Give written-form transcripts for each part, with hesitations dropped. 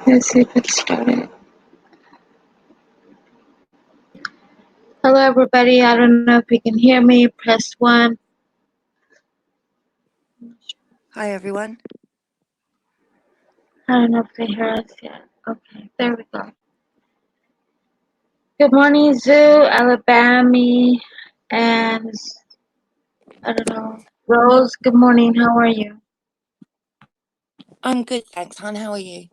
Let's see if it started. Hello, everybody. I don't know if you can hear me. Press 1. Hi, everyone. I don't know if they hear us yet. Okay, there we go. Good morning, Zoo, Alabama, and I don't know, Rose. Good morning. How are you? I'm good, thanks, hon. How are you?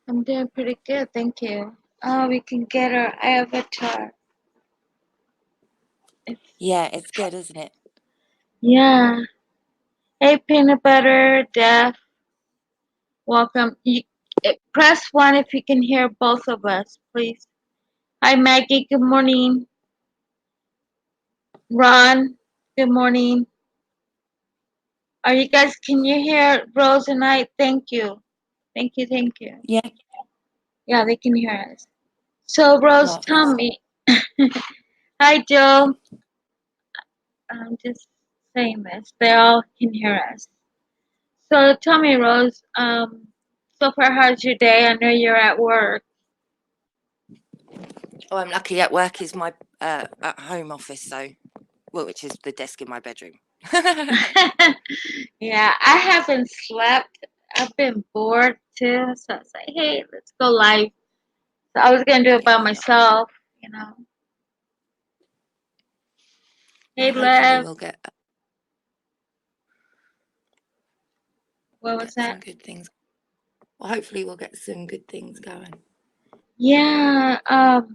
I'm doing pretty good, thank you. Oh, we can get our avatar. Yeah, it's good, isn't it? Yeah. Hey, Peanut Butter, Def. Welcome. Press 1 if you can hear both of us, please. Hi, Maggie. Good morning. Ron. Good morning. Are you guys? Can you hear Rose and I? Thank you. Thank you. Thank you. Yeah. Yeah, they can hear us. So, Rose, tell Marvelous. me. Hi, Joe. I'm just saying this. They all can hear us. So, tell me, Rose. So far, how's your day? I know you're at work. Oh, I'm lucky at work is my at home office, so which is the desk in my bedroom. Yeah, I haven't slept. I've been bored too. So I was like, hey, let's go live. So I was gonna do it by Yeah. myself, you know. Well, Hey, hopefully Lev. we'll get What was that? some good things. Well, hopefully we'll get some good things going. Yeah.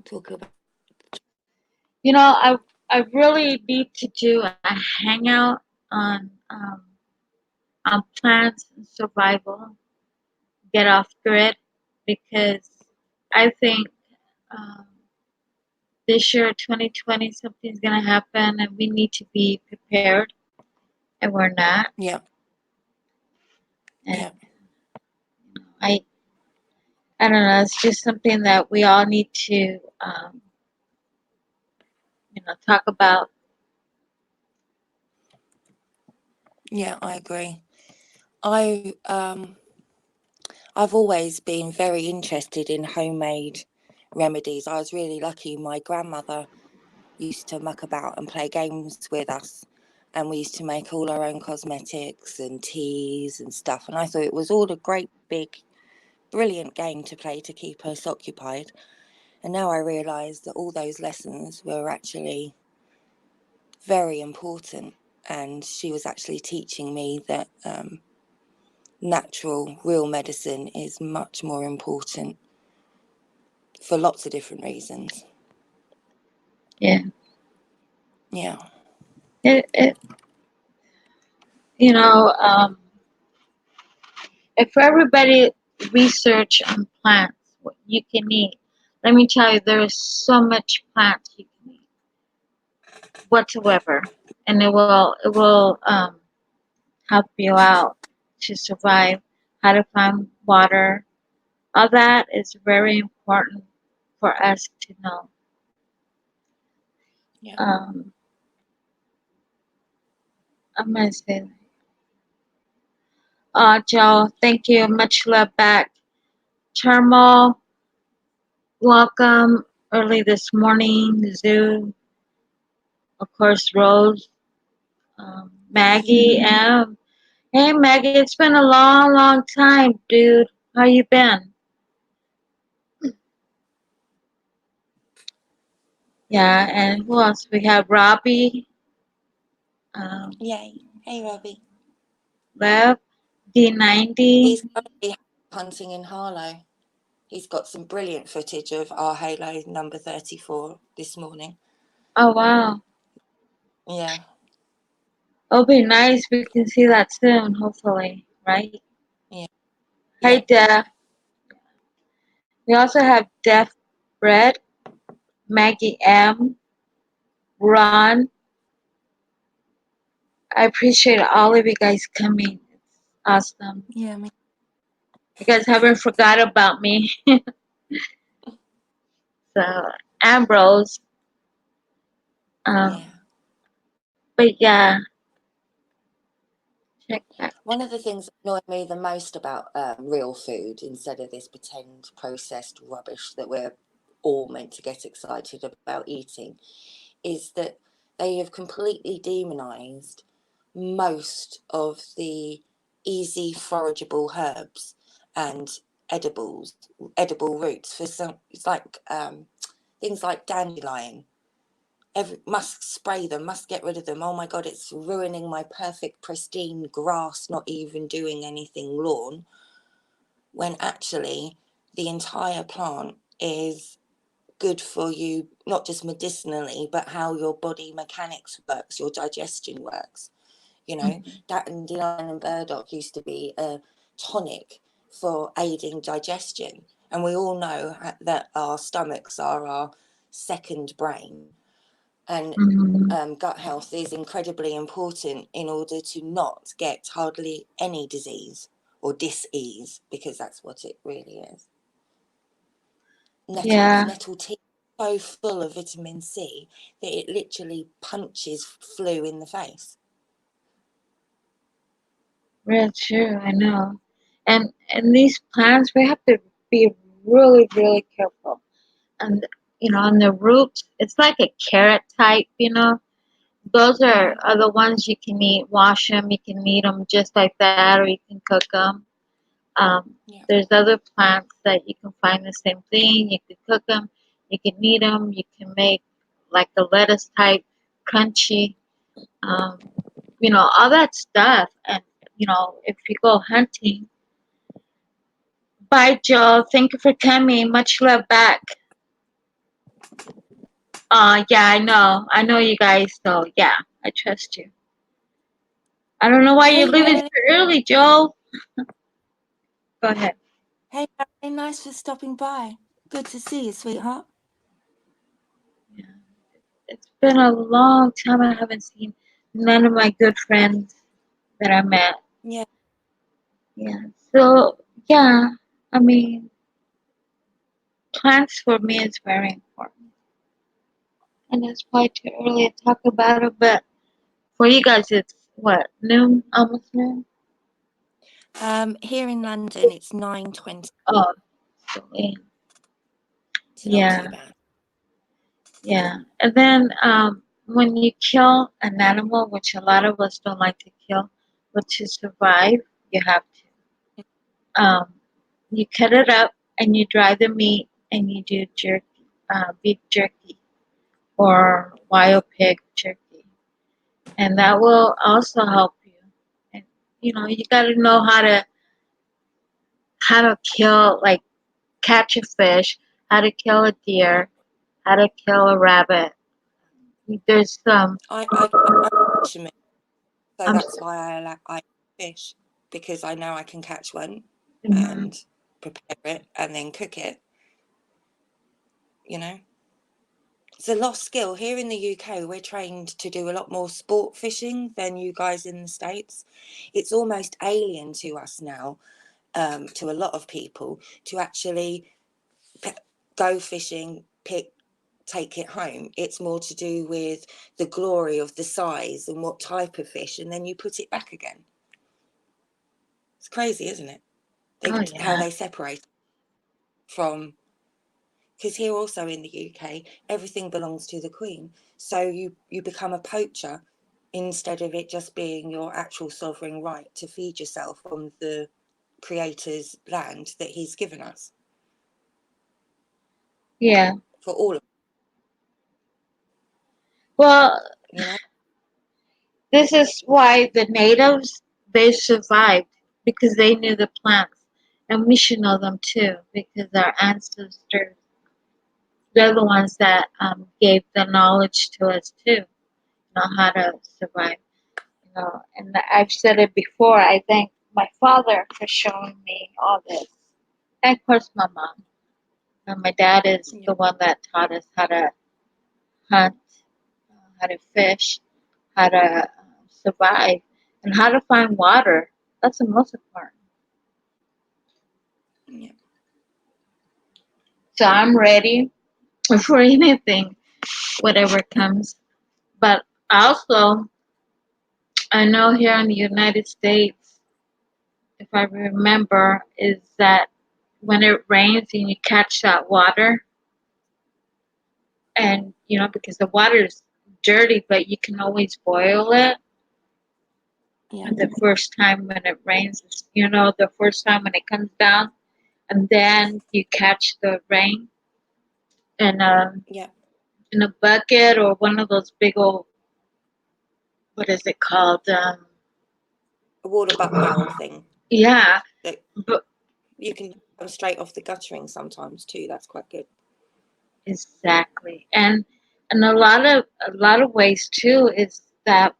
Talk about. You know, I really need to do a hangout on plants and survival. Get off grid because I think um, this year, 2020, something's gonna happen, and we need to be prepared, and we're not. Yeah. And Yeah. I I don't know. It's just something that we all need to talk about. Yeah. I agree. I've always been very interested in homemade remedies. I was really lucky. My grandmother used to muck about and play games with us, and we used to make all our own cosmetics and teas and stuff, and I thought it was all a great big brilliant game to play to keep us occupied. And now I realise that all those lessons were actually very important, and she was actually teaching me that natural real medicine is much more important for lots of different reasons. Yeah. Yeah. It you know, if everybody research on plants, what you can eat, let me tell you, there is so much plants you can eat whatsoever, and it will help you out to survive. How to find water, all that is very important for us to know. Yeah. Um, I'm gonna say, Joe, thank you. Much love back. Termal, welcome early this morning. Zoo, of course, Rose, Maggie, M. Hey, Maggie, it's been a long, long time, dude. How you been? Yeah, and who else? We have Robbie, Yay. Hey, Robbie. Lev, D90. He's currently hunting in Harlow. He's got some brilliant footage of our Halo number 34 this morning. Oh, wow. Yeah. It'll be nice. We can see that soon, hopefully, right? Yeah. Hi, Yeah. Def. We also have Def Bread, Maggie M, Ron. I appreciate all of you guys coming. It's awesome. Yeah. You guys haven't forgot about me. So, Ambrose. Yeah. But yeah, check back. One of the things that annoy me the most about real food, instead of this pretend processed rubbish that we're all meant to get excited about eating, is that they have completely demonized most of the easy forageable herbs and edible roots. For some, it's like things like dandelion. Must spray them, must get rid of them. Oh my god, it's ruining my perfect pristine grass, not even doing anything lawn, when actually the entire plant is good for you, not just medicinally, but how your body mechanics works, your digestion works. You know, dandelion and burdock used to be a tonic for aiding digestion, and we all know that our stomachs are our second brain, and gut health is incredibly important in order to not get hardly any disease or dis-ease, because that's what it really is. Yeah, Nettle tea, so full of vitamin C that it literally punches flu in the face. real true. I know. And these plants, we have to be really, really careful. And on the roots, it's like a carrot type. Those are the ones you can eat. Wash them. You can eat them just like that, or you can cook them. Yeah. There's other plants that you can find the same thing. You can cook them. You can eat them. You can make like a lettuce type, crunchy. Um, all that stuff. And if you go hunting, bye, Joe. Thank you for coming. Much love back. Yeah, I know. I know you guys, though. Yeah, I trust you. I don't know why you're Hey leaving so Marilyn. early, Joe. Go ahead. Hey Marilyn, nice for stopping by. Good to see you, sweetheart. Yeah. It's been a long time I haven't seen none of my good friends that I met. Yeah. Yeah. So, yeah, I mean, plants for me is very important. And it's probably too early to talk about it, but for you guys, it's what, noon? Almost noon? Here in London, it's 9:20. Oh, so, It's not yeah, too bad. yeah. And then when you kill an animal, which a lot of us don't like to kill, but to survive, you have to. You cut it up and you dry the meat and you do jerky, beef jerky or wild pig jerky, and that will also help you. And you got to know how to kill, like catch a fish, how to kill a deer, how to kill a rabbit. There's some. I'm fisherman, so I'm. that's why I fish, because I know I can catch one Mhm. and prepare it and then cook it. You know, it's a lost skill. Here in the UK, we're trained to do a lot more sport fishing than you guys in the States. It's almost alien to us now, to a lot of people, to actually go fishing, take it home. It's more to do with the glory of the size and what type of fish, and then you put it back again. It's crazy, isn't it? Oh How yeah. they separate from, because here also in the UK, everything belongs to the Queen. So you become a poacher instead of it just being your actual sovereign right to feed yourself on the Creator's land that He's given us Yeah. for all of Well, you know. this is why the natives, they survived because they knew the plants, and we should know them too because our ancestors, they're the ones that gave the knowledge to us too, how to survive. And I've said it before. I thank my father for showing me all this, and of course my mom. And my dad is Yeah. the one that taught us how to hunt, how to fish, how to survive, and how to find water. That's the most important. Yeah. So I'm ready for anything, whatever comes. But also, I know here in the United States, if I remember, is that when it rains and you catch that water, and because the water is dirty, but you can always boil it. Yeah. And the first time when it rains, the first time when it comes down, and then you catch the rain in a Yeah. in a bucket or one of those big old, what is it called? A water butt barrel thing Yeah, that but you can come straight off the guttering sometimes too. That's quite good. exactly. And a lot of ways too is that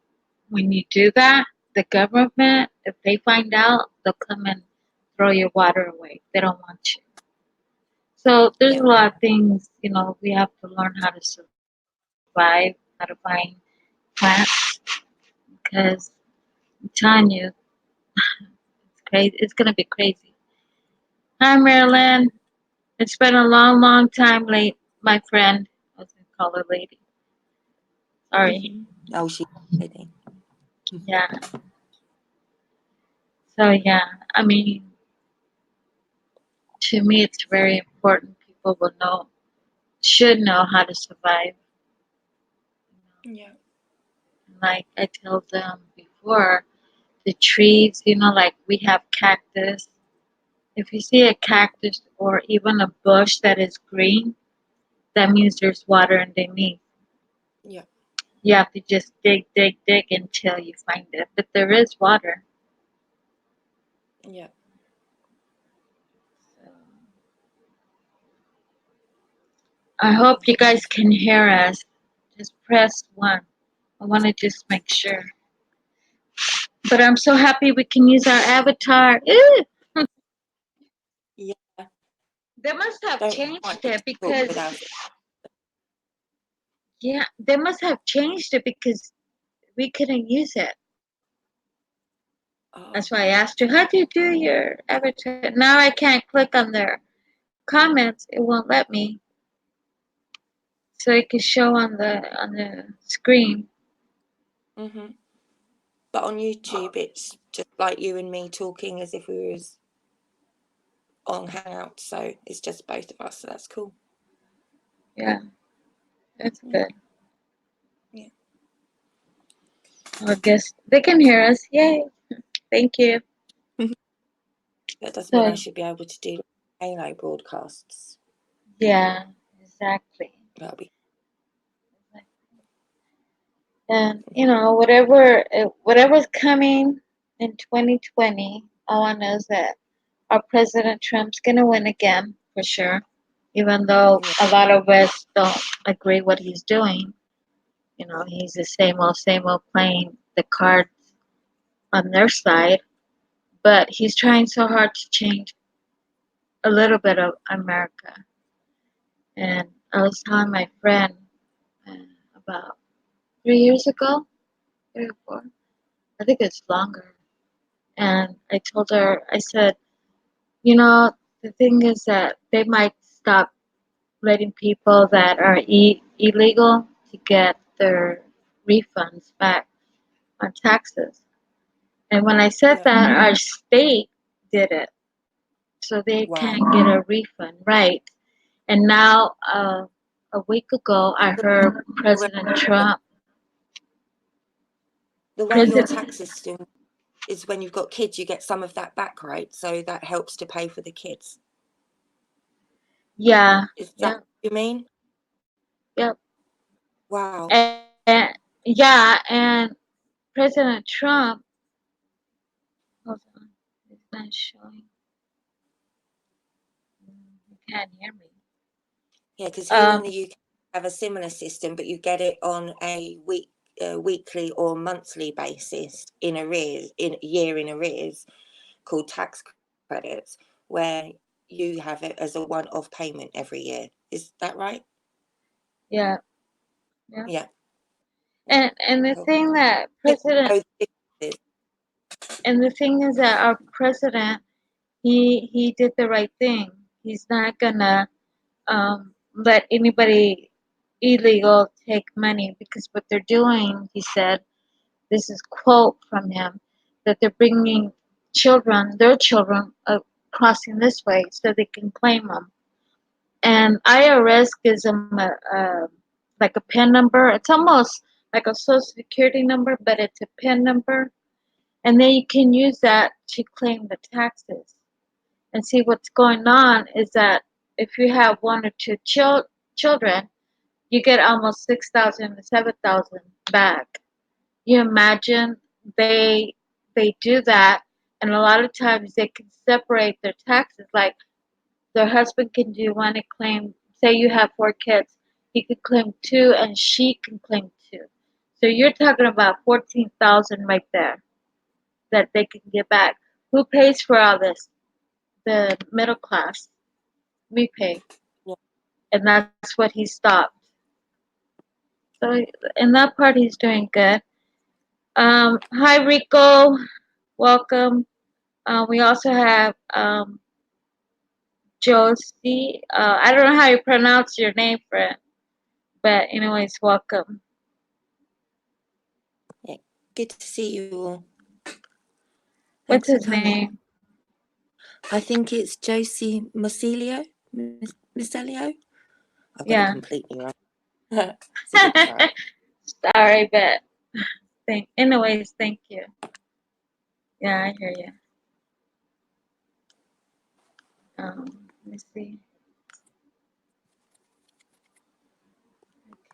when you do that, the government, if they find out, they'll come and throw your water away. They don't want you. So there's Yeah. a lot of things, we have to learn how to survive, how to find plants, because I'm telling you, it's crazy. It's gonna be crazy. Hi, Marilyn. It's been a long, long time late, my friend. I was gonna call her lady. Sorry. Oh, she's ready. Yeah. So yeah, I mean, to me, it's very important. People should know how to survive. Yeah. Like I told them before, the trees, like we have cactus. If you see a cactus or even a bush that is green, that means there's water underneath. Yeah. You have to just dig, dig, dig until you find it. But there is water. Yeah. So I hope you guys can hear us. Just press 1. I want to just make sure. But I'm so happy we can use our avatar. Ew! Yeah. They must have Don't changed want to it talk because, without it. yeah, they must have changed it because we couldn't use it. Oh. That's why I asked you, how do you do your avatar? Now I can't click on their comments. It won't let me. So it can show on the screen. Mhm. But on YouTube, it's just like you and me talking as if we was on Hangout. So it's just both of us. So that's cool. Yeah, that's Yeah. good. Yeah. I guess they can hear us. Yay! Thank you. That does mean I So should be able to do Halo broadcasts. yeah, exactly. That'll be. And whatever's coming in 2020, all I know is that our President Trump's gonna win again for sure. Even though Yeah. a lot of us don't agree what he's doing, he's the same old playing the cards on their side. But he's Yeah. trying so hard to change a little bit of America. And I was telling my friend uh, about 3 years ago, 3 or 4, I think it's longer. And I told her, I said, the thing is that they might stop letting people that are illegal to get their refunds back on taxes. And when I said Yeah. that, our state did it, so they Wow. can't get a refund, right? And now, a week ago, I The, heard the way President Trump, the way your President, tax system is when you've got kids, you get some of that back, right? So that helps to pay for the kids. yeah, Is that yeah, what you mean? yeah, Wow. and yeah, and President Trump, hold on, it's not showing. You can't hear me. Yeah, because here in Um, the UK have a similar system, but you get it on a weekly or monthly basis in arrears, in year in arrears, called tax credits, where you have it as a one-off payment every year. Is that right? yeah, yeah. Yeah. And the Cool. thing that Good to President, know the differences. and the thing is that our president, he did the right thing. He's not gonna let anybody illegal take money because what they're doing, he said, this is quote from him, that they're bringing their children, crossing this way so they can claim them. And IRS gives them like a PIN number. It's almost like a social security number, but it's a PIN number. And then you can use that to claim the taxes. And see, what's going on is that if you have one or two children, you get almost 6,000 to 7,000 back. You imagine they do that, and a lot of times they can separate their taxes. Like their husband can do one and claim, say you have 4 kids, he could claim 2, and she can claim 2. So you're talking about 14,000 right there that they can get back. Who pays for all this? The middle class. We pay, Yeah. and that's what he stopped. So in that part, he's doing good. Hi Rico, welcome. We also have Josie. I don't know how you pronounce your name, friend, but anyways, welcome. Yeah. Good to see you all. What's Thanks for his coming. name? I think it's Josie Musilio. Musilio? I've got Yeah. it completely wrong. It's a good try. Sorry, but anyways, thank you. Yeah, I hear you. Let me see.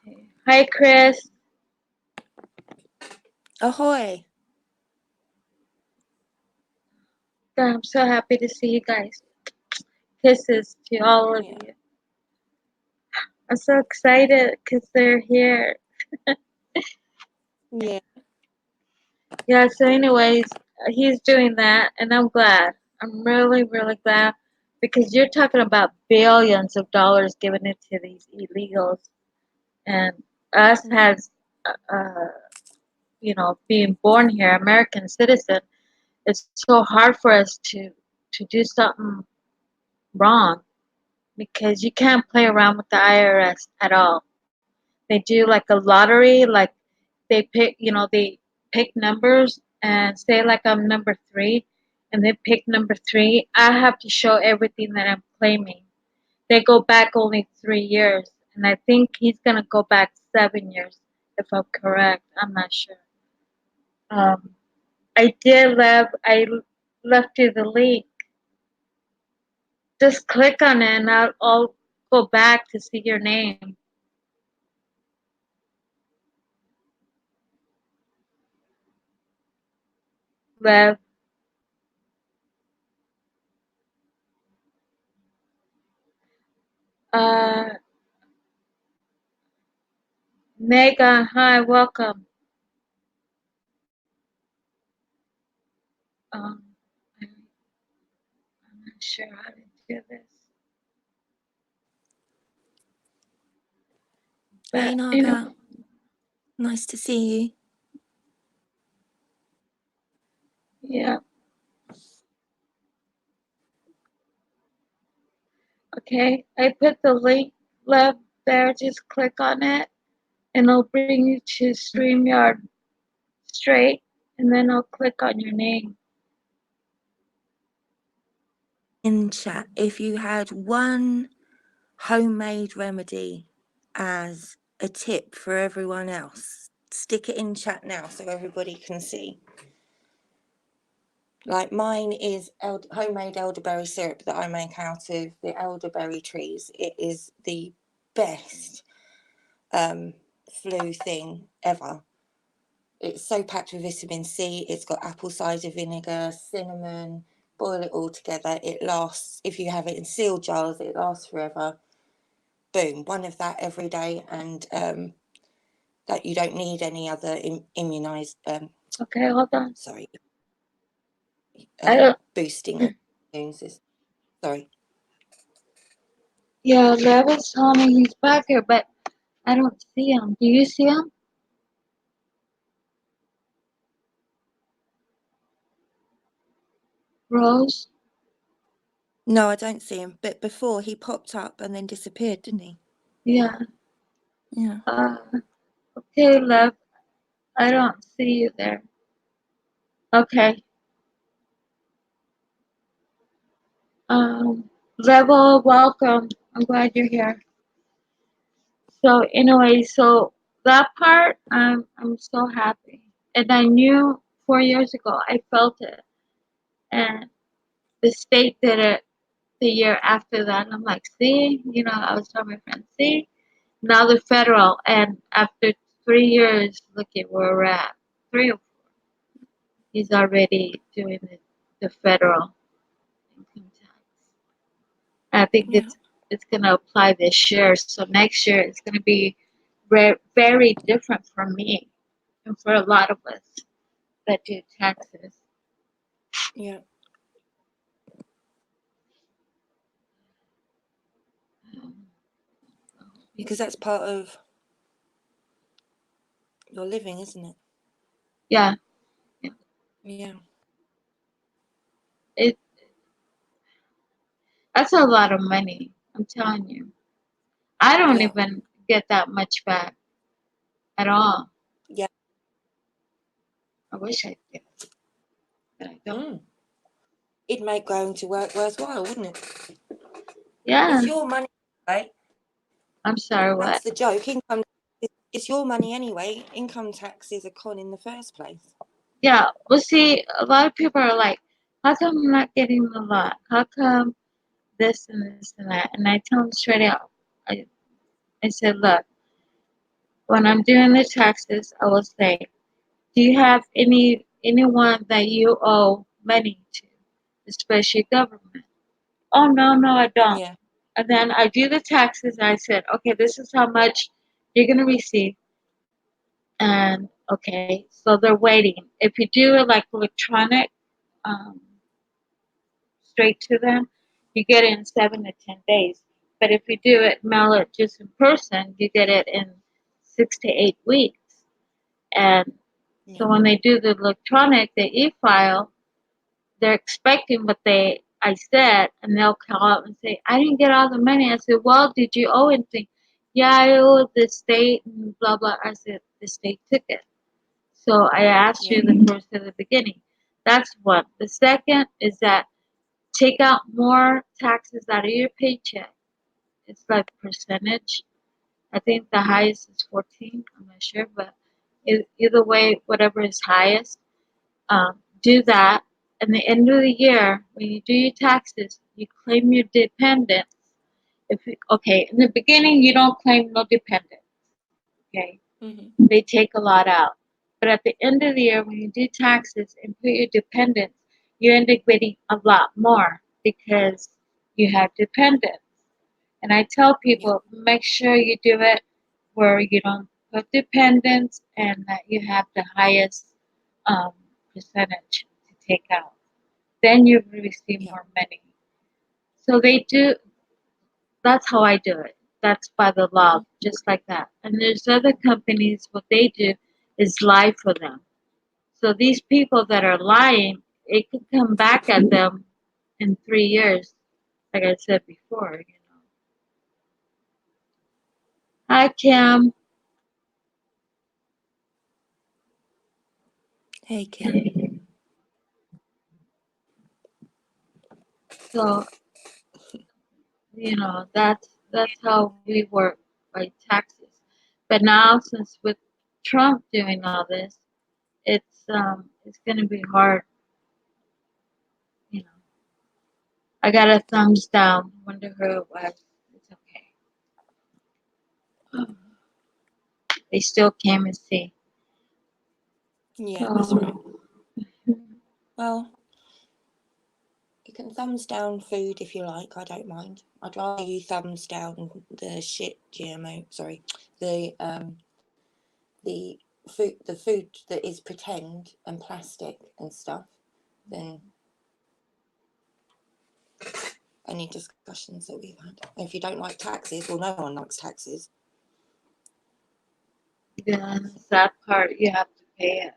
Okay. Hi, Chris. Ahoy! I'm so happy to see you guys. Kisses to all of Yeah. you. I'm so excited because they're here. Yeah. Yeah, so anyways, he's doing that, and I'm glad. I'm really, really glad because you're talking about billions of dollars given into these illegals, and us has, being born here, American citizen, it's so hard for us to do something wrong because you can't play around with the IRS at all. They do like a lottery, like they pick numbers and say like I'm number 3, and they pick number 3. I have to show everything that I'm claiming. They go back only 3 years, and I think he's gonna go back 7 years, if I'm correct. I'm not sure. Um, I left you the link. Just click on it, and I'll go back to see your name. Lev. Uh, Mega, hi, welcome. Um, I'm not sure how to do this, Hey, but Naga. Nice to see you. yeah. Okay, I put the link left there. Just click on it, and it'll bring you to StreamYard straight, and then I'll click on your name. In chat, if you had one homemade remedy as a tip for everyone else, stick it in chat now so everybody can see. Like mine is homemade elderberry syrup that I make out of the elderberry trees. It is the best flu thing ever. It's so packed with vitamin C. It's got apple cider vinegar, cinnamon. Boil it all together. It lasts, if you have it in sealed jars, it lasts forever. Boom, one of that every day, and that you don't need any other immunized. Okay, hold on. Sorry, I don't. boosting of immune system. Sorry. Yeah, Levis told me he's back here, but I don't see him. Do you see him? Rose? No, I don't see him. But before he popped up and then disappeared, didn't he? Yeah. Yeah. Okay, Lev. I don't see you there. Okay. Rebel, welcome. I'm glad you're here. So anyway, so that part, I'm so happy, and I knew 4 years ago. I felt it, and the state did it the year after that. And I'm like, see, I was telling my friend, see, now the federal, and after 3 years, look at where we're at. 3 or 4. He's already doing the federal income tax. I think Yeah. it's gonna apply this year. So next year it's gonna be very different for me and for a lot of us that do taxes. Yeah. Because that's part of your living, isn't it? Yeah, Yeah. it that's a lot of money. I'm telling you. I don't Yeah. even get that much back at all. Yeah. I wish I did, but I don't. Mm. It'd make going to work worthwhile, wouldn't it? Yeah, It's your money, right? I'm sorry. That's What? the joke. It's your money anyway. Income tax is a con in the first place. Yeah. Well, see, a lot of people are like, "How come I'm not getting a lot? How come this and this and that?" And I tell them straight out. I said, "Look, when I'm doing the taxes, I will say, do you have anyone that you owe money to, especially government?" Oh no, I don't. Yeah. And then I do the taxes and I said, okay, this is how much you're gonna receive. And okay, so they're waiting. If you do it like electronic, um, straight to them, you get it in 7 to 10 days. But if you do it, mail it just in person, you get it in 6 to 8 weeks. And Yeah. so when they do the electronic, the e-file, they're expecting what I said, and they'll call up and say, "I didn't get all the money." I said, "Well, did you owe anything?" "Yeah, I owe the state and blah blah." I said, "The state took it." So I asked Yeah. you the first at the beginning. That's one. The second is that take out more taxes out of your paycheck. It's like percentage. I think the highest is 14. I'm not sure, but either way, whatever is highest, do that. At the end of the year, when you do your taxes, you claim your dependents. Okay, in the beginning, you don't claim no dependents. Okay, Mm-hmm. they take a lot out. But at the end of the year, when you do taxes and put your dependents, you end up getting a lot more because you have dependents. And I tell Yeah. people, make sure you do it where you don't put dependents and that you have the highest um, percentage to take out. Then you receive Yeah. more money. So they do, that's how I do it. That's by the law, just like that. And there's other companies, what they do is lie for them. So these people that are lying, it could come back at them in 3 years, like I said before. Hi, Kim. Hey, Kim. So, that's how we work by taxes. But now, since with Trump doing all this, it's going to be hard. You know, I got a thumbs down. Wonder who it was. It's okay. They still came and see. Yeah, that's right. So, Well, you can thumbs down food if you like. I don't mind. I'd rather you thumbs down the shit GMO. Sorry, the food that is pretend and plastic and stuff than any discussions that we've had. If you don't like taxes, well, no one likes taxes. then that part you have to pay it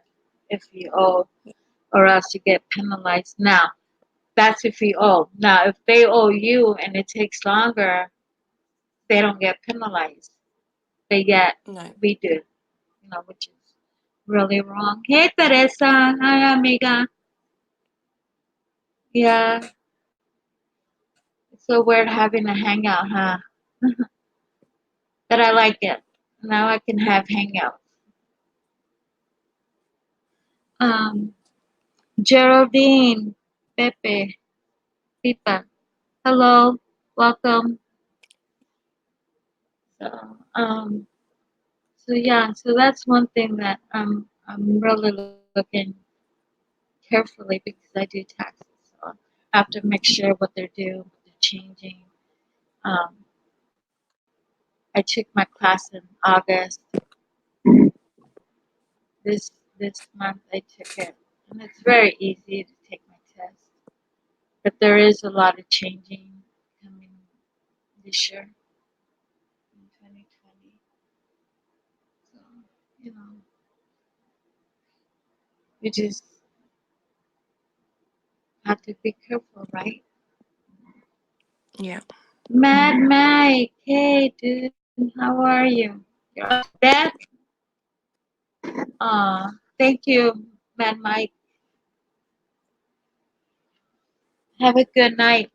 if you owe, or else you get penalized. Now, that's if you owe. Now, if they owe you and it takes longer, they don't get penalized. But yet No. we do, which is really wrong. Hey, Teresa. Hi, amiga. Yeah, it's so weird having a hangout, huh? But I like it. Now I can have hangouts. Um, Geraldine, Pepe, Pipa. Hello, welcome. So, so yeah, so that's one thing that I'm really looking carefully because I do taxes. So I have to make sure what they're due, what they're changing. Um, I took my class in August. This month I took it, and it's very easy to take my test. But there is a lot of changing coming this year in 2020. So you know, you just have to be careful, right? Yeah. Mad Mike, hey dude, how are you? You're up to bed? Thank you, Mad Mike. Have a good night.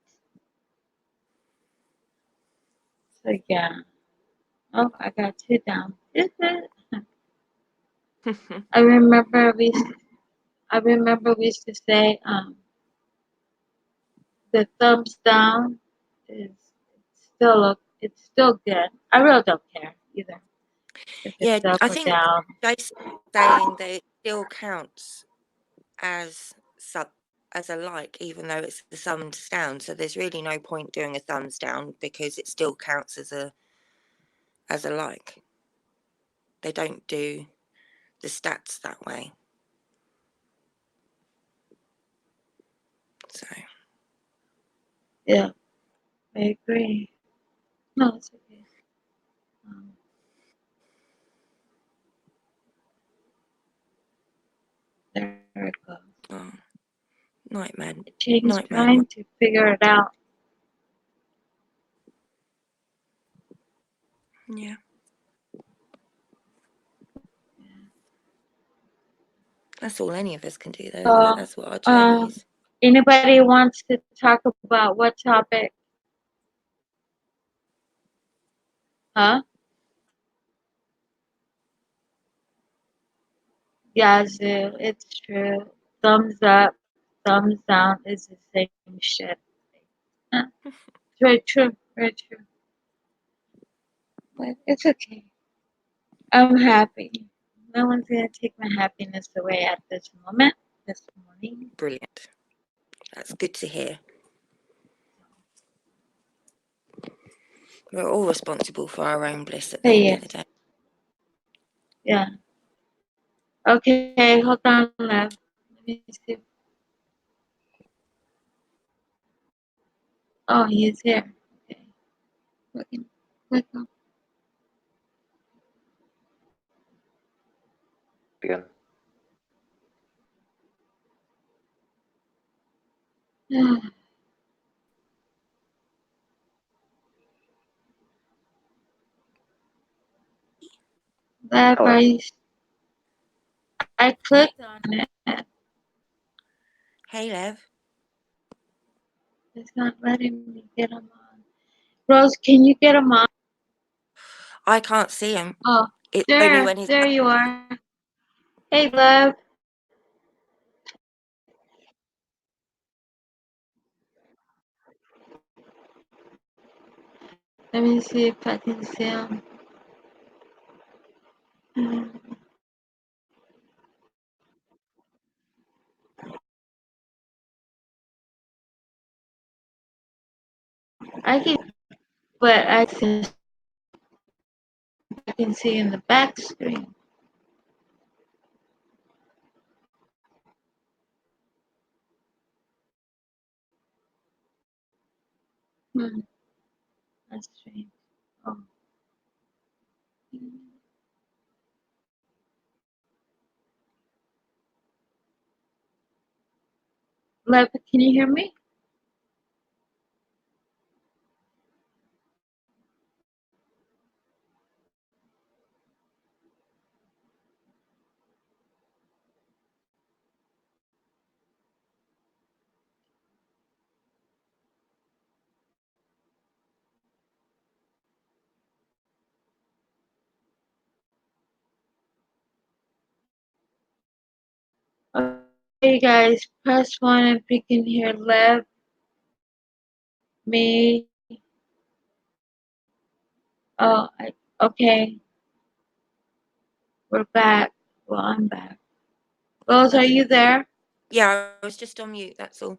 So yeah. Oh, I got two down. I remember we used to say the thumbs down is it's still good. I really don't care either if Yeah, it's up I or think down. Jason's saying that it still counts as sub as a like, even though it's the thumbs down. So there's really no point doing a thumbs down because it still counts as a like. They don't do the stats that way. So Yeah, I agree. No, it's okay. Um, there it goes. oh, night man. Jane's Night man. trying to figure it out. Yeah. That's all any of us can do though, isn't it? So, That's what our journey is. anybody wants to talk about what topic? Huh? Yazoo, it's true. Thumbs up, thumbs down is the same shit. Huh, very true, very true. But it's okay. I'm happy. No one's gonna take my happiness away at this moment, this morning. Brilliant. That's good to hear. We're all responsible for our own bliss at the Hey, end of yes, the day. yeah. Okay, hold on, love. Let me see. Oh, he's here. Okay. Welcome. Again. Love, Hello. I clicked on it. Hey Lev. It's not letting me get him on. Rose, can you get him on? I can't see him. Oh, It's only when he's there you are. Hey, love. Let me see if I can see him. I can, but I can see in the back screen. Hmm, that's strange. Oh. Love, can you hear me? Hey guys, press 1 if you can hear Lev, me. Oh, okay. We're back. Well, I'm back. Rose, are you there? Yeah, I was just on mute, that's all.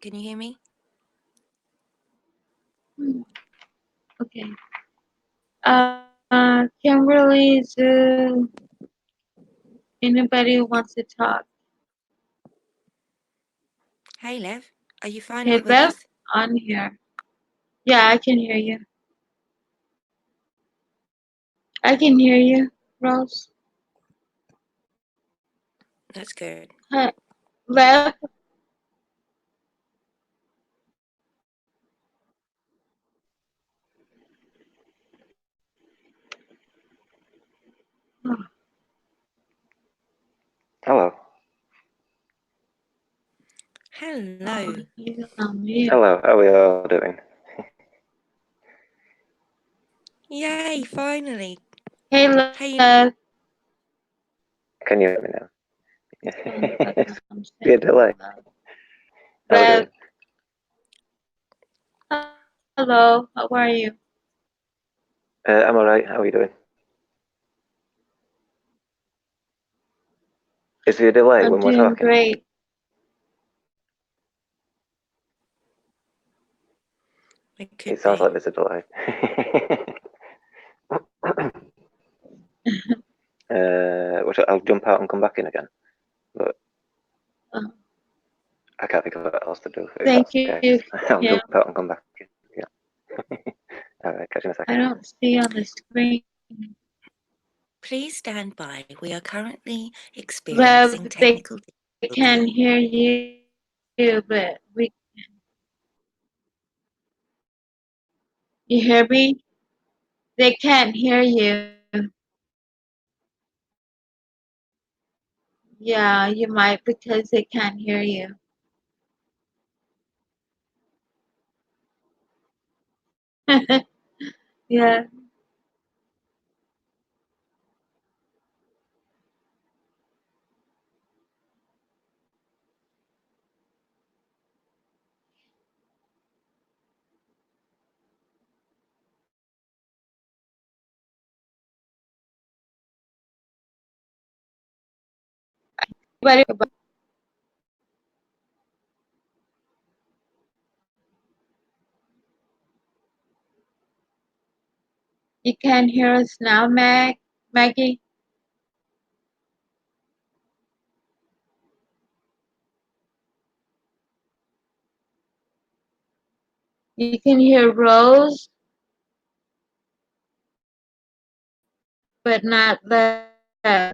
Can you hear me? Okay. Kimberly, Zoo, anybody who wants to talk? Hey, Lev, are you finally Okay, with Lev, us? on here. Yeah, I can hear you. I can hear you, Rose. That's good. Hi, Lev. Oh, Hello. Hello. he's on mute. Hello, how are we all doing? Yay, finally. Hey, Hey, Lev. Can you hear me now? It's Be a delay. How are we Lev, doing? hello. How are you? I'm alright, how are you doing? Is there a delay I'm when we're doing talking? great. it could It sounds be. like there's a delay. I'll jump out and come back in again, but Uh, I can't think of what else to do. If Thank that's you, okay. I'll Kim. jump out and come back in. Yeah. Alright, catch you in a I second. don't see on the screen. Please stand by. We are currently Lev, experiencing they technical can difficulties. hear you, but you hear me? They can't hear you. Yeah, you might because they can't hear you. Yeah. But you can't hear us now, Maggie? You can hear Rose, but not Lev.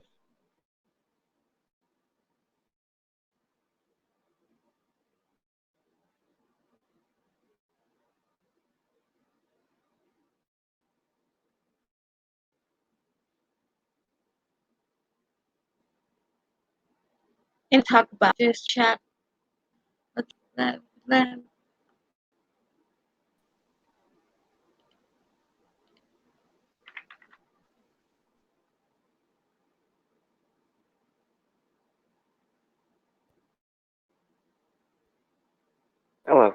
And talk about this chat. Lev. Hello.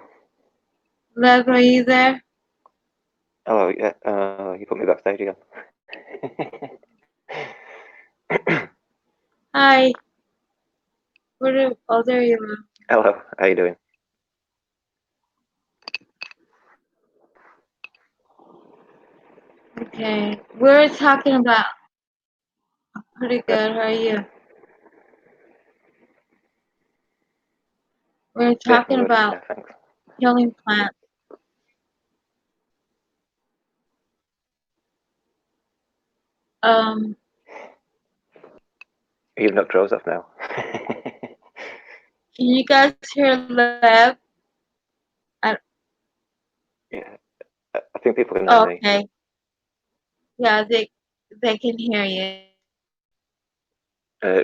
Lev, are you there? Hello, yeah. You put me backstage again. Hi. Oh, there you are. Hello, how you doing? Okay. We're talking about pretty good. How are you? We're Yeah, I'm talking good. about Yeah, thanks. healing plants. Um, You've knocked Rose off now. can you guys hear Lev? Yeah, I think people can hear me. Okay. Yeah, they can hear you.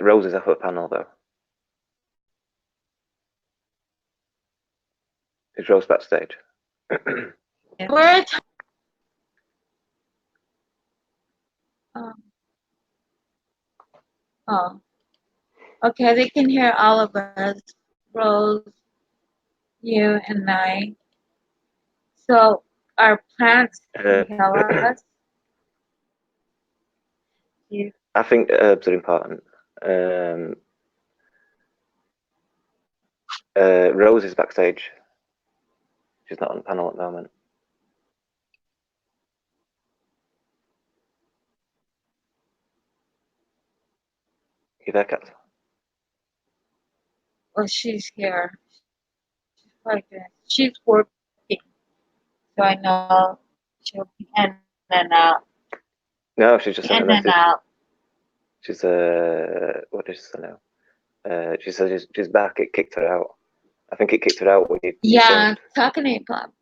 Rose is off the panel though. Is Rose backstage? We're um, oh, Okay, they can hear all of us, Rose, you, and I. So our plants Uh, can tell us. You, I think herbs are important. Rose is backstage. She's not on the panel at the moment. You there, Kat? well, she's here. She's probably good. She's working, so I know she'll be in and out. No, she's just sent a In and message. out. She's what did she say now? She said she's back. It kicked her out. I think it kicked her out when you Yeah, joined. talking to plant.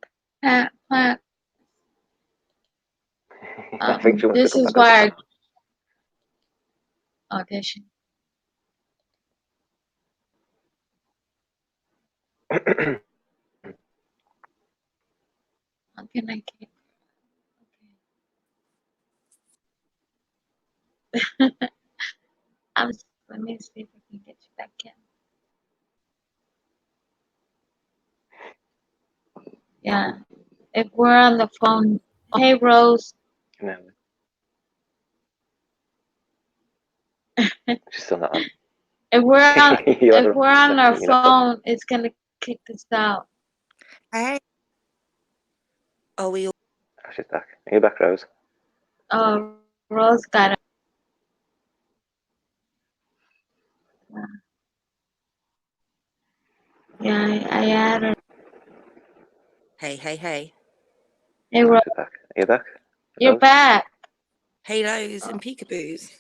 I think she wants to This come is back as why well. I audition. How can I keep? Okay. Let me see if I can get you back in. Yeah. If we're on the phone, hey Rose. No, she's still not on. If we're on You if we're on our you know. phone, it's gonna kick us out. Hey. Are we all? Oh, she's back. Are you back, Rose? Rose got it. Yeah, I added. Hey, hey, hey. Hey Rose, She's back. Are you back? you're Rose? back. Halos and peekaboos.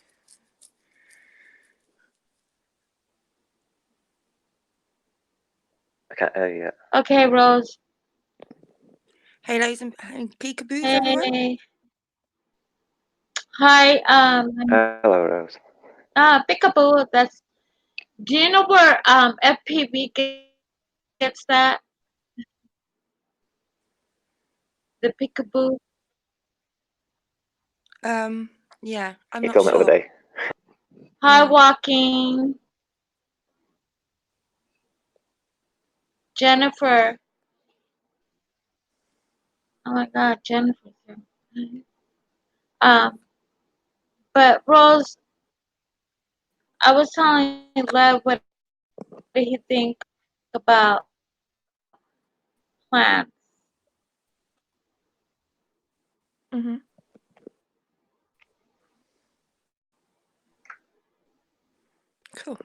I can't hear you yet. Okay, Rose. Halos and peekaboos, everyone. Hey. Hi. Hello, Rose. Peekaboo. That's. Do you know where FPV gets that? The peekaboo. Yeah, I'm You not told me the other sure. day. Hi, Mm. Walking. Jennifer. Oh my God, Jennifer's here. But Rose, I was telling Lev what did he think about plants. Mm-hmm. Cool.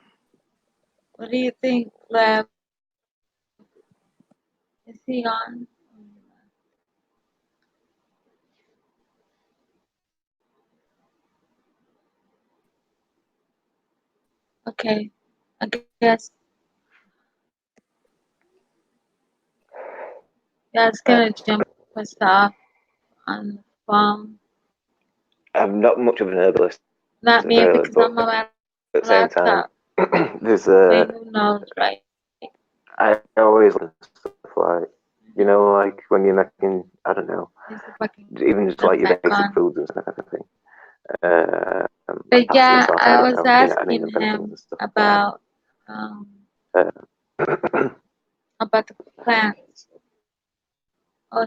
What do you think, Lev? Is he on? Okay, I guess. Yeah, it's gonna jump us off on the phone. I'm not much of an herbalist, Not me really, because but I'm on my at the same time, laptop. there's Wait, who knows, right? I always listen to stuff like, you know, like when you're making, I don't know, Let's see if I can even just get like it your back basic on. foods and stuff, everything. Like But pasta and yeah, sauce, I I don't was know, asking and things him and stuff like about um that. about the plants. Oh,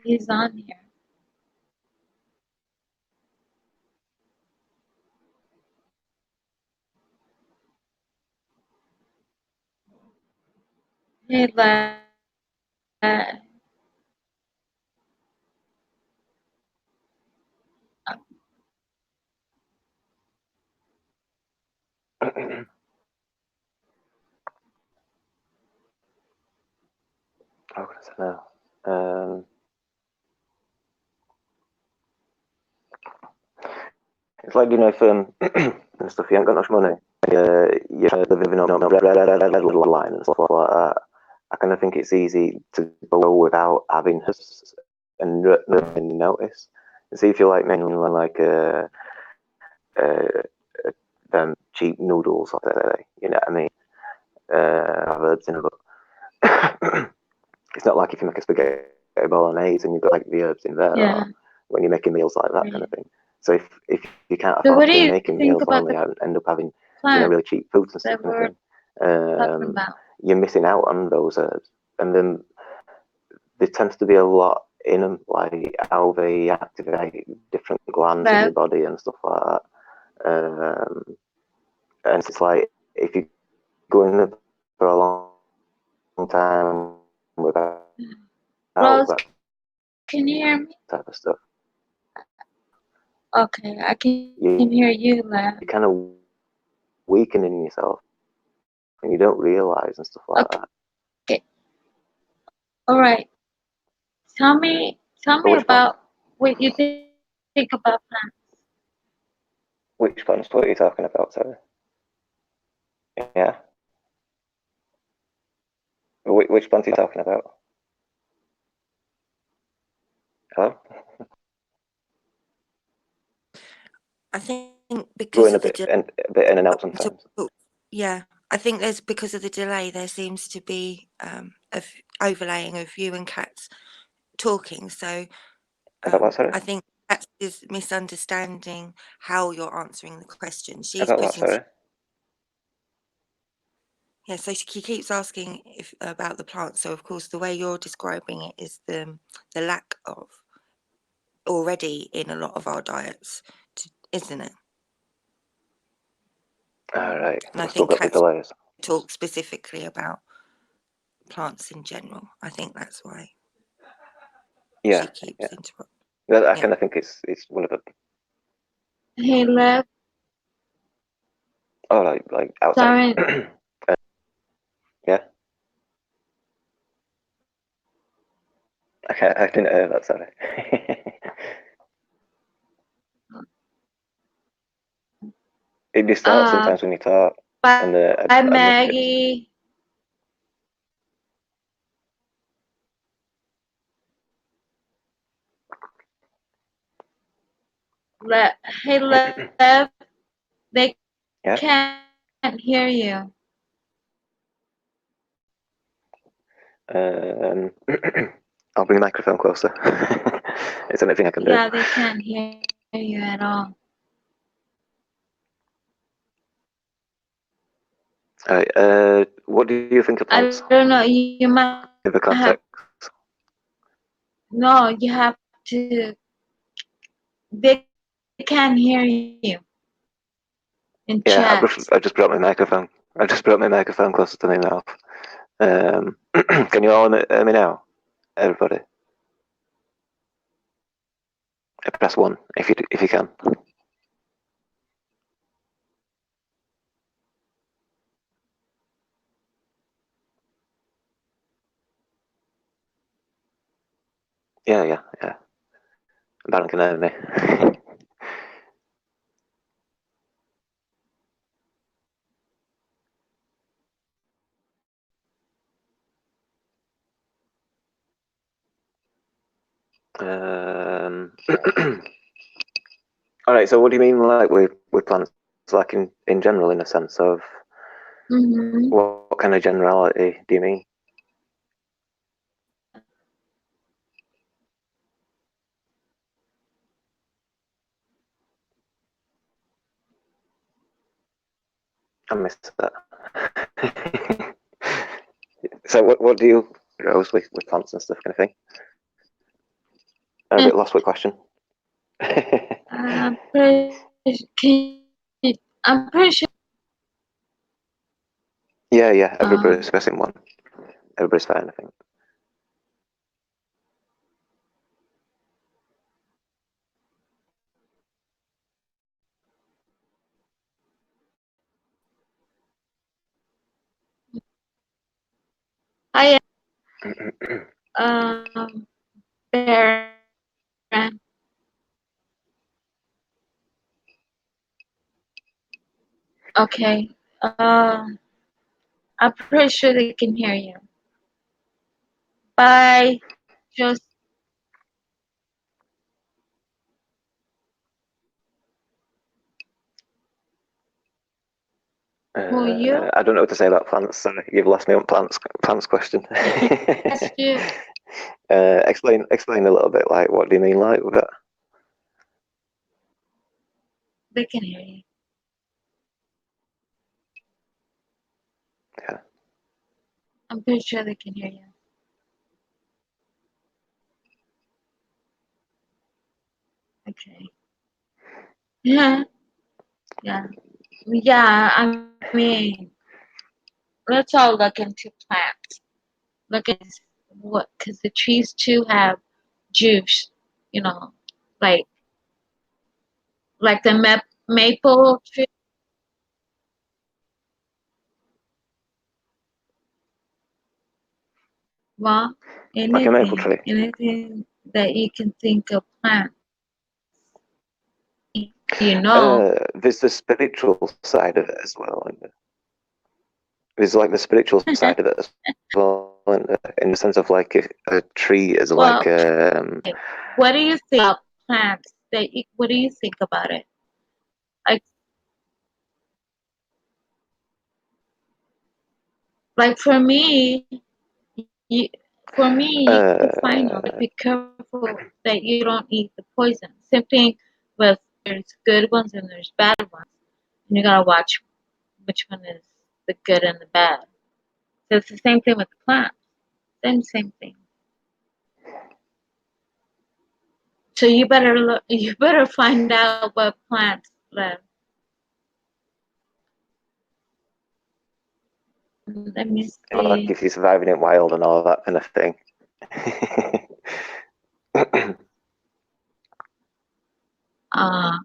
he's on here. Hey, lad. How can I say now? It's like, you know, if and stuff, you ain't got much money, you're living on a red line and stuff like that. I kind of think it's easy to go without having and notice. And see if you like making like them cheap noodles, you know what I mean? Have herbs in it, but it's not like if you make a spaghetti bolognese and you've got like the herbs in there, Yeah. or when you're making meals like that kind of thing. So if you can't So what afford do to be you making think meals, about only the end up having plants really cheap foods and that stuff kind we're of thing, talking about. you're missing out on those herbs. And then there tends to be a lot in them, like how they activate different glands in your body and stuff like that. And it's like, if you go in there for a long time without Rose, that can you hear me? type of stuff, Okay, I can you, hear you, Lev. you're kind of weakening yourself, and you don't realize and stuff like that. Okay. All right. Tell me But which plants? about what you think about plants. Which plants? What are you talking about, sorry? Yeah. Which plants are you talking about? Hello? I think Going because a of the bit in and out sometimes. yeah, I think there's because of the delay. There seems to be of overlaying of you and Kat's talking. So About what, sorry? I think Kat is misunderstanding how you're answering the question. She's About what, putting sorry? yeah. So she keeps asking if about the plant. So of course, the way you're describing it is the lack of already in a lot of our diets, isn't it? All right. And I We've still think got the Kat delays. talks specifically about plants in general. I think that's why Yeah, she keeps yeah. interrupting. I Yeah. kind of think it's one of the Hey, Lev. like outside. Sorry. Yeah. Okay, I didn't hear that. Sorry. It distorts sometimes when you talk, and Bye, I missed it. Maggie. Hey, Lev. They Yeah. can't hear you. I'll bring the microphone closer. Is there anything I can do? Yeah, they can't hear you at all. All right. What do you think of I plants? don't know. You might In the have. context. No, you have to. They can't hear you in Yeah, chat. I just brought my microphone. I just brought my microphone closer to my mouth. Can you all hear me now, everybody? Press 1 if you can. Yeah. Baron can hear me. All right. So, what do you mean, like with plants, like in general, in a sense of what kind of generality do you mean? I missed that. So, what do you Rose with plants and stuff, kind of thing? I'm a bit lost with question. I'm pretty sure. Yeah. Everybody's pressing 1. Everybody's fine, I think. I Baron. Okay. I'm pretty sure they can hear you. Bye. Just who you? I don't know what to say about plants. Sorry, you've lost me on plants question. That's you. Explain a little bit. Like, what do you mean, like with that? They can hear you. I'm pretty sure they can hear you. Okay. Yeah. Yeah. Yeah. I mean, let's all look into plants. Look at what, because the trees too have juice. You know, like the maple tree. Well, Like a maple tree. anything that you can think of plant. You know. There's the spiritual side of it as well. There's like the spiritual side of it as well, in the sense of like a tree is like Well, what do you think about plants? What do you think about it? Like for me, you you find out. Be careful that you don't eat the poison. Same thing with there's good ones and there's bad ones, and you gotta watch which one is the good and the bad. So it's the same thing with the plants. Same thing. So you better look. You better find out what plants live. Let me like see. if you're surviving it wild and all that kind of thing. Uh,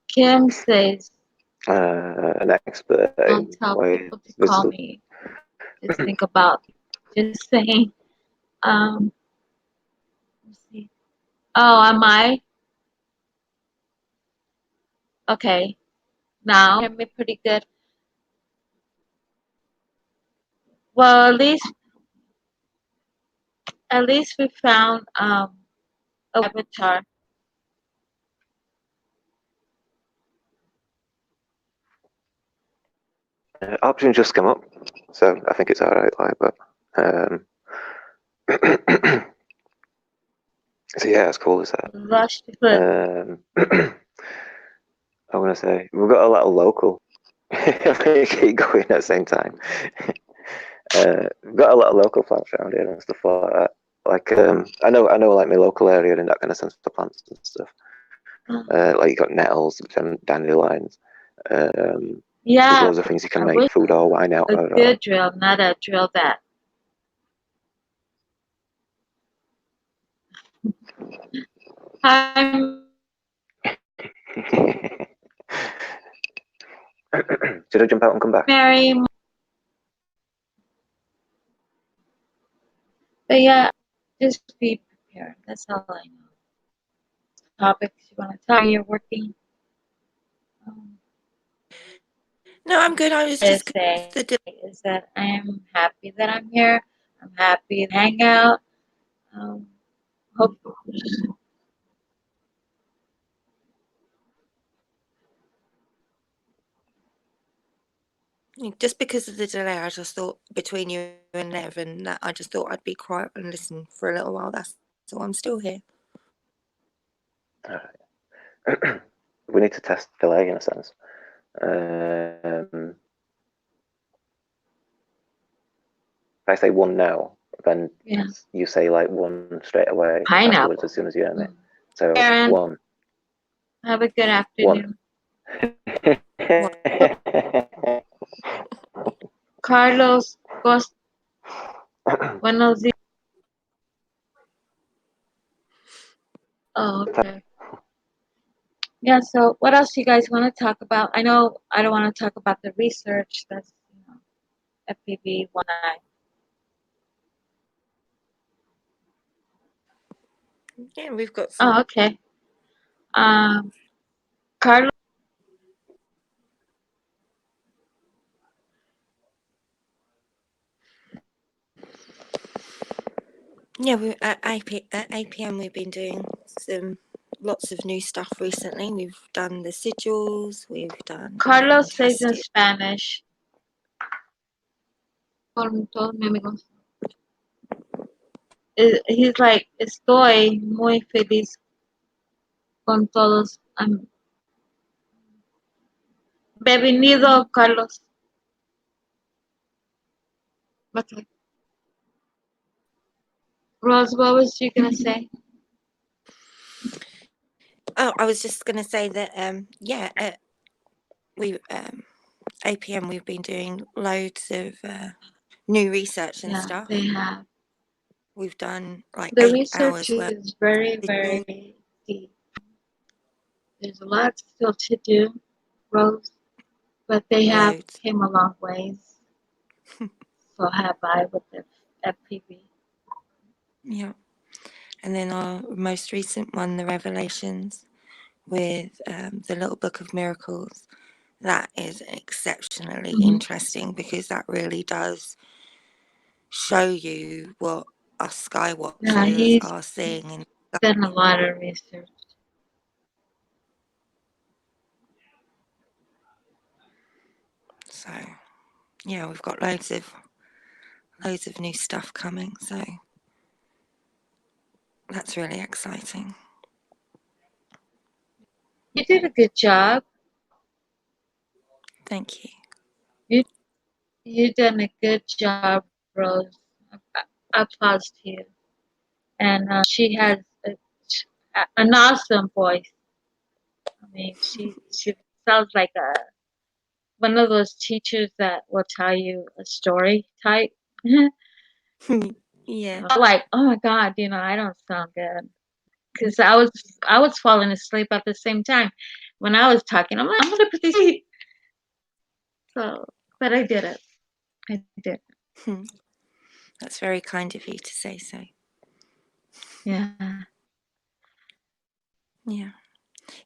Kim says, an expert don't in tell ways. people to call me. Just think about. Just saying. Let's see. Oh, am I? Okay. Now, hear me pretty good. Well, at least we found a avatar. Options just come up, so I think it's all right. Like, but so yeah, as cool as that. Lush. I want to say we've got a little local. Keep going at the same time. We've got a lot of local plants around here and stuff like that. Like I know, like my local area in that kind of sense for plants and stuff. Like you got nettles, dandelions. There's Yeah, loads of things you can I make wish food or wine out a of. good drill, not a drill that. Hi, Should I jump out and come back? Mary. But yeah, just be prepared. That's all I know. Topics you want to tell me you're working? No, I'm good. I was Is just that I am happy that I'm here. I'm happy to hang out. Hope just because of the delay. I just thought between you and Evan that I just thought I'd be quiet and listen for a little while. So I'm still here. All right. We need to test delay in a sense. If I say one now, then you say like one straight away afterwards as soon as you hear me. So Aaron, one. have a good afternoon. Carlos, buenos días. Oh, okay. Yeah, so what else you guys want to talk about? I know I don't want to talk about the research. That's, FPV 19. Yeah, we've got some. Oh, okay. Carlos. Yeah, at APM we've been doing lots of new stuff recently. We've done the sigils. We've done. Carlos says in Spanish. he's like, estoy muy feliz con todos. Bienvenido, Carlos. Okay. Rose, what was you gonna say? Oh, I was just going to say that, we APM, we've been doing loads of new research and Yeah, stuff. they have. We've done like The 8 research hours worth. is very, very deep. There's a lot still to do, Rose, but they have Loads. came a long ways. So have I with the FPV. Yeah. And then our most recent one, the Revelations, with the Little Book of Miracles. That is exceptionally interesting because that really does show you what us Yeah, Skywatchers he's are seeing. And done a lot of research. so, yeah, we've got loads of new stuff coming. So that's really exciting. You did a good job. Thank you. You done a good job, Rose. Applause to you. And she has an awesome voice. I mean, she sounds like one of those teachers that will tell you a story type. Yeah. Like, oh my God, I don't sound good because I was falling asleep at the same time when I was talking. I'm like, I'm gonna put these. So, but I did it. I did. That's very kind of you to say so. Yeah. Yeah.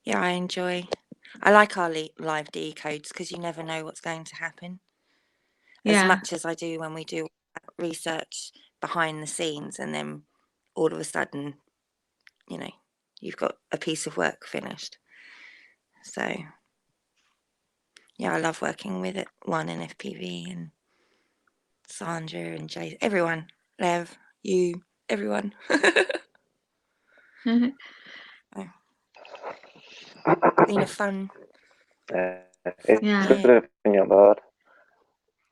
Yeah, I like our live decodes because you never know what's going to happen. As Yeah. much as I do when we do research behind the scenes and then all of a sudden, you've got a piece of work finished. So, yeah, I love working with it. One and FPV and Sandra and Jay, everyone, Lev, you, everyone. Been a fun. It's Yeah. good if you're not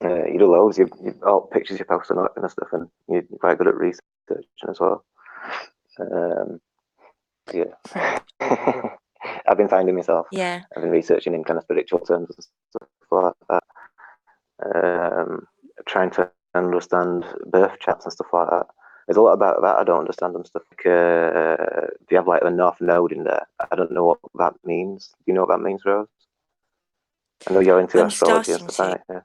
bad. You do loads. You all pictures you post and all that kind of stuff, and you're quite good at researching as well. Yeah. I've been finding myself. Yeah. I've been researching in kind of spiritual terms and stuff like that. Trying to understand birth charts and stuff like that. There's a lot about that I don't understand and stuff. Like, if you have like the North Node in there, I don't know what that means. Do you know what that means, Rose? I know you're into I'm astrology and starting stuff, to. aren't you?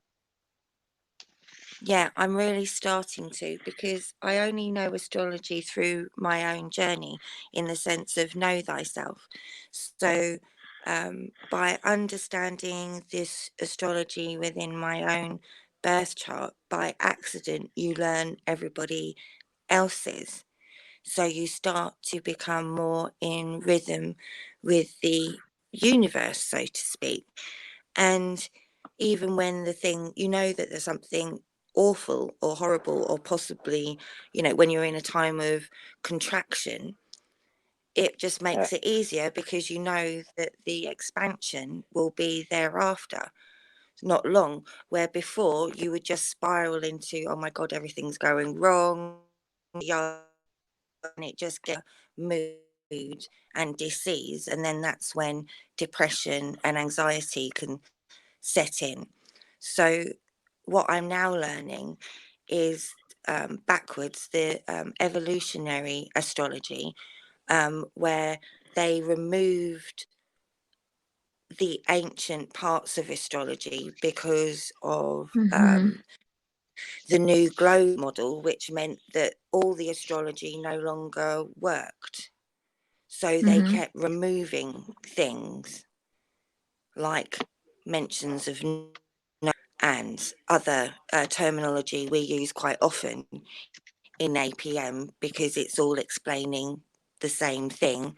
Yeah, I'm really starting to because I only know astrology through my own journey in the sense of know thyself. So, by understanding this astrology within my own birth chart, by accident, you learn everybody else's. So, you start to become more in rhythm with the universe, so to speak. And even when that there's something awful or horrible or possibly, when you're in a time of contraction, it just makes it easier because you know that the expansion will be thereafter. It's not long, where before you would just spiral into, oh my God, everything's going wrong. And it just gets mood and disease. And then that's when depression and anxiety can set in. So, what I'm now learning is backwards the evolutionary astrology, where they removed the ancient parts of astrology because of the new globe model, which meant that all the astrology no longer worked. So they kept removing things like mentions of and other terminology we use quite often in APM because it's all explaining the same thing,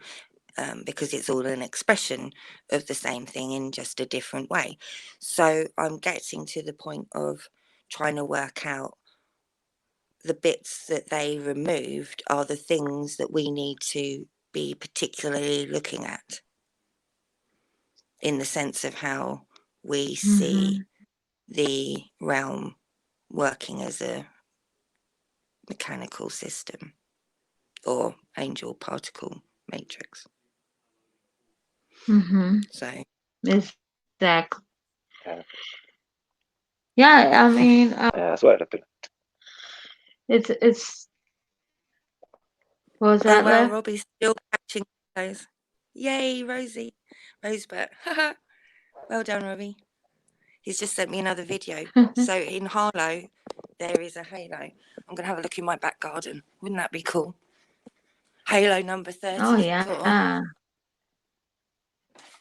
because it's all an expression of the same thing in just a different way. So I'm getting to the point of trying to work out the bits that they removed are the things that we need to be particularly looking at, in the sense of how we see the realm working as a mechanical system or angel particle matrix. So Exactly. Yeah. Yeah, I mean, I swear to it's what was oh that well, left? Robbie's still catching those. Yay, Rosie. Rosebud. Well done, Robbie. He's just sent me another video. So in Harlow, there is a halo. I'm going to have a look in my back garden. Wouldn't that be cool? Halo number Oh 34. yeah.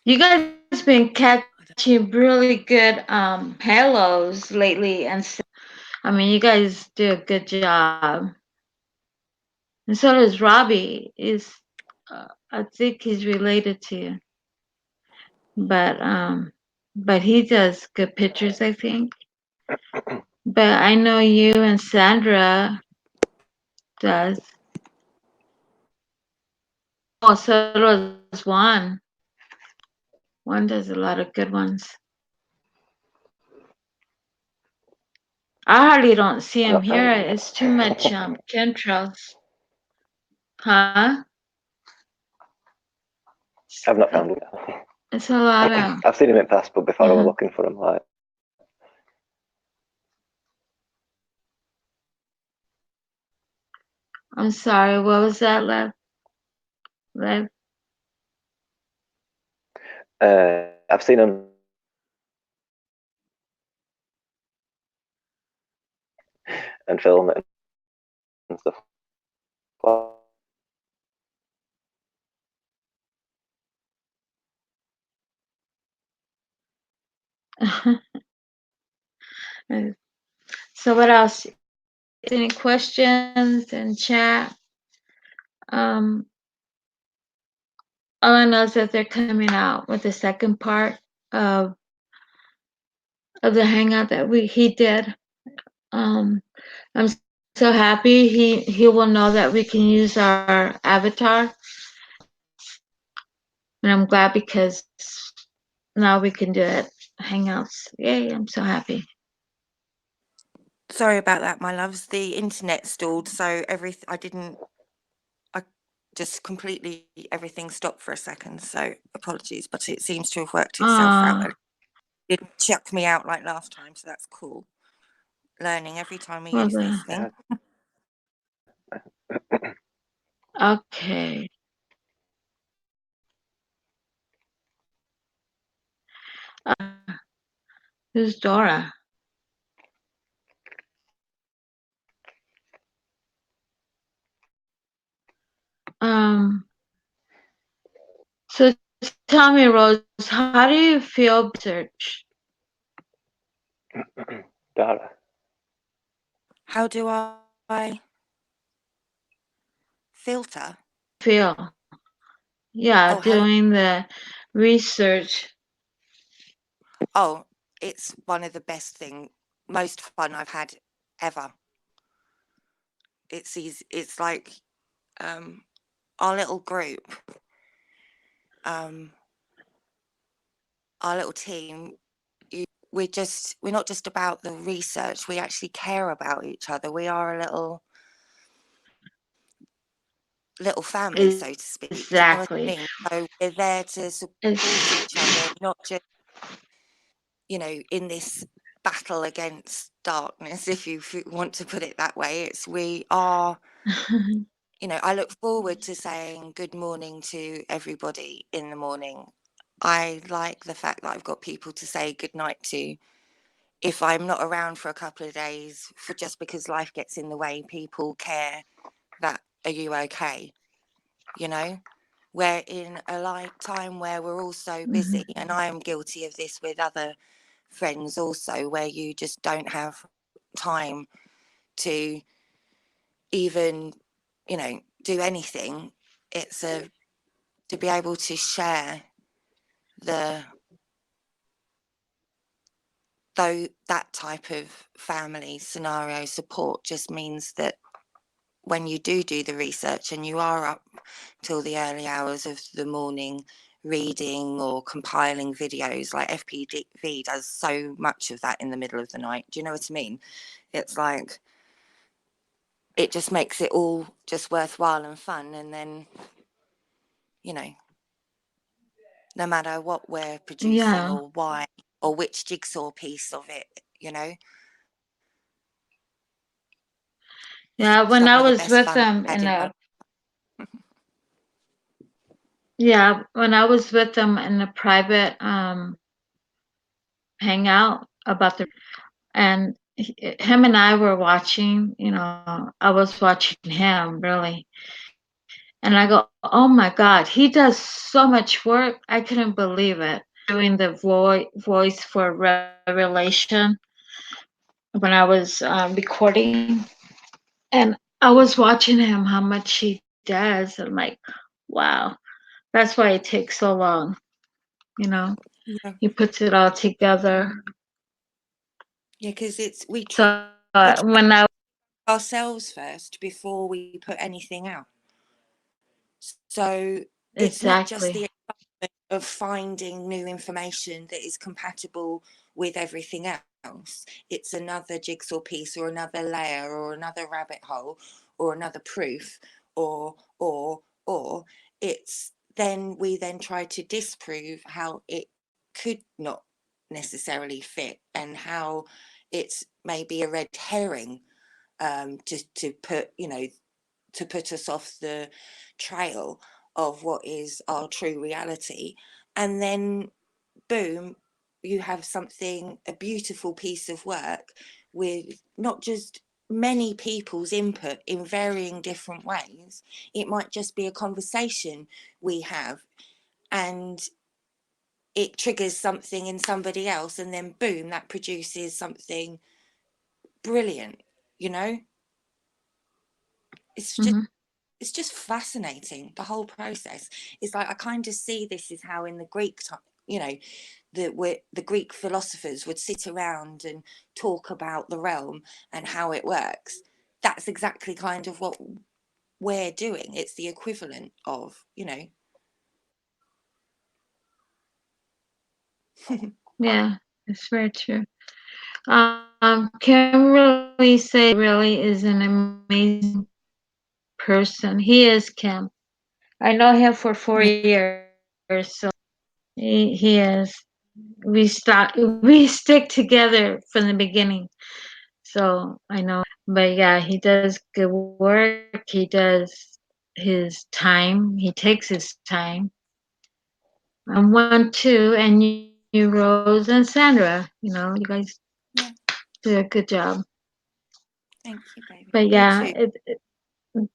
You guys been catching really good halos lately, and I mean, you guys do a good job. And so does Robbie. Is I think he's related to you, but he does good pictures, I think. But I know you and Sandra does. Oh, so does Juan. Juan does a lot of good ones. I hardly don't see I've him not found here. it. It's too much chemtrails. Huh? I've not found it. It's a lot of. I've seen him in past, but before I was looking for him. Like, I'm sorry. What was that, Lev? Lev? I've seen him and film it and stuff. So what else? Any questions in chat? All I know is that they're coming out with the second part of the hangout that he did. I'm so happy he will know that we can use our avatar, and I'm glad because now we can do it. Hangouts. Yay, I'm so happy. sorry about that, my loves. The internet stalled, so I just completely, everything stopped for a second. So apologies, but it seems to have worked itself out. It didn't chuck me out like last time, so that's cool. Learning every time we Well, use this thing. okay. Who's Dora? So tell me, Rose, how do you feel research? Dara. How do I filter? Feel? Yeah, Oh, hello. doing the research. Oh, it's one of the best most fun I've had ever. It's easy. It's like our little group, our little team. We're not just about the research. We actually care about each other. We are a little family, so to speak. You know what I Exactly. mean? So we're there to support each other, not just, in this battle against darkness, if you want to put it that way. We are, I look forward to saying good morning to everybody in the morning. I like the fact that I've got people to say good night to. If I'm not around for a couple of days, just because life gets in the way, people care that, are you okay? We're in a time where we're all so busy, and I am guilty of this with other friends also, where you just don't have time to even, do anything. It's to be able to share the though that type of family scenario support just means that when you do the research and you are up till the early hours of the morning reading or compiling videos, like FPV does so much of that in the middle of the night. Do you know what I mean? It's like, it just makes it all just worthwhile and fun. And then, you know, no matter what we're producing Yeah. or why or which jigsaw piece of it, you know, Yeah, when some I of the was best with fun them I've had in in my a yeah, when I was with them in a private hangout about the and him and I were watching, you know, I was watching him really. And I go, "Oh my God, he does so much work. I couldn't believe it." Doing the voice for Revelation when I was recording, and I was watching him how much he does. I'm like, wow, that's why it takes so long. You know, yeah, he puts it all together. yeah, because it's So we try when I ourselves first before we put anything out. So it's not just exactly. the excitement of finding new information that is compatible with everything else. It's another jigsaw piece or another layer or another rabbit hole or another proof or it's then we then try to disprove how it could not necessarily fit and how it's maybe a red herring, to put, you know, to put us off the trail of what is our true reality. And then, boom, you have something, a beautiful piece of work with not just many people's input in varying different ways. It might just be a conversation we have and it triggers something in somebody else, and then boom, that produces something brilliant, you know? It's just Hmm. it's just fascinating, the whole process. It's like I kind of see this is how in the Greek time, you know, the Greek philosophers would sit around and talk about the realm and how it works. That's exactly kind of what we're doing. It's the equivalent of, you know. Yeah, it's very true. Kim really say really is an amazing person. He is Kim. I know him for 4 years, so he is. We stick together from the beginning, so I know. But yeah, he does good work. He does his time. He takes his time. One, two, and you, Rose and Sandra. You know, you guys Yeah, do a good job. thank you, baby. But You yeah, too.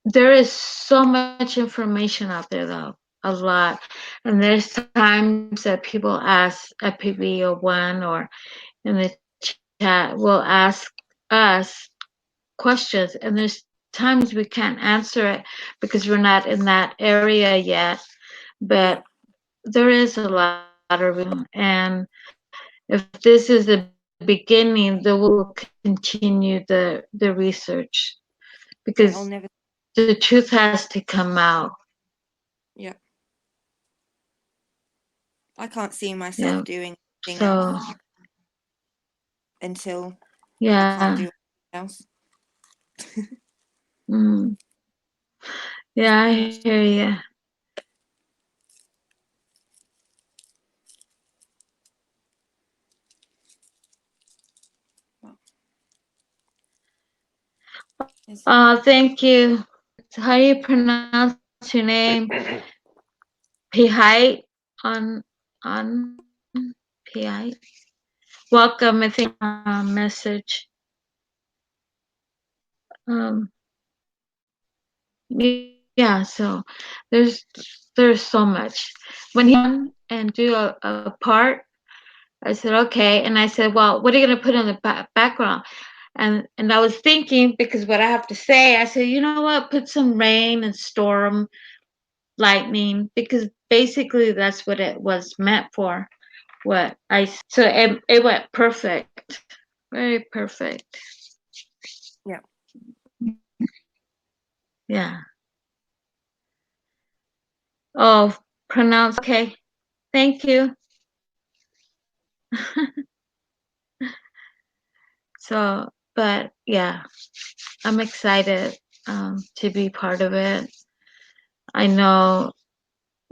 there is so much information out there, though, a lot. And there's times that people ask at PBO1 or in the chat will ask us questions, and there's times we can't answer it because we're not in that area yet. Yeah, But there is a lot of and if this is the beginning, then we'll continue the research yeah, I'll because never. the truth has to come out. Yeah, I can't see myself Yeah. doing anything So else until I can't yeah. do anything else. Mm, yeah, I hear you. Thank you. How do you pronounce your name? Pihite on Pihite. Welcome. I think message. Um, yeah. So there's so much. When he and do a part, I said okay, and I said, well, what are you gonna put in the background? And I was thinking because what I have to say, I said, you know what, put some rain and storm, lightning, because basically that's what it was meant for. what so it went perfect, very perfect. Yeah. Yeah. Oh, pronounce okay. Thank you. So, but yeah, I'm excited to be part of it. I know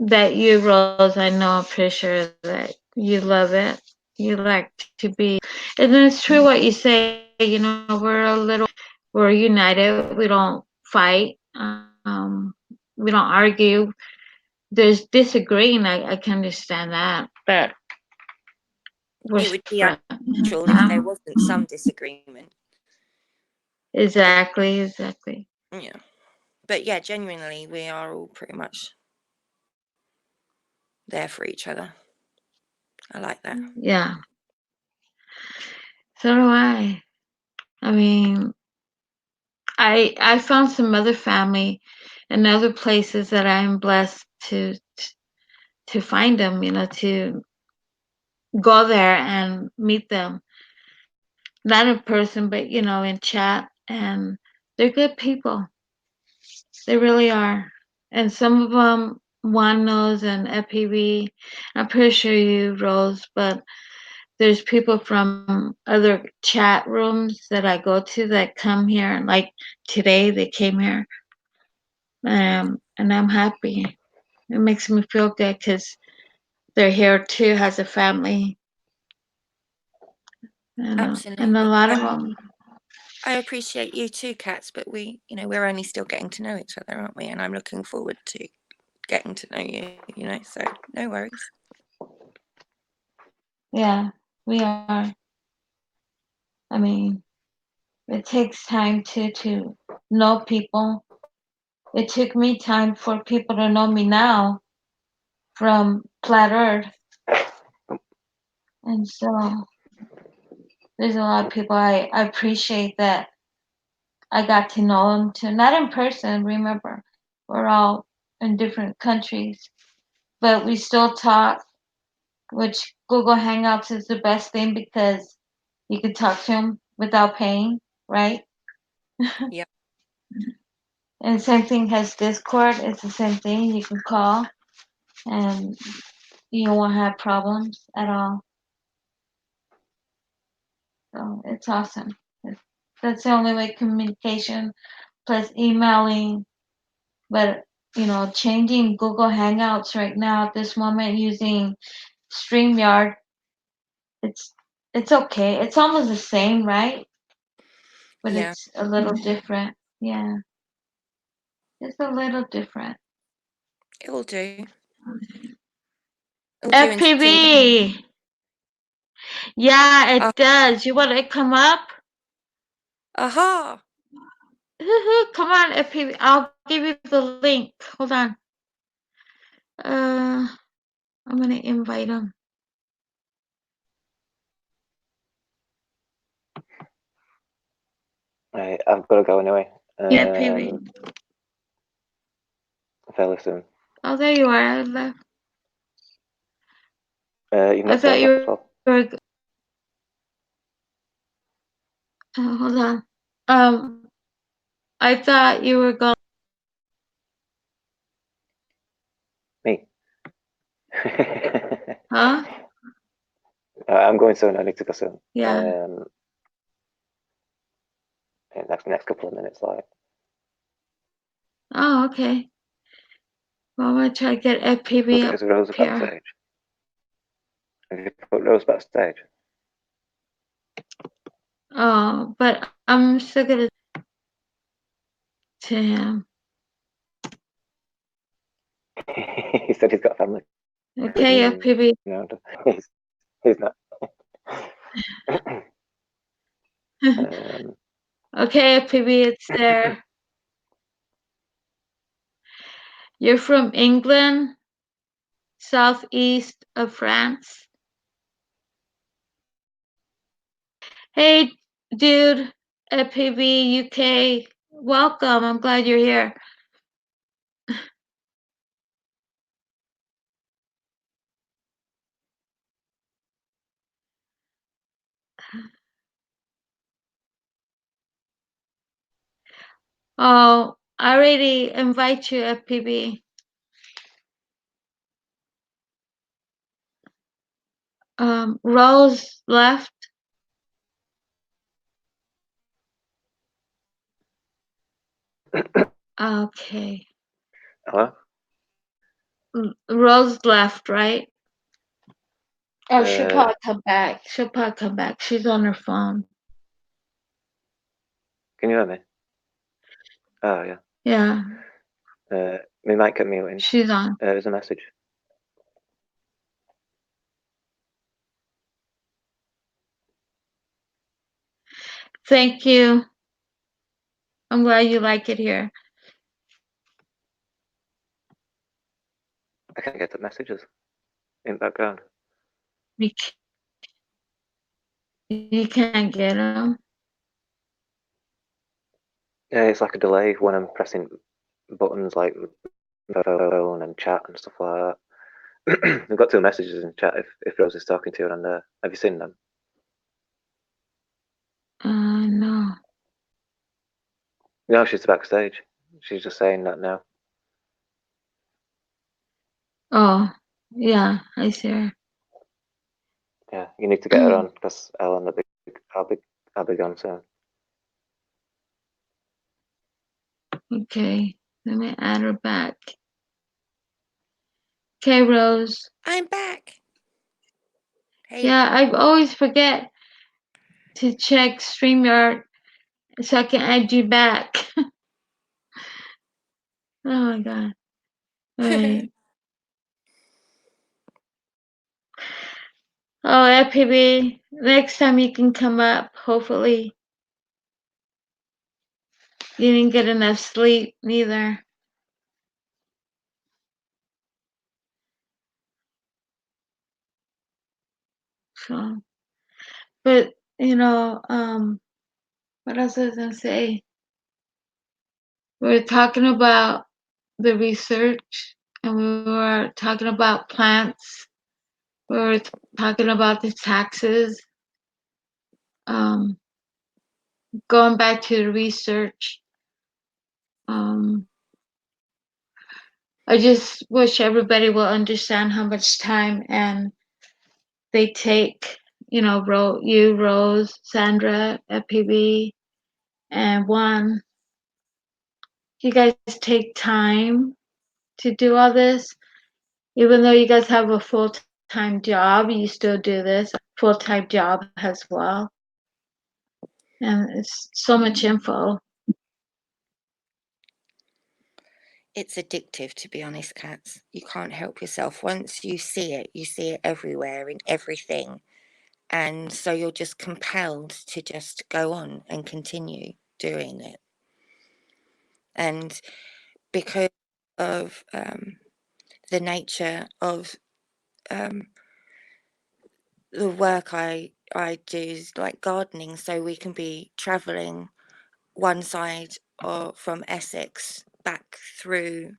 that you, Rose, I know, I'm pretty sure that you love it. You like to be, and it's true what you say. You know, we're united. We don't fight. We don't argue. There's disagreeing. I can understand that, but we're It would be friends. unusual if there wasn't some disagreement. Exactly. Yeah. But yeah, genuinely, we are all pretty much there for each other. I like that. Yeah. So do I. I mean, I found some other family in other places that I'm blessed to find them. You know, to go there and meet them, not in person, but you know, in chat, and they're good people. They really are. And some of them, Juan knows, and FPV. I'm pretty sure you, Rose, but there's people from other chat rooms that I go to that come here. Like today, they came here, and I'm happy. It makes me feel good because they're here too, has a family, and a Absolutely. lot of them. I appreciate you too, Cats, but we're only still getting to know each other, aren't we? And I'm looking forward to getting to know you, so no worries. Yeah, we are. I mean, it takes time to know people. It took me time for people to know me now from Flat Earth, and so there's a lot of people I appreciate that I got to know them too. Not in person, remember, we're all in different countries, but we still talk. Which Google Hangouts is the best thing because you can talk to them without paying, right? Yep. And same thing has Discord. It's the same thing. You can call and you won't have problems at all. So it's awesome. That's the only way communication plus emailing. But changing Google Hangouts right now at this moment using StreamYard, it's it's okay. It's almost the same, right? But Yeah. it's a little different. Yeah, it's a little different. It'll do. It'll do until. FPV. Yeah, Uh, it does. You want to come up? aha! Come on, FPV. I'll give you the link. Hold on. I'm gonna invite him. Right, I've got to go anyway. FPV. Fairly soon. Oh, there you are. I left. You've I not thought turned you up as well. were. Hold on. I thought you were going. Me. Huh? I'm going soon. I need to go soon. Yeah. In next couple of minutes, like. Oh, okay. Well, I'm gonna try to get FPV up Is Rose here. backstage? Have you put Rose backstage? Oh, but I'm still gonna to him. He said he's got family. Okay, FPV. No, he's not. Okay, FPV, it's there. You're from England, southeast of France. Hey, dude, FPV UK, welcome. I'm glad you're here. Oh, I already invite you, FPB. Rose left. Okay. Hello? Rose left, right? Oh, she'll Uh, probably come back. She'll probably come back. She's on her phone. can you hear me? Oh, yeah. Yeah, My mic kept muting. she's on. There's a message. Thank you. I'm glad you like it here. I can't get the messages in background. You can't get them. Yeah, it's like a delay when I'm pressing buttons like phone and chat and stuff like that. We've got 2 messages in chat if Rose is talking to you on there. Have you seen them? No. No, she's backstage. She's just saying that now. Oh, yeah, I see her. Yeah, you need to get her on because I'll be gone soon. Okay, let me add her back. Okay, Rose. I'm back. Hey, Yeah, I always forget to check StreamYard so I can add you back. Oh my god. All right. Oh, FPB, next time you can come up, hopefully. You didn't get enough sleep neither. So, but you know, what else was I gonna say? We were talking about the research and we were talking about plants. We were talking about the taxes. Going back to the research. I just wish everybody will understand how much time and they take, you know, you, Rose, Sandra, FPB, and Juan. You guys take time to do all this. Even though you guys have a full-time job, you still do this full-time job as well. And it's so much info. it's addictive, to be honest, Cats. You can't help yourself. Once you see it everywhere in everything. And so you're just compelled to just go on and continue doing it. And because of the nature of the work I do is like gardening, so we can be traveling one side or from Essex back through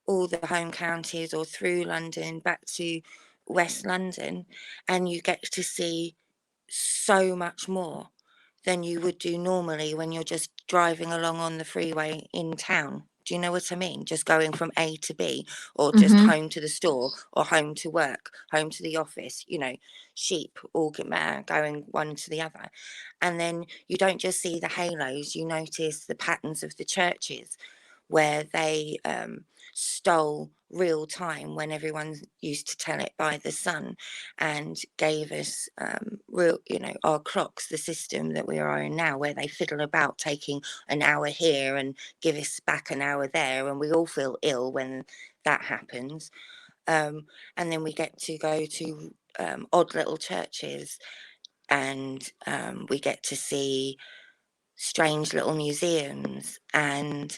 all the home counties or through London back to West London, and you get to see so much more than you would do normally when you're just driving along on the freeway in town. Do you know what I mean? Just going from A to B, or just home to the store, or home to work, home to the office, you know, sheep all get mad going one to the other. And then you don't just see the halos, you notice the patterns of the churches where they stole real time when everyone used to tell it by the sun, and gave us real, you know, our clocks, the system that we are in now, where they fiddle about taking an hour here and give us back an hour there, and we all feel ill when that happens. And then we get to go to odd little churches, and we get to see strange little museums, and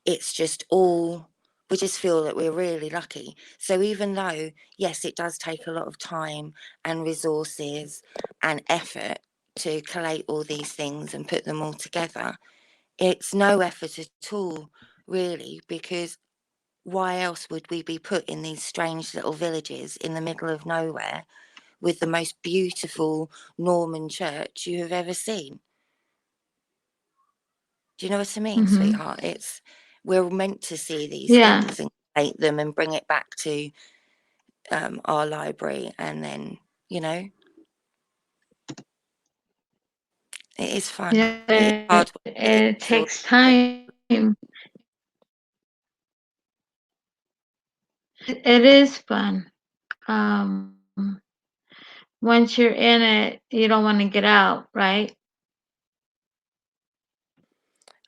it's just all, we just feel that we're really lucky. So even though, yes, it does take a lot of time and resources and effort to collate all these things and put them all together, it's no effort at all, really, because why else would we be put in these strange little villages in the middle of nowhere with the most beautiful Norman church you have ever seen. Do you know what I mean, Mm-hmm. sweetheart? We're meant to see these Yeah. things and create them and bring it back to our library, and then, you know, it is fun. Yeah, It's hard work. it takes time. It is fun. Once you're in it, you don't want to get out, right?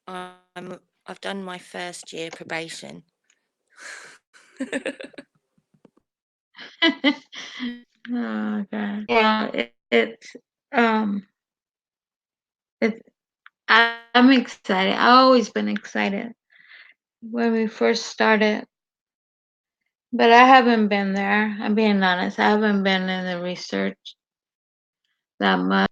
I've done my first year probation. Oh god. Yeah, um it's I'm excited. I've always been excited when we first started. But I haven't been there. I'm being honest. I haven't been in the research that much.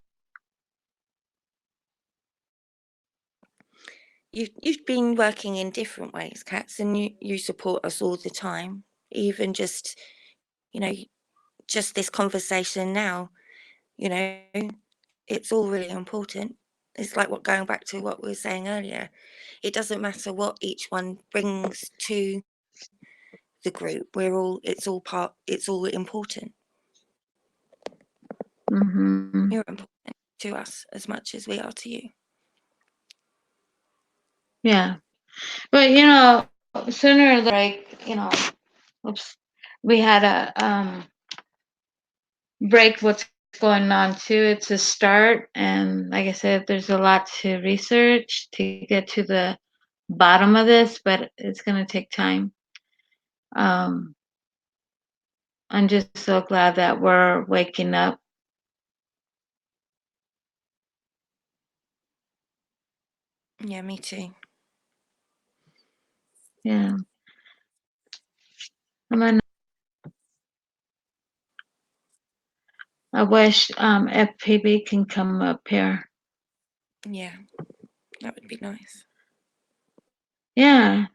You've been working in different ways, Cats, and you support us all the time. Even just, you know, just this conversation now, you know, it's all really important. It's like going back to what we were saying earlier. It doesn't matter what each one brings to the group. It's all important. Mm-hmm. You're important to us as much as we are to you. Yeah. But sooner or like, oops, we had a break what's going on too. It's a start, and like I said, there's a lot to research to get to the bottom of this, but it's gonna take time. I'm just so glad that we're waking up. Yeah, me too. Yeah. I wish FPB can come up here. Yeah, that would be nice. Yeah.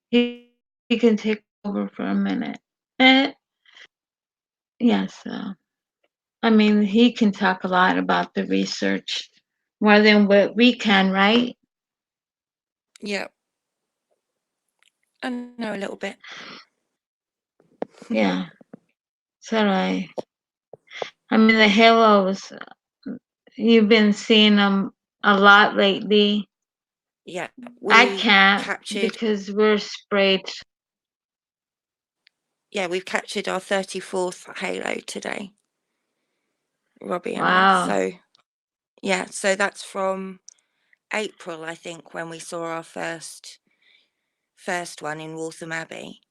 He can take over for a minute. Yeah, so I mean, he can talk a lot about the research more than what we can, right? Yeah, I know a little bit. Yeah. So do I mean, the halos, you've been seeing them a lot lately. Yeah, I we can't captured. because we're sprayed. Yeah, we've captured our 34th halo today, Robbie and I. Wow. So yeah, so that's from April, I think, when we saw our first one in Waltham Abbey,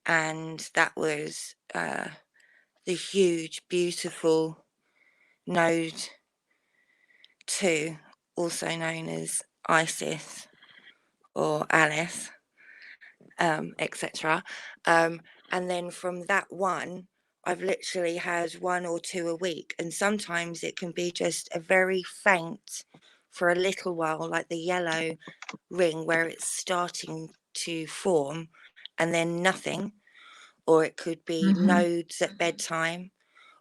and that was the huge, beautiful Node 2, also known as Isis or Alice, etc. And then from that one, I've literally had one or two a week, and sometimes it can be just a very faint for a little while, like the yellow ring where it's starting to form, and then nothing. Or it could be Mm-hmm. nodes at bedtime,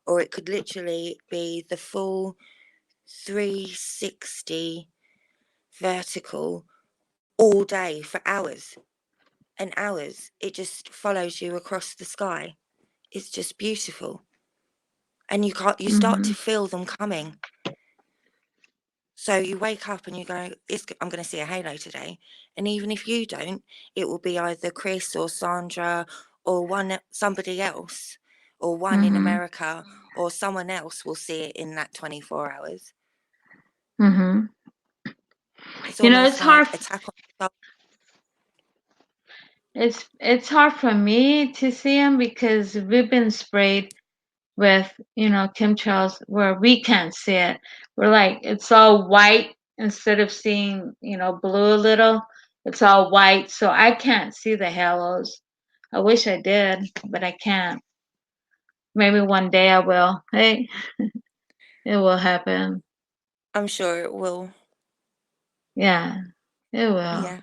or it could literally be the full 360 vertical all day for hours and hours. It just follows you across the sky. It's just beautiful. And you start Mm-hmm. to feel them coming. So you wake up and you go, I'm going to see a halo today. And even if you don't, it will be either Chris or Sandra or somebody else, or one in Mm-hmm. America, or someone else will see it in that 24 hours. Mm-hmm. It's It's almost hard. like Attack on It's hard for me to see them because we've been sprayed with chemtrails where we can't see it. We're like it's all white instead of seeing blue a little. It's all white, so I can't see the halos. I wish I did, but I can't. Maybe one day I will. Hey, it will happen. I'm sure it will. Yeah, it will. Yeah.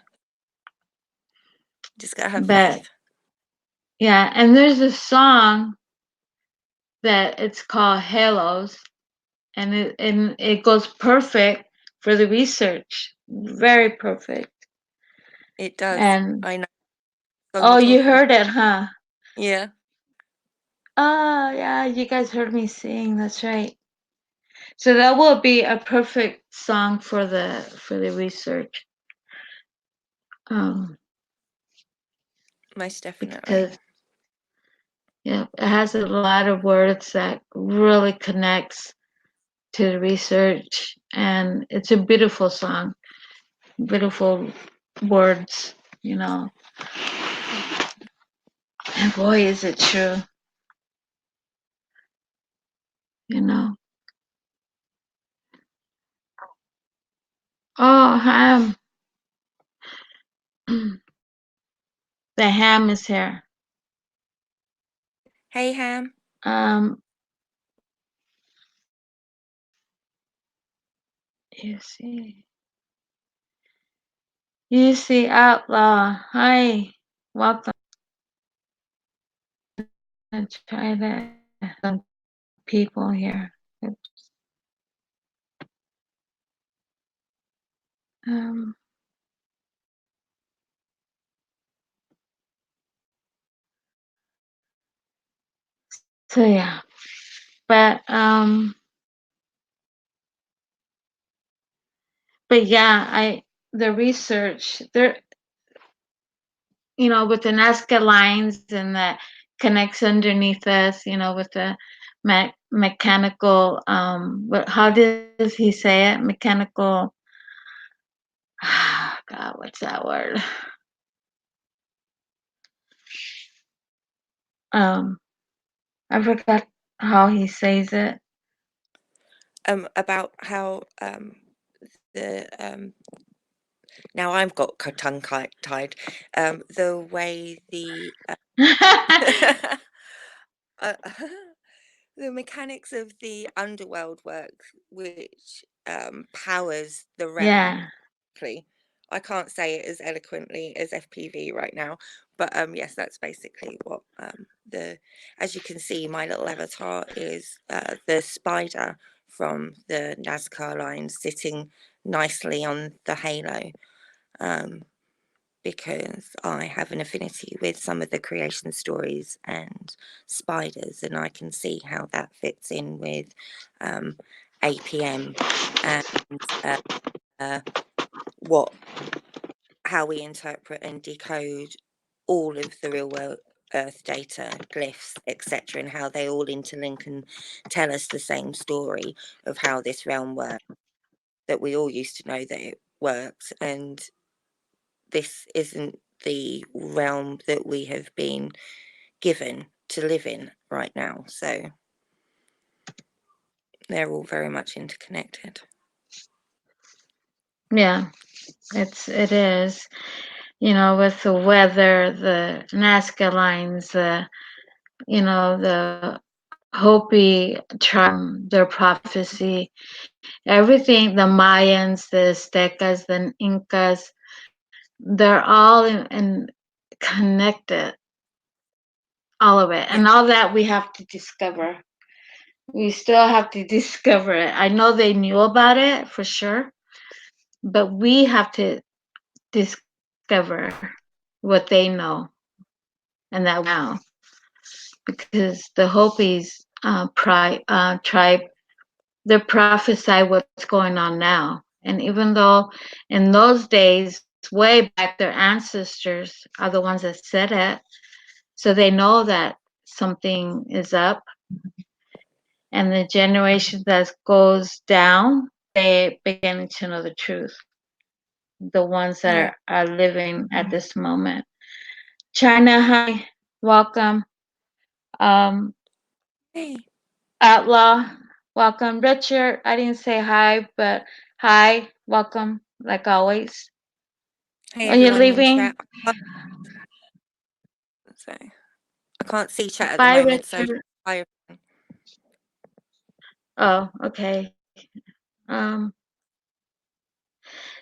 Just gotta have But faith. yeah, and there's a song that it's called Halos, and it goes perfect for the research. Very perfect. It does. And I know. Song oh, you're you talking heard it, huh? Yeah. Oh, yeah, you guys heard me sing. That's right. So that will be a perfect song for the research. Most definitely. Because yeah, it has a lot of words that really connects to the research, and it's a beautiful song, beautiful words, you know. And boy, is it true, you know. Oh, ham. The ham is here. Hey, Ham. Um, you see, outlaw. Hi, welcome. I try to some people here. Oops. Um, so yeah, but yeah, the research there, you know, with the Nazca lines and that connects underneath us, you know, with the mechanical, how does he say it? Mechanical, God, what's that word? I forgot how he says it. About how the now I've got tongue tied. The way the uh, the mechanics of the underworld work, which powers the realm. Yeah, I can't say it as eloquently as FPV right now, but yes, that's basically what the. As you can see, my little avatar is the spider from the Nazca line sitting nicely on the halo. Because I have an affinity with some of the creation stories and spiders, and I can see how that fits in with APM and what how we interpret and decode all of the real world earth data, glyphs, etc., and how they all interlink and tell us the same story of how this realm works, that we all used to know that it works, and this isn't the realm that we have been given to live in right now. So they're all very much interconnected. yeah, it is. You know, with the weather, the Nazca lines, you know, the Hopi tribe, their prophecy, everything, the Mayans, the Aztecas, the Incas, they're all in connected, all of it. Yeah, And all that we have to discover. We still have to discover it. I know they knew about it for sure, but we have to discover what they know and that now, because the Hopis tribe, they prophesy what's going on now. And even though in those days, way back, their ancestors are the ones that said it, so they know that something is up. And the generation that goes down, they begin to know the truth. The ones yeah. that are living at this moment. China, hi, welcome. Um, Hey, Outlaw, welcome. Richard, I didn't say hi, but hi, welcome, like always. hey, Are you everyone in leaving? chat. So I can't see chat at the Bye, moment. So Richard. bye. Oh, okay.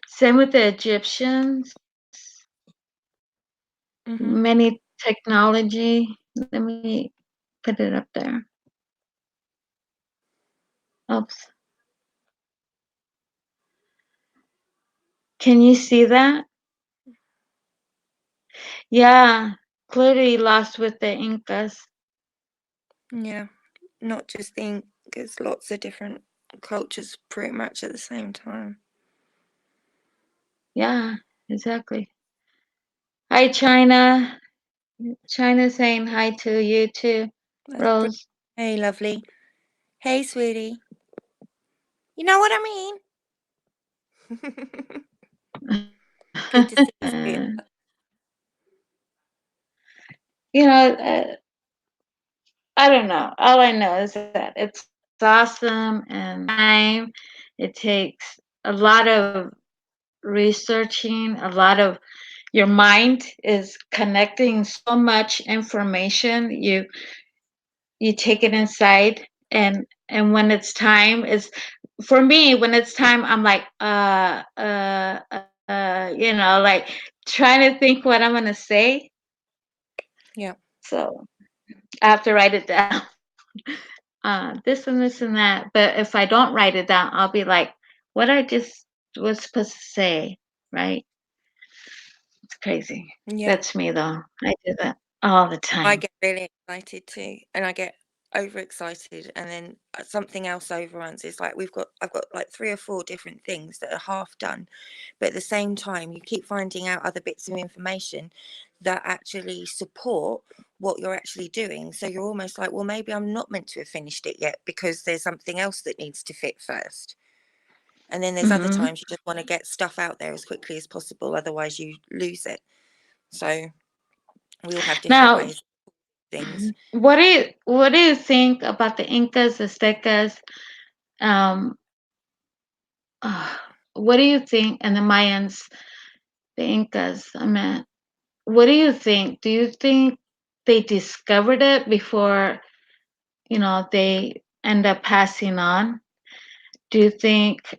Same with the Egyptians. Mm-hmm. Many technology. Let me put it up there. Oops. Can you see that? Yeah, clearly lost with the Incas. Yeah, not just the Incas, lots of different cultures pretty much at the same time. Yeah, exactly. Hi, China. China saying hi to you too, That's Rose. Hey, lovely. Hey, sweetie. You know what I mean? Good to see you, sweetheart. You know, I don't know. All I know is that it's awesome and time. It takes a lot of researching, a lot of your mind is connecting so much information. You take it inside, and when it's time is for me, when it's time, I'm like you know, like trying to think what I'm gonna say. Yeah. So I have to write it down. This and this and that. But if I don't write it down, I'll be like, what I just was supposed to say, right? It's crazy. Yeah. That's me though. I do that all the I time. get really excited too, and I get overexcited, and then something else overruns. It's like I've got like 3 or 4 different things that are half done, but at the same time, you keep finding out other bits of information that actually support what you're actually doing. So you're almost like, well, maybe I'm not meant to have finished it yet because there's something else that needs to fit first. And then there's other Hmm. times you just want to get stuff out there as quickly as possible, otherwise you lose it. So we all have different Now, ways of things. what do you think about the Incas, Aztecas? Um, uh, what do you think? And the Mayans, the Incas. I mean, what do you think? Do you think they discovered it before, you know, they end up passing on? Do you think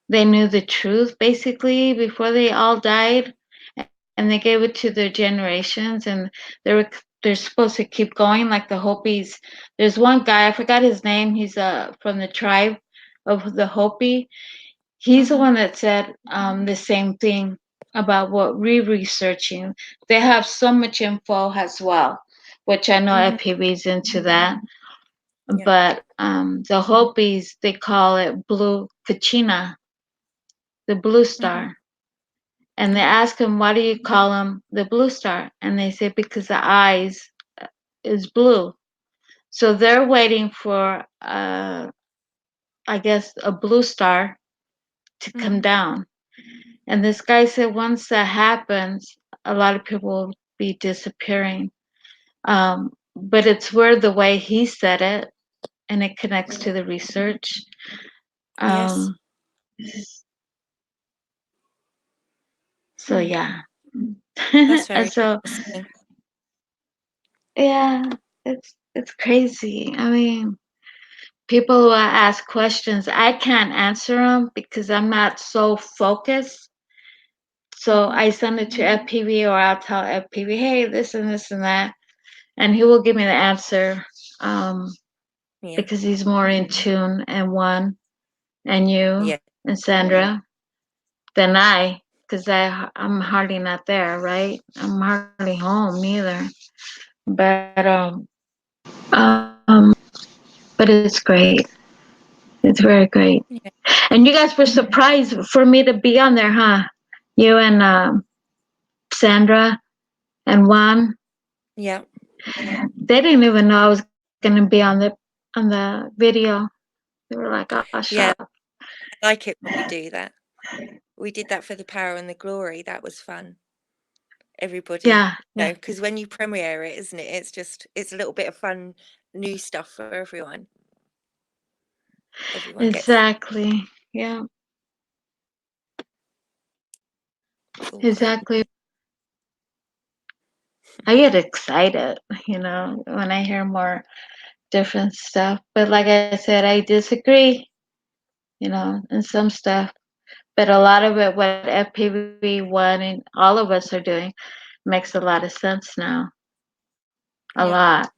they knew the truth basically before they all died, and they gave it to their generations, and they're supposed to keep going like the Hopis? There's one guy, I forgot his name. He's from the tribe of the Hopi. He's the Mhm. one that said the same thing about what we're researching. They have so much info as well, which I know Mhm. FPV's into that. Yeah. But the Hopis, they call it blue Kachina, the blue Mhm. star. And they Yeah. ask him, why do you call him the blue star? And they say, because the eyes is blue. So they're waiting for, I guess, a blue star to come Mhm. down. And this guy said, once that happens, a lot of people will be disappearing. But it's weird the way he said it, and it connects to the research. Yes. Um, so Hmm. yeah. That's And very so interesting. yeah, it's crazy. I mean, people who ask questions, I can't answer them because I'm not so focused. So Mhm. I send it to FPV, or I'll tell FPV, hey, this and that, and he will give me the answer, Yeah. because he's more in tune and one and you Yeah. and Sandra than I, because I'm hardly not there, right? I'm hardly home neither. But um, but it's great. It's very great. Yeah. And you guys were surprised for me to be on there, huh? You and Sandra and Juan. Yeah. They didn't even know I was gonna be on the video. They were like, "Oh, shut Yeah. up." I like it when we do that. We did that for the Power and the Glory. That was fun. Everybody, Yeah, yeah, because when you premiere it, isn't it? It's a little bit of fun, new stuff for everyone. Everyone gets exactly. Yeah, it's all cool. exactly. I get excited, when I hear more different stuff. But like I said, I disagree, in some stuff. But a lot of it, what FPV1 and all of us are doing, makes a lot of sense now. A Yeah. lot.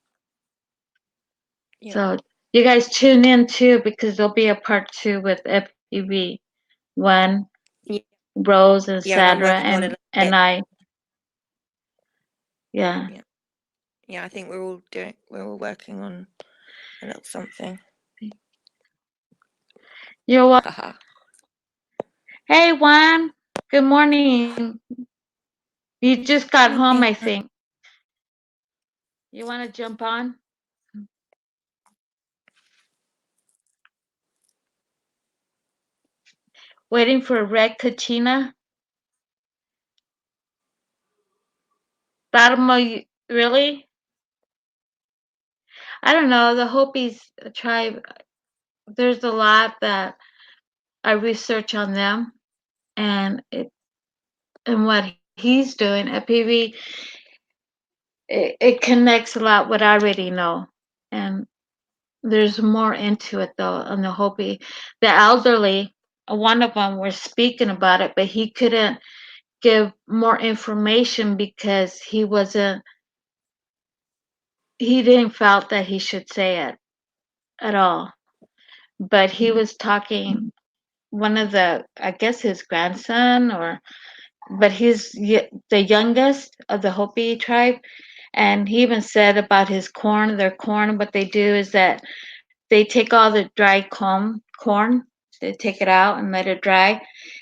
Yeah. So You guys tune in too, because there'll be a part 2 with FPV 1, Yeah, Rose and yeah, and I'm Sandra working on it. and I. Yeah. Yeah, I think we're all working on a little something. You're welcome. Haha. Hey, Juan. Good morning. You just got home, Morning. I think. You want to jump on? Waiting for Red Katina? Darmo, really? I don't know. The Hopis tribe, there's a lot that I research on them, and what he's doing at PV, it connects a lot what I already know. And there's more into it though on the Hopi. The elderly, one of them was speaking about it, but he couldn't give more information because he didn't felt that he should say it at all. But he was talking, one of I guess his grandson, but he's the youngest of the Hopi tribe. And he even said about their corn, what they do is that they take all the dry corn, they take it out and let it dry,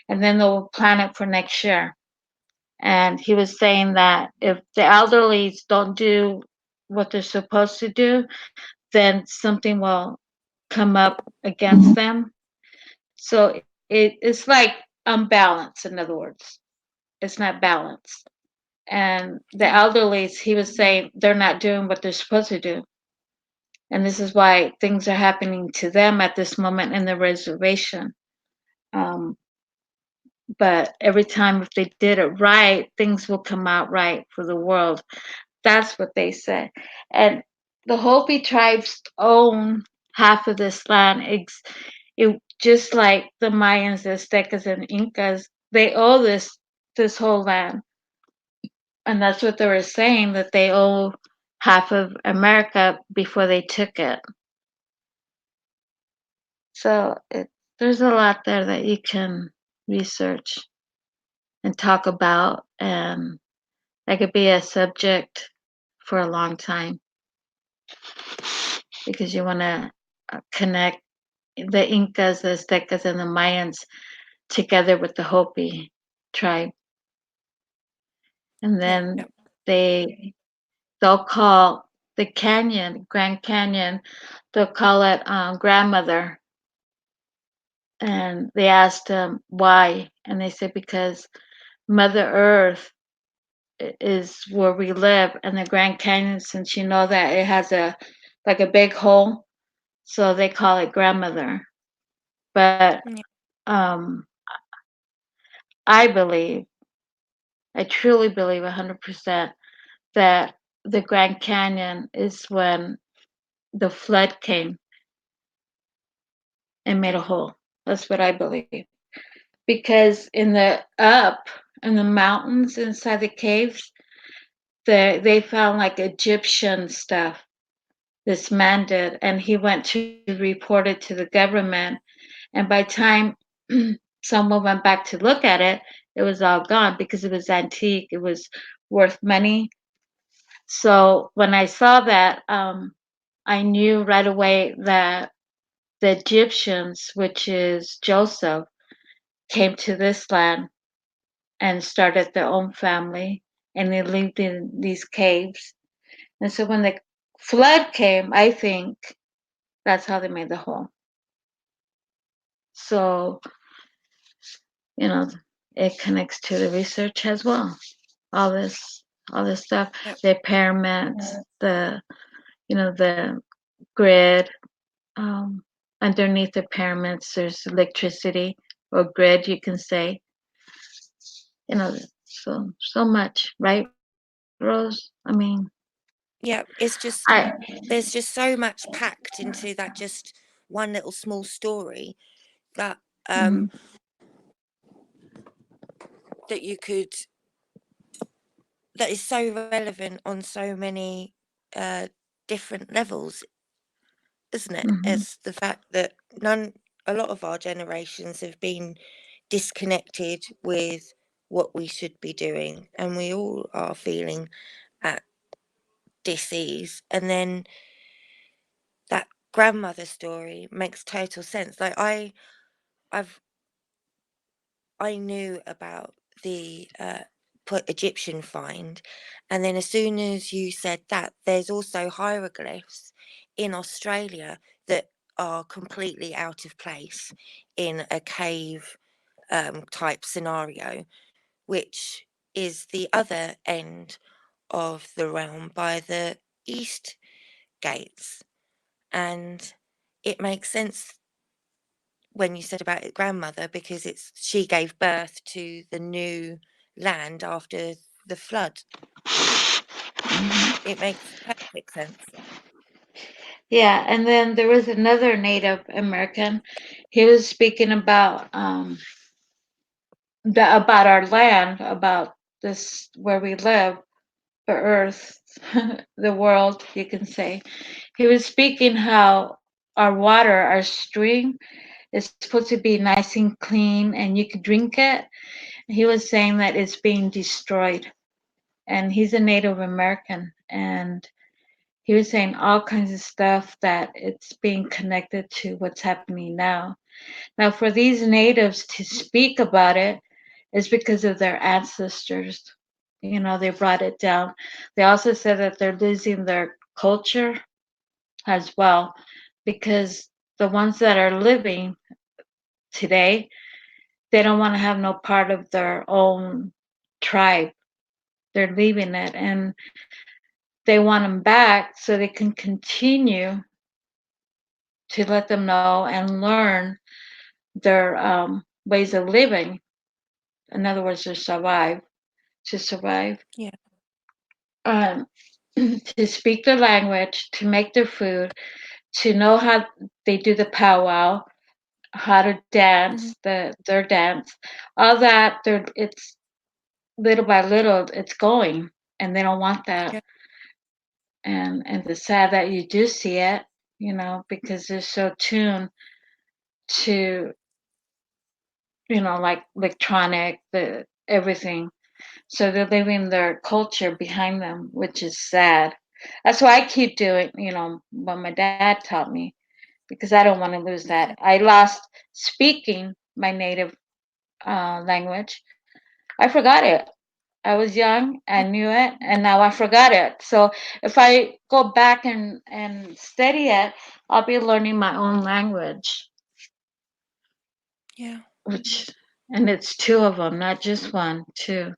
and then they'll plant it for next year. And he was saying that if the elderly don't do what they're supposed to do, then something will come up against them. So it's like unbalanced, in other words. It's not balanced. And the Yeah. elderly, he was saying they're not doing what they're supposed to do. And this is why things are happening to them at this moment in the reservation. Um, but every time if they did it right, things will come out right for the world. That's what they say. And the Hopi tribes own half of this land. Just like the Mayans, the Aztecas, and Incas, they owe this whole land. And that's what they were saying, that they owe half of America before they took it. So there's a lot there that you can research and talk about, and that could be a subject for a long time because you want to connect the Incas, the Aztecas, and the Mayans together with the Hopi tribe. And Yeah. then they'll call the canyon, Grand Canyon, they'll call it grandmother. And they asked them why, and they said because Mother Earth is where we live, and the Grand Canyon, since you know that it has like a big hole, so they call it grandmother. But Yeah. um, I truly believe 100% that the Grand Canyon is when the flood came and made a hole. That's what I believe. Because in the mountains inside the caves, they found like Egyptian stuff. This man did, and he went to report it to the government. And by the time someone went back to look at it, it was all gone because it was antique. It was worth money. So when I saw that, I knew right away that the Egyptians, which is Joseph, came to this land and started their own family, and they lived in these caves. And so when the flood came, I think that's how they made the hole. So, you know, it connects to the research as well. All this stuff, Yep. the pyramids, the grid. Um, Underneath the pyramids, there's electricity or grid, you can say. So much, right, Rose? I mean, Yeah. It's just I there's just so much packed into that just one little small story that mhm. that you could that is so relevant on so many different levels. isn't it? Mm-hmm. It's the fact that a lot of our generations have been disconnected with what we should be doing, and we all are feeling at dis-ease. And then that grandmother story makes total sense. Like I've I knew about the Egyptian find, and then as soon as you said that, there's also hieroglyphs in Australia that are completely out of place in a cave type scenario, which is the other end of the realm by the east gates. And it makes sense when you said about grandmother, because she gave birth to the new land after the flood. It makes perfect sense. Yeah, and then there was another Native American. He was speaking about about our land, about this where we live, the earth, the world, you can say. He was speaking how our water, our stream, is supposed to be nice and clean, and you could drink it. He was saying that it's being destroyed, and he's a Native American, and he was saying all kinds of stuff that it's being connected to what's happening now. Now, for these natives to speak about it is because of their ancestors. You know, they brought it down. They also said that they're losing their culture as well, because the ones that are living today, they don't want to have no part of their own tribe. They're leaving it, and they want them back so they can continue to let them know and learn their ways of living. In other words, to survive, Yeah. um, to speak their language, to make their food, to know how they do the powwow, how to dance, their dance, all that. It's little by little, it's going, and they don't want that. Yeah. And it's sad that you do see it, you know, because they're so tuned to, you know, like electronic, the everything. So they're leaving their culture behind them, which is sad. That's why I keep doing, you know, what my dad taught me, because I don't want to lose that. I lost speaking my native language. I forgot it. I was young, I knew it, and now I forgot it. So if I go back and study it, I'll be learning my own language, Yeah. which, and it's two of them, not just one, two.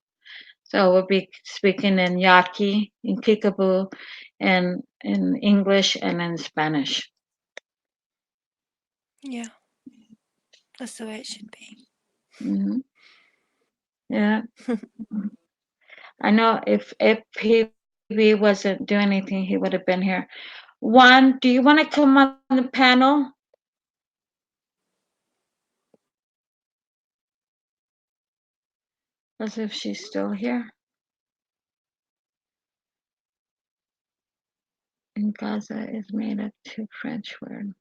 So we'll be speaking in Yaqui, in Kickapoo, and in English and in Spanish. Yeah. That's the way it should be. Hmm. Yeah. I know if PB wasn't doing anything, he would have been here. Juan, do you want to come on the panel? As if she's still here. In Gaza is made of two French words.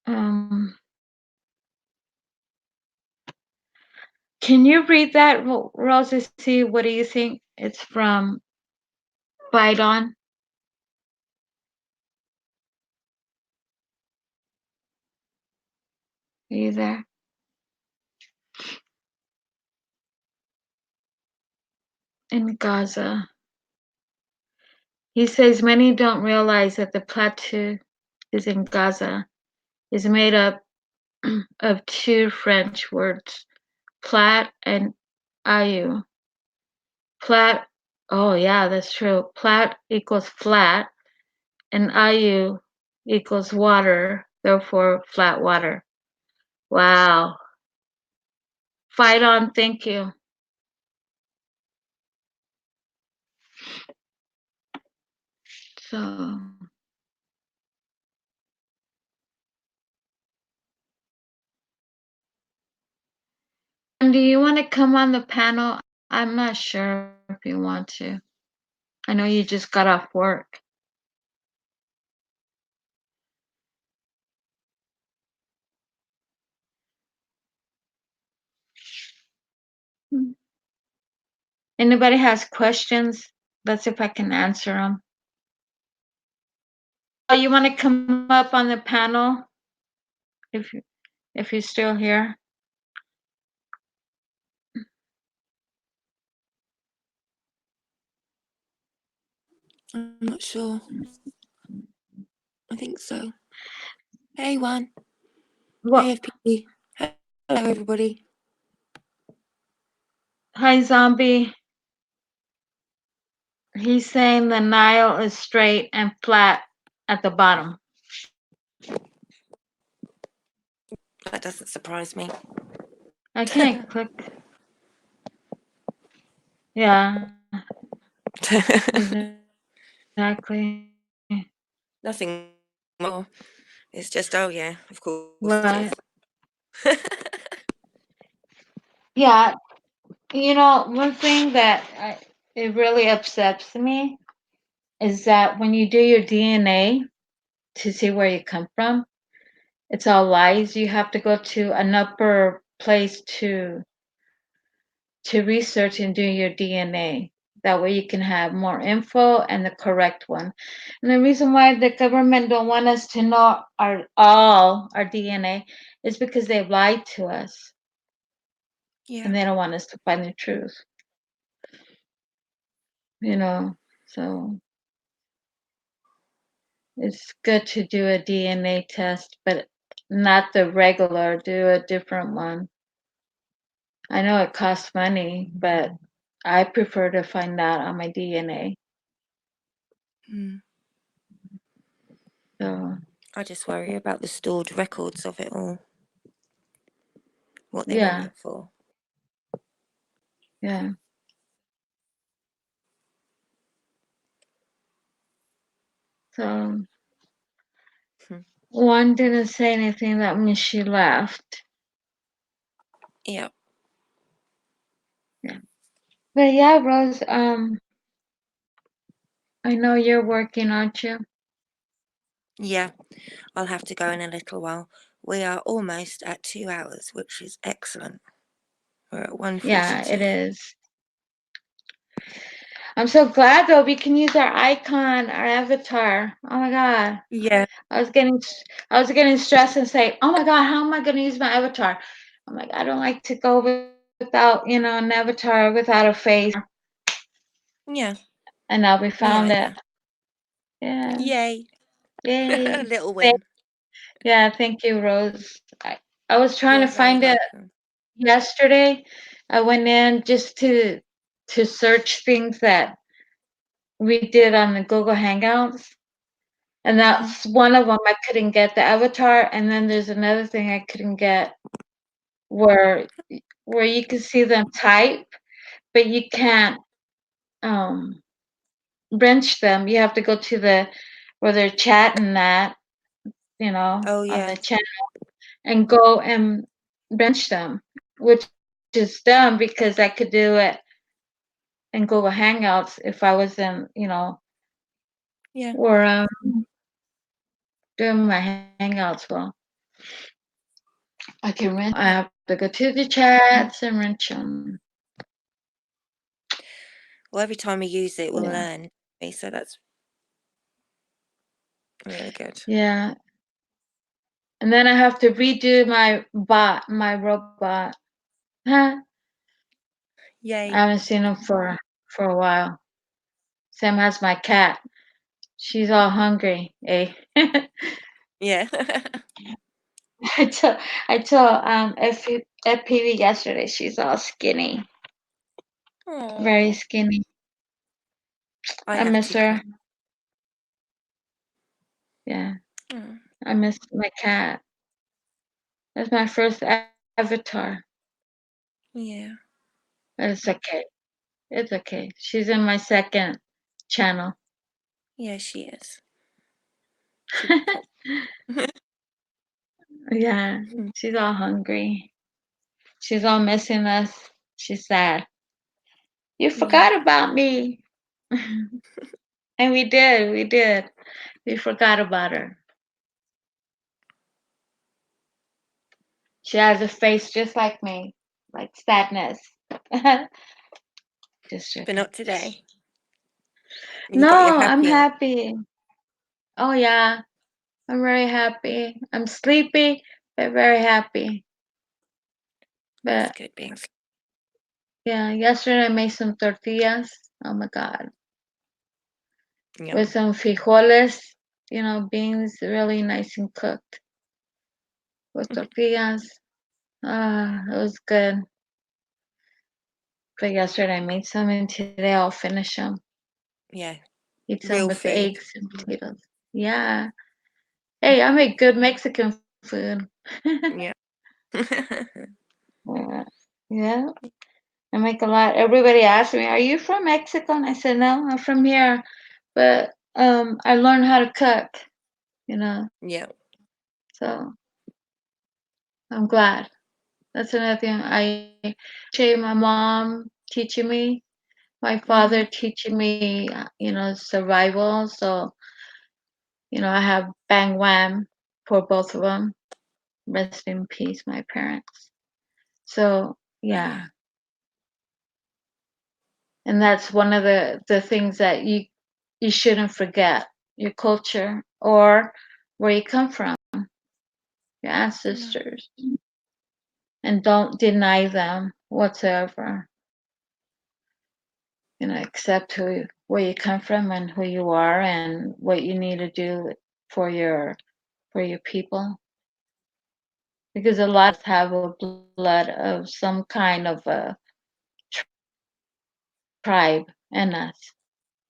Um, can you read that, Rosa? See, what do you think? It's from Bidon. Are you there? In Gaza. He says many don't realize that the plateau is in Gaza is made up of two French words, plat and ayu. Plat, oh yeah, that's true. Plat equals flat, and ayu equals water, therefore flat water. Wow. Fight on, thank you. So, and do you want to come on the panel? I'm not sure if you want to. I know you just got off work. Hmm. Anybody has questions? Let's see if I can answer them. Oh, you want to come up on the panel if you're still here? I'm not sure. I think so. Hey, Juan. What? Hey, FP. Hello, everybody. Hi, Zombie. He's saying the Nile is straight and flat at the bottom. That doesn't surprise me. I can't click. Yeah, exactly. Nothing more. It's just, oh yeah, of course Right. it is. Yeah, you know, one thing that it really upsets me is that when you do your DNA to see where you come from, it's all lies. You have to go to an upper place to research and do your DNA. That way you can have more info and the correct one. And the reason why the government don't want us to know all our DNA is because they've lied to us Yeah. and they don't want us to find the truth. You know, so it's good to do a DNA test, but not the regular, do a different one. I know it costs money, but I prefer to find out on my DNA. Mm. So I just worry about the stored records of it all. What they want yeah, it for. yeah. So Hmm. one didn't say anything. That means she left. Yeah. Yeah. But yeah, Rose, I know you're working, aren't you? Yeah. I'll have to go in a little while. We are almost at 2 hours, which is excellent. We're at 1:42. Yeah, it is. I'm so glad though we can use our icon, our avatar. Oh my god. Yeah. I was getting stressed and say, oh my god, how am I gonna use my avatar? I'm like, I don't like to go without, you know, an avatar without a face. Yeah. And now we found Yeah. it. Yeah. Yay. Yay. A little win. Yeah, thank you, Rose. I was trying You're to very find it welcome. yesterday. I went in just to search things that we did on the Google Hangouts. And that's one of them. I couldn't get the avatar, and then there's another thing I couldn't get where you can see them type, but you can't wrench them. You have to go to where they're chatting at, you know, Oh, on yeah. the chat and go and wrench them, which is dumb because I could do it in Google Hangouts if I was in, you know, Yeah. or doing my Hangouts well. I can wrench. I have to go to the chats and wrench them. Well, every time we use it, we'll Yeah. learn. So that's really good. Yeah. And then I have to redo my robot. Huh? Yay. I haven't seen him for a while. Sam has my cat. She's all hungry, eh? Yeah. I told FPV yesterday she's all skinny, very Aww. skinny. I I have miss 2 her. cats. Yeah, Mm. I miss my cat. That's my first avatar. Yeah. But it's okay. It's okay. She's in my second channel. Yeah, she is. Super cool. Yeah, she's all hungry. She's all missing us. She's sad. You forgot about me. And we did. We forgot about her. She has a face just like me, like sadness. Just But not today. You no, got your I'm happy eye. happy. Oh yeah, I'm very happy. I'm sleepy, but very happy. That's But good being yeah, yesterday I made some tortillas. Oh my God. yum. With some frijoles, beans really nice and cooked with tortillas. It was good. But yesterday I made some and today I'll finish them. Yeah. Eat some Real with food. eggs and potatoes. Yeah. Hey, I make good Mexican food. Yeah. Yeah. I make a lot. Everybody asks me, "Are you from Mexico?" And I said, "No, I'm from here, but I learned how to cook, Yeah. so I'm glad." That's another thing. I appreciate my mom teaching me, my father teaching me, survival. So, I have bang wham for both of them. Rest in peace, my parents. So, yeah. And that's one of the things that you shouldn't forget, your culture or where you come from, your No. ancestors, and don't deny them whatsoever. Accept where you come from and who you are and what you need to do for your people, because a lot of us have a blood of some kind of a tribe in us.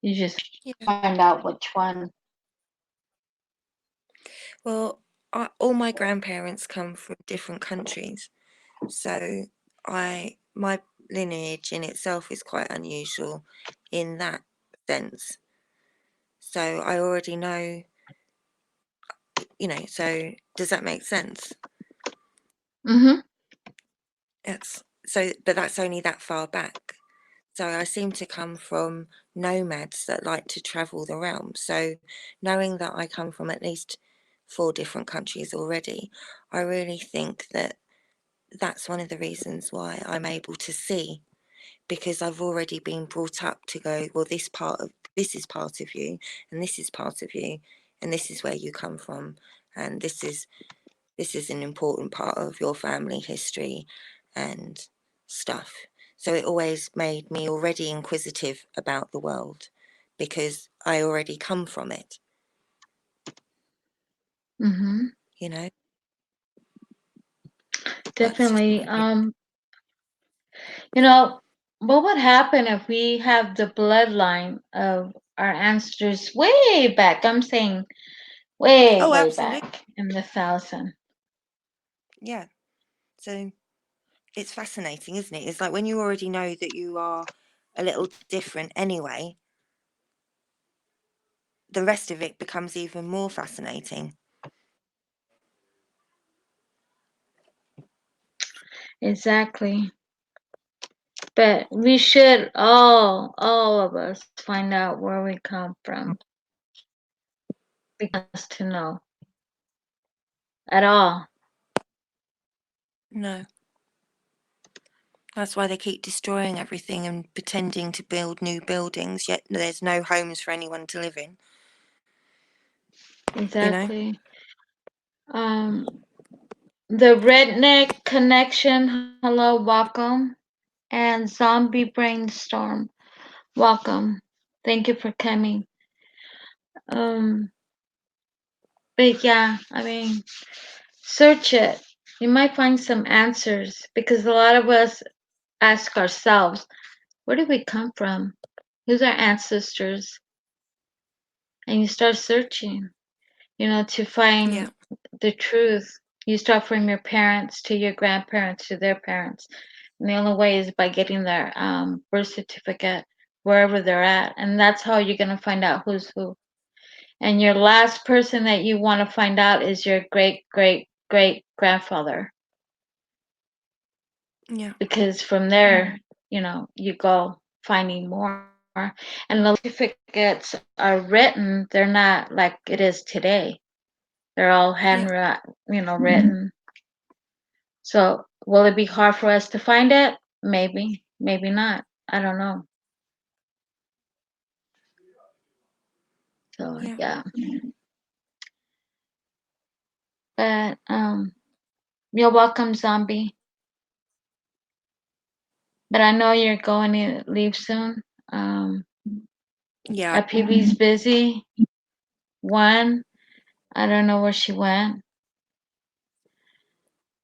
You just Yeah. find out which one. Well, all my grandparents come from different countries, so my lineage in itself is quite unusual in that sense. So I already know, so does that make sense? Mm-hmm. But that's only that far back. So I seem to come from nomads that like to travel the realm. So knowing that I come from at least 4 different countries already, I really think that that's one of the reasons why I'm able to see, because I've already been brought up to go, well, this is part of you, and this is part of you, and this is where you come from, and this is an important part of your family history and stuff. So it always made me already inquisitive about the world because I already come from it, Mm-hmm. you know. That's just Definitely. my What would happen if we have the bloodline of our ancestors way back? I'm saying way, Oh, way absolutely. back in the thousand. Yeah. So it's fascinating, isn't it? It's like when you already know that you are a little different anyway, the rest of it becomes even more fascinating. Exactly. But we should all of us find out where we come from, because to know at all. No. That's why they keep destroying everything and pretending to build new buildings, yet there's no homes for anyone to live in. Exactly. Um, the Redneck Connection, hello, welcome. And Zombie Brainstorm, welcome. Thank you for coming. Um, but yeah, I mean, search it. You might find some answers, because a lot of us ask ourselves, where did we come from? Who's our ancestors? And you start searching, to find Yeah. the truth. You start from your parents to your grandparents to their parents. And the only way is by getting their birth certificate wherever they're at. And that's how you're going to find out who's who. And your last person that you want to find out is your great, great, great grandfather. Yeah. Because from there, you go finding more. And the certificates are written, they're not like it is today. They're all written. So will it be hard for us to find it? Maybe, maybe not. I don't know. So yeah. But you're welcome, Zombie. But I know you're going to leave soon. Yeah. PB's busy. One, I don't know where she went.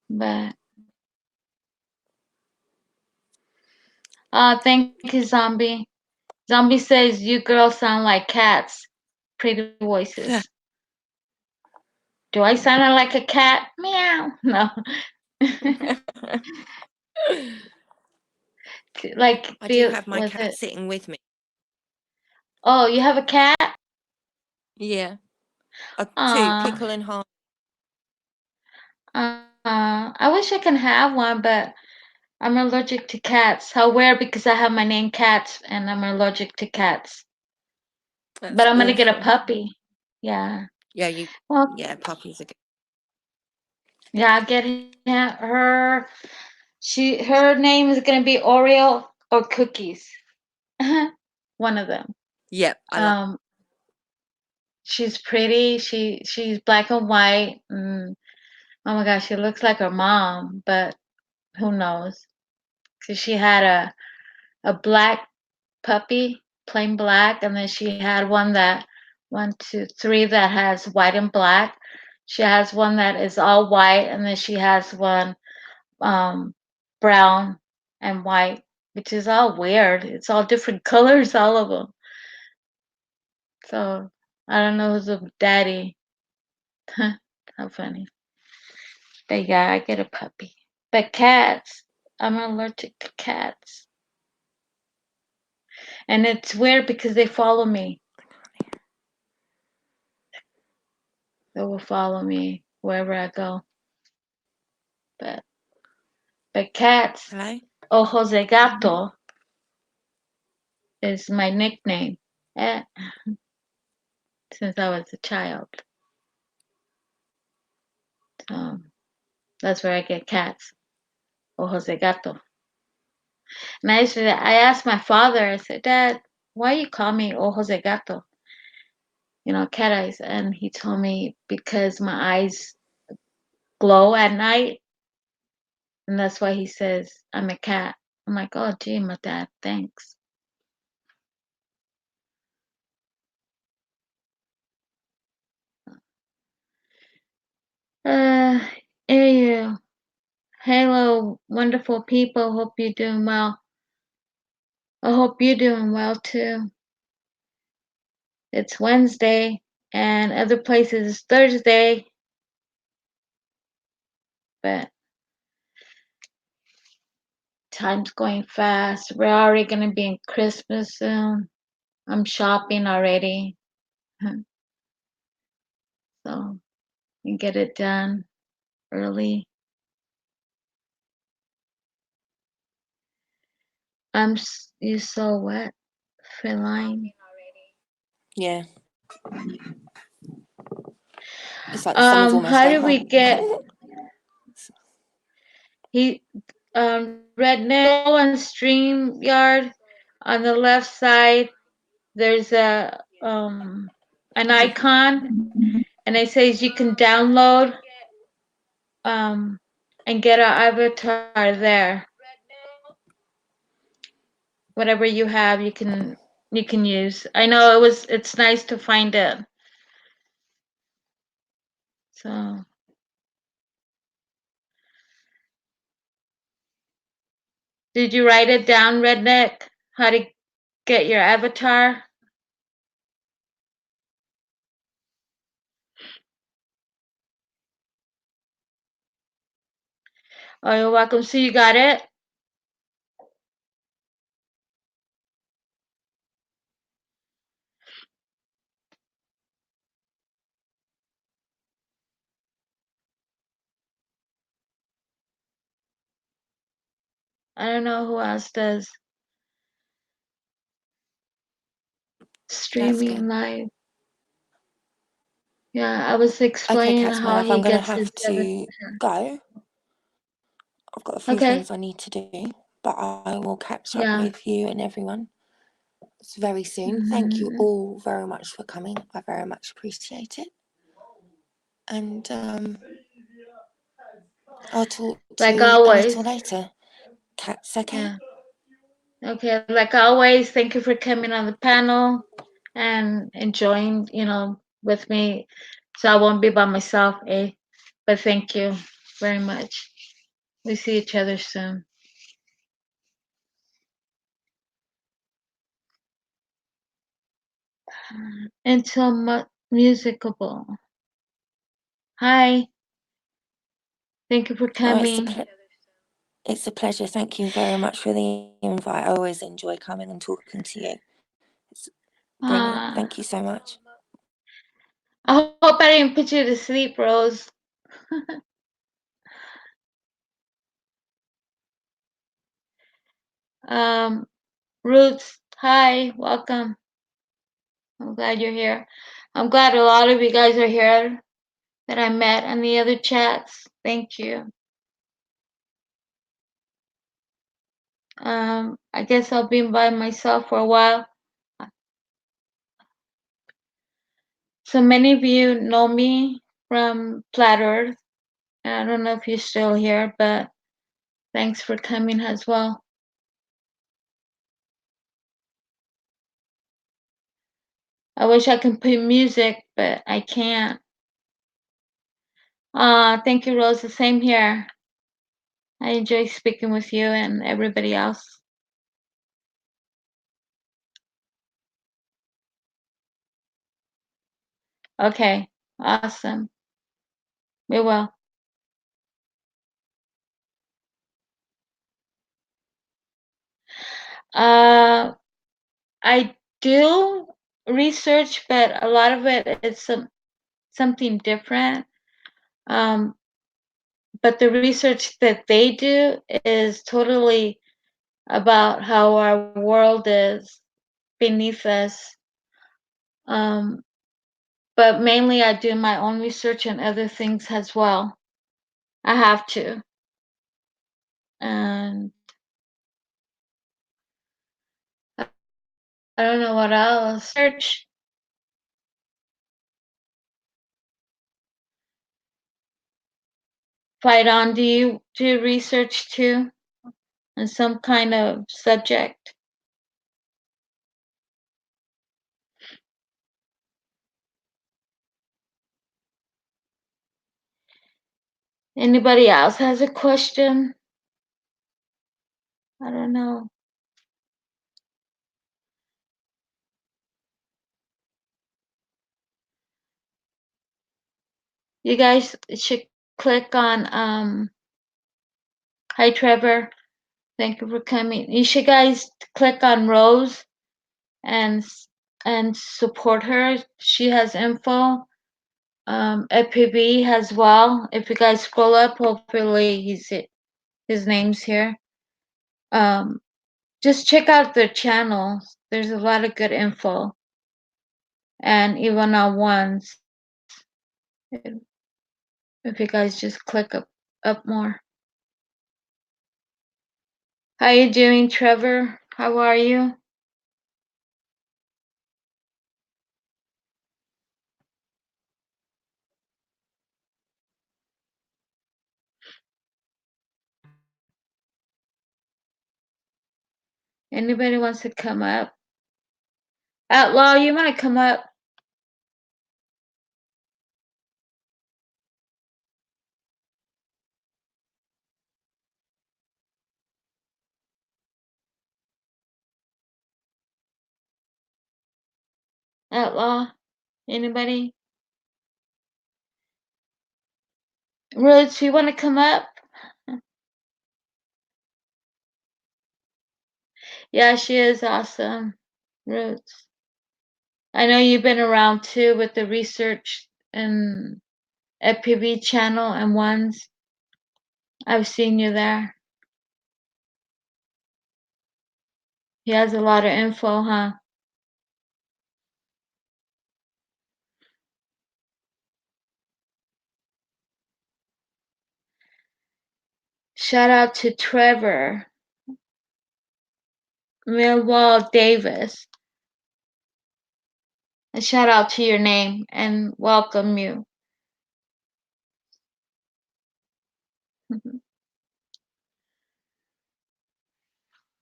But thank you, Zombie. Zombie says you girls sound like cats. Pretty voices. Do I sound like a cat? Meow. No. Like I do have my was cat it? sitting with me. Oh, you have a cat? Yeah. Two, Aw. Pickle and Harmony. I wish I can have one, but I'm allergic to cats. How weird, because I have my name Cats and I'm allergic to cats. That's But I'm gonna get a awful. puppy. Yeah. Yeah, Well, puppies are good. yeah, I'll get her. Her name is gonna be Oreo or Cookies. One of them. Yep, I like. She's pretty. She's black and white. Oh my gosh, she looks like her mom, but who knows? Cause she had a black puppy, plain black, and then she had one, two, three that has white and black. She has one that is all white, and then she has one brown and white, which is all weird. It's all different colors, all of them. So I don't know who's the daddy. How funny. But yeah, I get a puppy. But cats, I'm allergic to cats. And it's weird because they follow me. They will follow me wherever I go. But cats, Hello? ojos de gato is my nickname since I was a child. So that's where I get cats, ojos de gato. And I asked my father, I said, Dad, why you call me ojos de gato? Cat eyes. And he told me because my eyes glow at night. And that's why he says I'm a cat. I'm like, oh, gee, my dad, thanks. Uh, you. Hello, wonderful people. Hope you're doing well. I hope you're doing well too. It's Wednesday, and other places it's Thursday. But time's going fast. We're already gonna be in Christmas soon. I'm shopping already, so we get it done early. You so what? Feline. Yeah. It's like the sun is almost How going did we home. get he Redneck on StreamYard on the left side? There's an icon, and it says you can download um and get our avatar there. Whatever you have, you can use. I know it's nice to find it. So did you write it down, Redneck? How to get your avatar? Oh, you're welcome. So you got it? I don't know who else does. streaming good. live. Yeah, I was Okay, explaining Cats, my how love, I'm he gonna gets his have to 7%. go. I've got a few Okay. things I need to do, but I will catch up Yeah. with you and everyone very soon. Thank you Mhm. all very much for coming. I very much appreciate it. And I'll talk to Like you a always. little later. Cats, okay? Yeah. Okay. Like always, thank you for coming on the panel and enjoying, with me. So I won't be by myself, eh? But thank you very much. We see each other soon. Until musicable. Hi. Thank you for Oh, coming. it's a pleasure. Thank you very much for the invite. I always enjoy coming and talking to you. It's brilliant. Thank you so much. I hope I didn't put you to sleep, Rose. Roots, hi, welcome. I'm glad you're here. I'm glad a lot of you guys are here that I met in the other chats. Thank you. I guess I'll be by myself for a while. So many of you know me from Flat Earth. I don't know if you're still here, but thanks for coming as well. I wish I could play music, but I can't. Thank you, Rose. The same here. I enjoy speaking with you and everybody else. Okay, awesome. We will. I do research, but a lot of it is something different. But the research that they do is totally about how our world is beneath us. But mainly I do my own research and other things as well. I have to. And I don't know what else. Search. Fight on. Do you do research too on some kind of subject? Anybody else has a question? I don't know. You guys should click on hi Trevor. Thank you for coming. You should guys click on Rose and support her. She has info. FPB as well. If you guys scroll up, hopefully his name's here. Just check out their channels. There's a lot of good info. And even on ones. If you guys just click up more. How you doing, Trevor? How are you? Anybody wants to come up? Outlaw, you want to come up? Outlaw? Anybody? Roots, you want to come up? Yeah, she is awesome. Roots. I know you've been around too with the research and FPV channel and ones. I've seen you there. He has a lot of info, huh? Shout out to Trevor Millwall Davis. A shout out to your name and welcome you.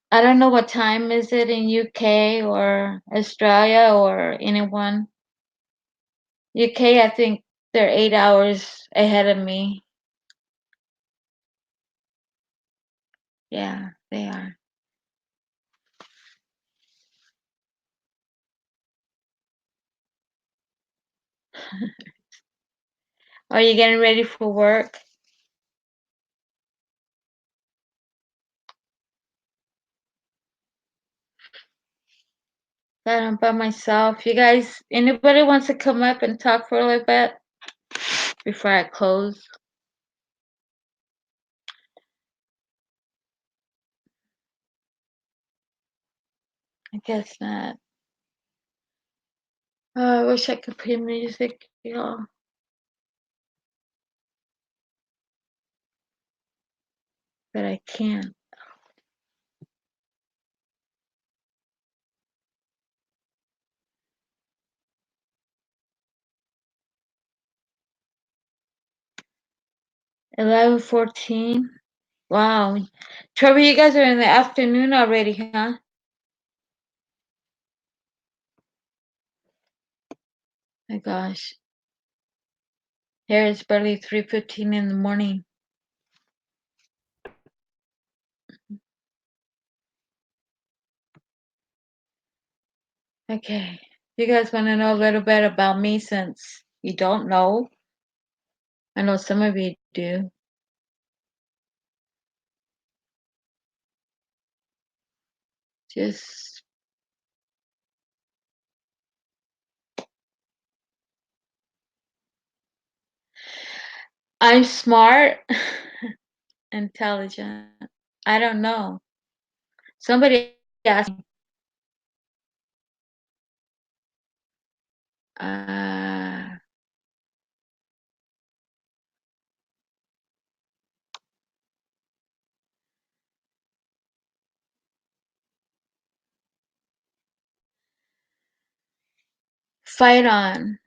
I don't know what time is it in UK or Australia or anyone. UK, I think they're 8 hours ahead of me. Yeah, they are. Are you getting ready for work? That I'm by myself. You guys, anybody wants to come up and talk for a little bit before I close? I guess not. Oh, I wish I could play music, y'all. But I can't. $11:14. Wow. Trevor, you guys are in the afternoon already, huh? My gosh. Here it's barely 3:15 in the morning. Okay. You guys want to know a little bit about me since you don't know? I know some of you do. Just I'm smart, intelligent. I don't know. Somebody asked me, uh, fight on.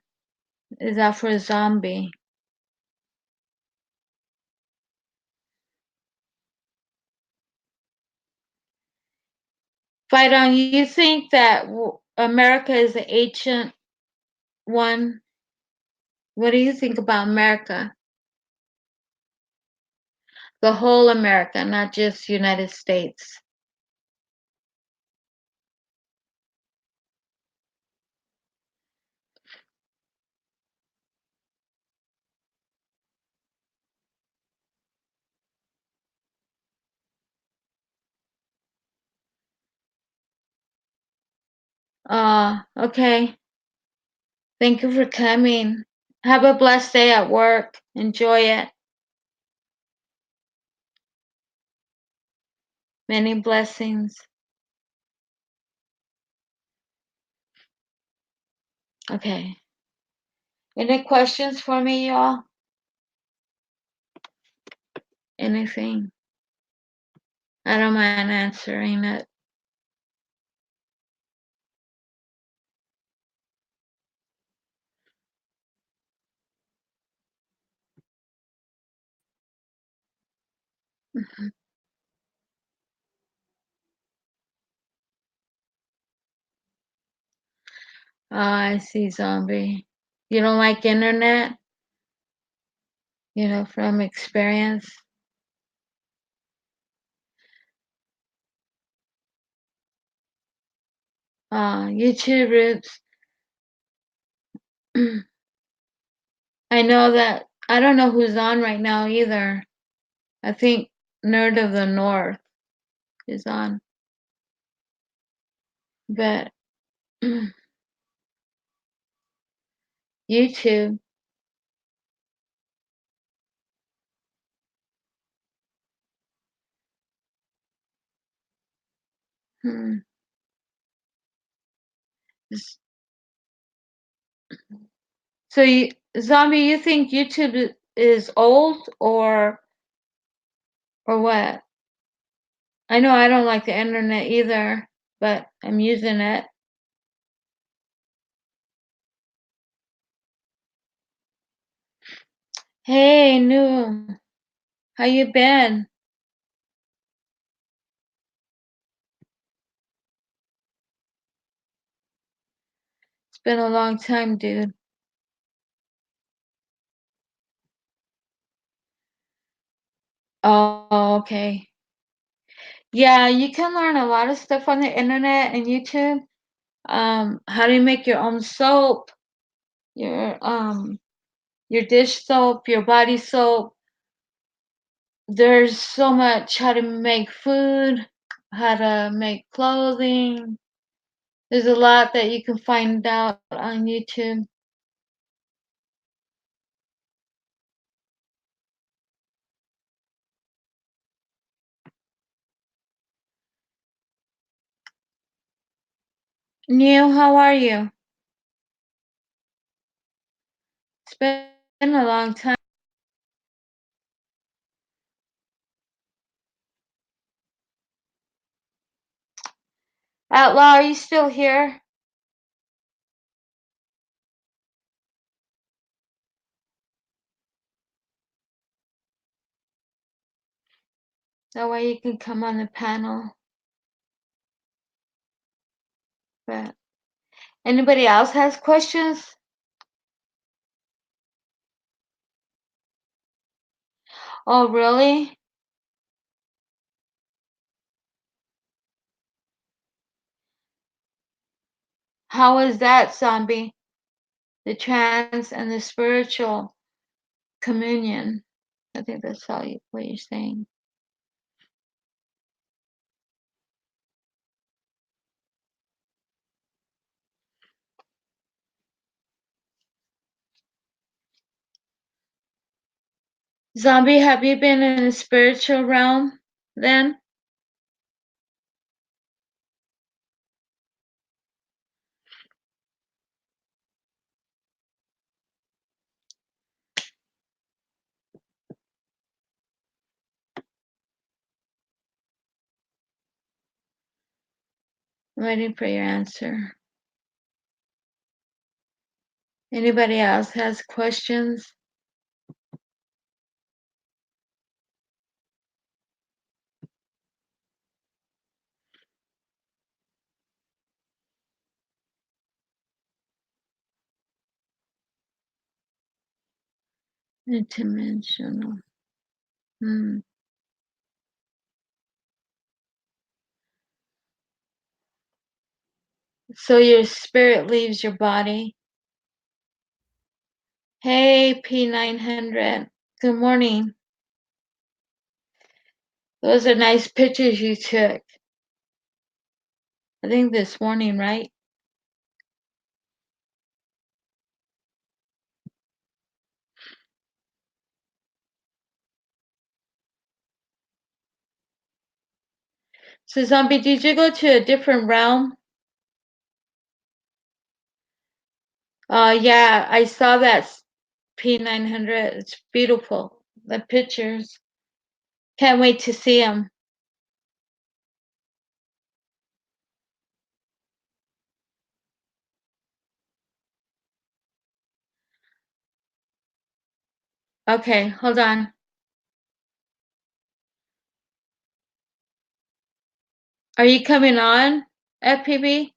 Is that for a zombie? Fight on. You think that America is the ancient one? What do you think about America? The whole America, not just United States. Okay. Thank you for coming. Have a blessed day at work. Enjoy it. Many blessings. Okay. Any questions for me, y'all? Anything? I don't mind answering it. I see, zombie. You don't like internet? From experience? YouTube roots. I know that I don't know who's on right now either. I think Nerd of the North is on. But YouTube. Hmm. So you, zombie, you think YouTube is old, or Or what? I know I don't like the internet either, but I'm using it. Hey, new. How you been? It's been a long time, dude. Oh, okay. Yeah, you can learn a lot of stuff on the internet and YouTube. How to make your own soap, your dish soap, your body soap. There's so much how to make food, how to make clothing. There's a lot that you can find out on YouTube. Neil, how are you? It's been a long time. Outlaw, are you still here? That way you can come on the panel. But anybody else has questions? Oh, really? How is that, zombie? The trance and the spiritual communion. I think that's what you're saying. Zombie, have you been in the spiritual realm then? I'm waiting for your answer. Anybody else has questions? Interdimensional. Hmm. So your spirit leaves your body. Hey, P900. Good morning. Those are nice pictures you took. I think this morning, right? So, Zombie, did you go to a different realm? Yeah, I saw that P900. It's beautiful. The pictures. Can't wait to see them. Okay, hold on. Are you coming on, FPB?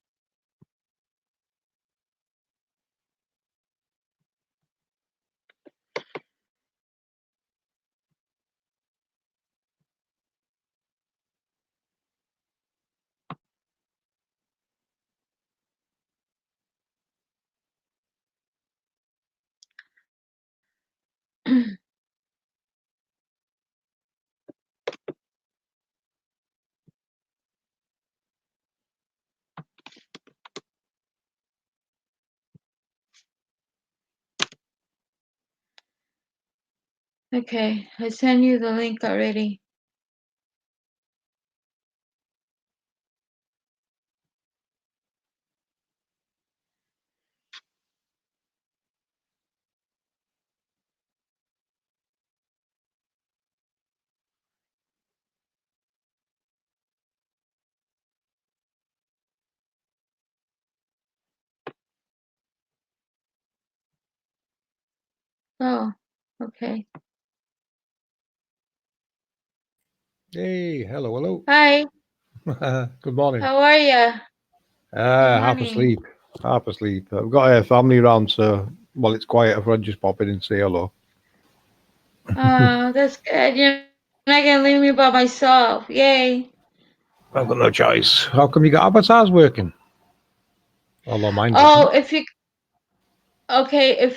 Okay, I sent you the link already. Oh, okay. Hey, hello. Hi, Good morning. how are you? Half morning. asleep. Half asleep. I've got a family around, so while it's quiet, I thought I'd just pop in and say hello. Oh, that's good. You're not gonna leave me by myself. Yay. I've got no choice. How come you got avatars working? Although mine Oh, doesn't. if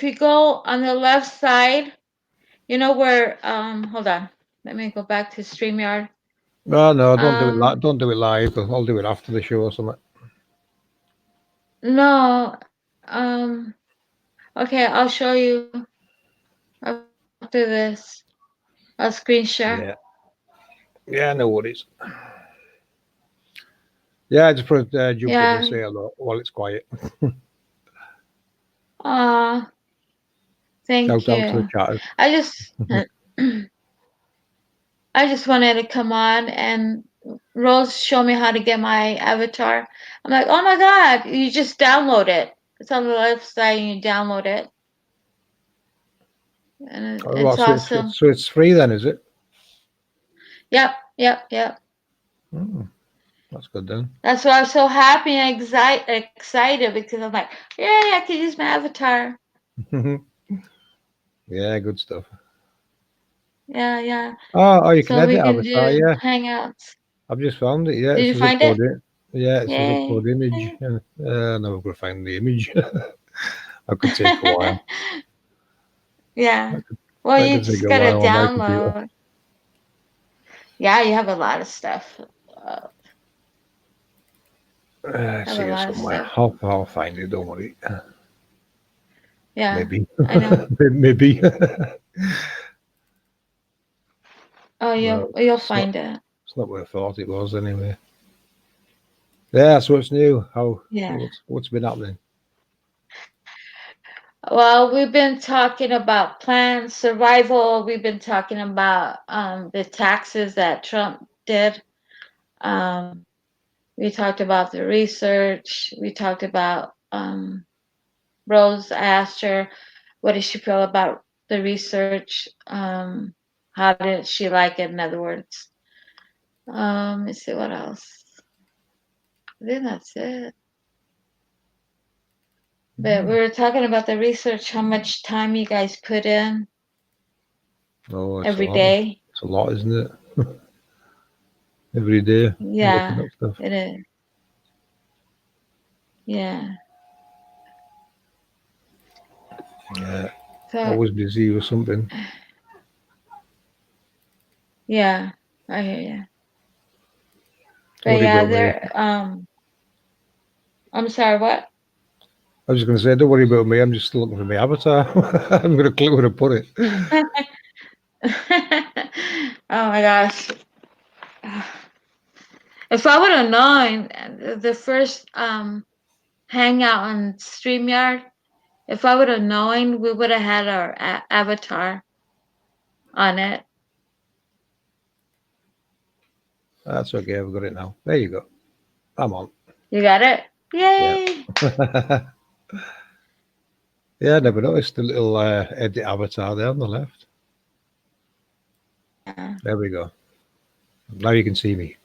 you go on the left side, you know where hold on. Let me go back to StreamYard. No, don't do it. Um Don't do it live. I'll do it after the show or something. no. Okay, I'll show you after this. I'll screen share. Yeah, no worries. Yeah, I just put jump in and Yeah. say hello while it's quiet. Thank Shout out to the you. chatters. I just I just wanted to come on and Rose showed me how to get my avatar. I'm like, oh my God, you just download it. It's on the left side and you download it. And Oh, it's well, awesome. so it's free then, is it? Yep. Oh, that's good then. That's why I'm so happy and excited because I'm like, yay, I can use my avatar. Yeah, good stuff. Yeah. Oh, you can So we edit can avatar. do Yeah, hangouts. I've just found it. Yeah, Did it's you a zip find it? code. Yeah, it's a zip Yay. code image. Now I've got to find the image. That could take a while. Yeah. That could, Well, that you could take just a gotta while on my computer. download. Yeah, you have a lot of stuff. I Have see a it lot of somewhere. stuff. I'll find it. Don't worry. Yeah, Maybe. I know. Maybe. Oh, Well, you'll find it. it's not what I thought it was anyway. Yeah, so it's new. Yeah. What's been happening? Well, we've been talking about plans, survival. We've been talking about the taxes that Trump did. We talked about the research. We talked about Rose asked her, what did she feel about the research? How did she like it? In other words, let's see what else. I think that's it. But we were talking about the research, how much time you guys put in Oh, every day. It's a lot, isn't it? Every day, looking Yeah, up stuff. it is. Yeah. Yeah, So always busy with something. yeah, I hear you. But Don't worry yeah, about me. there. I'm sorry. What? I was just going to say, don't worry about me. I'm just still looking for my avatar. I'm going to click where to put it. Oh my gosh. If I would have known the first hangout on StreamYard, if I would have known, we would have had our avatar on it. That's okay. I've got it now. There you go. I'm on. You got it? Yay! Yeah, I never noticed the little edit avatar there on the left. Yeah. There we go. Now you can see me.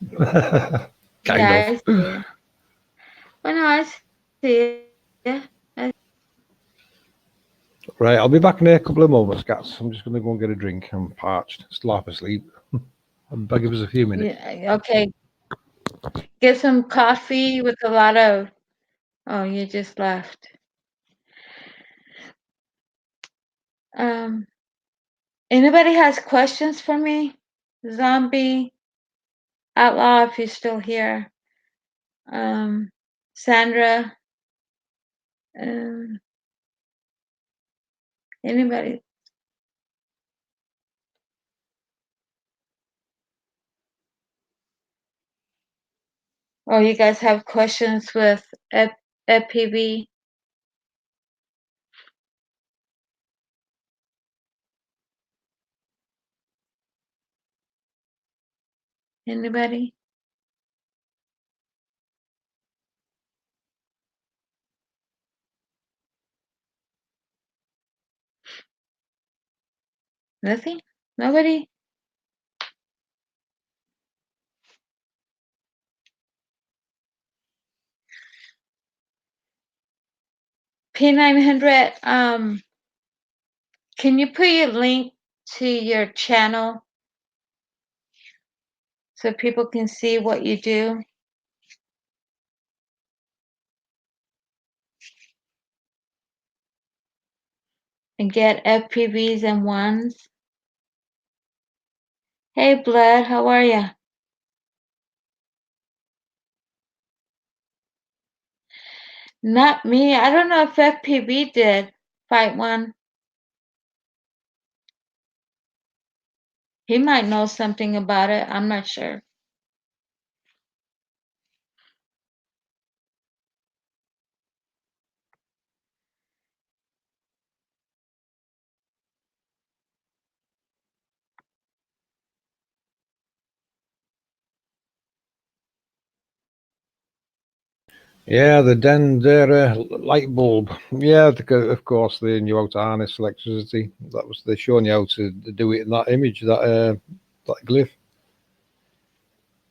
Kind Yeah, of. I see it. Oh no, I see it. Right, I'll be back in a couple of moments, cats. I'm just going to go and get a drink. I'm parched. Still half asleep. I'll give us a few minutes. Yeah, okay. Get some coffee with a lot of. Oh, you just left. Um, Anybody has questions for me? Zombie Outlaw, if you're still here. Sandra. Um, Anybody? Oh, you guys have questions with EPB? Anybody? Nothing? Nobody? P900, can you put your link to your channel so people can see what you do? And get FPVs and ones? Hey, Blood, how are ya? Not me. I don't know if FPV did. Fight one. He might know something about it. I'm not sure. Yeah, the Dendera light bulb. Yeah, of course they knew how to harness electricity. That was they showing you how to do it in that image, that glyph.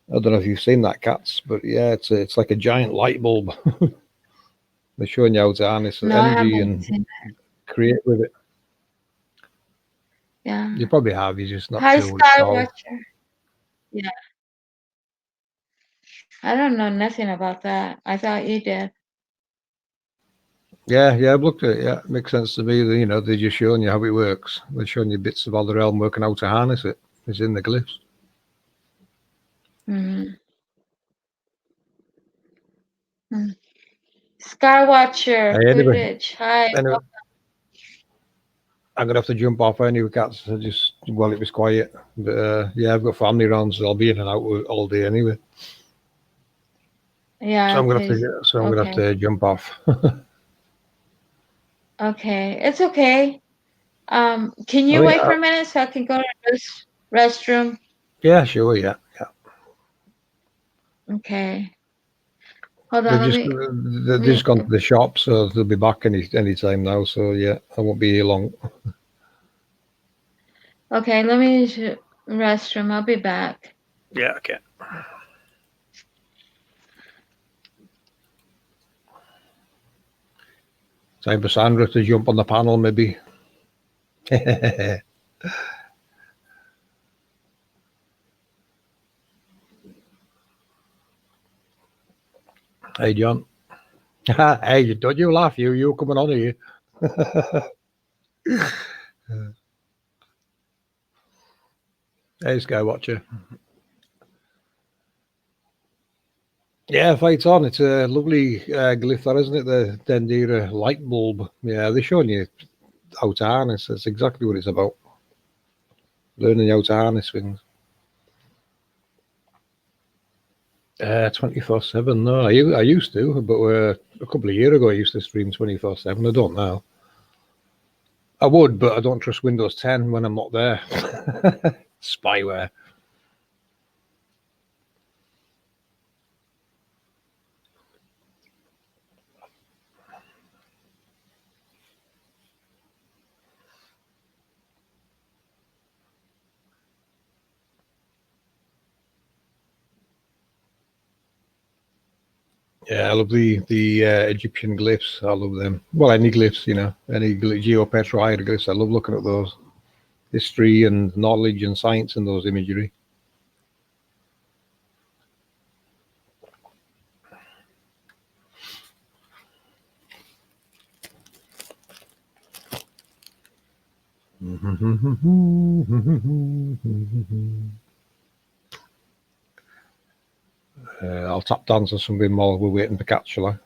I don't know if you've seen that, Cats, but yeah, it's like a giant light bulb. They're showing you how to harness No, I energy haven't and seen create with it. Yeah. You probably have. You're just not Hi, sure what it's called. Skywatcher. Yeah. I don't know nothing about that. I thought you did. Yeah, I've looked at it. Yeah, it makes sense to me. You know, they're just showing you how it works. They're showing you bits of all the realm work and how to harness it. It's in the glyphs. Mm-hmm. Skywatcher Hey, anyway, footage. Hi. anyway, I'm gonna have to jump off anyway, Cats. I just it was quiet, but yeah, I've got family around, so I'll be in and out all day anyway. Yeah. So I'm gonna have Okay. to jump off. Okay. It's okay. Can I you mean, wait for a minute so I can go to this restroom? yeah, sure, yeah. Okay. Hold They've on. just gone to the shop, so they'll be back any time now. So yeah, I won't be here long. Okay. Let me use the restroom. I'll be back. Yeah, okay. Time for Sandra to jump on the panel, maybe. Hey, John. Hey, don't you laugh, you coming on here. Hey, Skywatcher. Yeah, Fight's on. It's a lovely glyph, that isn't it? The Dendera light bulb. Yeah, they're showing you how to harness. That's exactly what it's about. Learning how to harness things. 24/7. No, I used to, but a couple of years ago I used to stream 24/7. I don't now. I would, but I don't trust Windows 10 when I'm not there. Spyware. Yeah, I love the Egyptian glyphs. I love them. Well, any glyphs, you know, any Geopetro hieroglyphs. I love looking at those. History and knowledge and science in those imagery. I'll tap dance or something while we're waiting for Cat, shall I?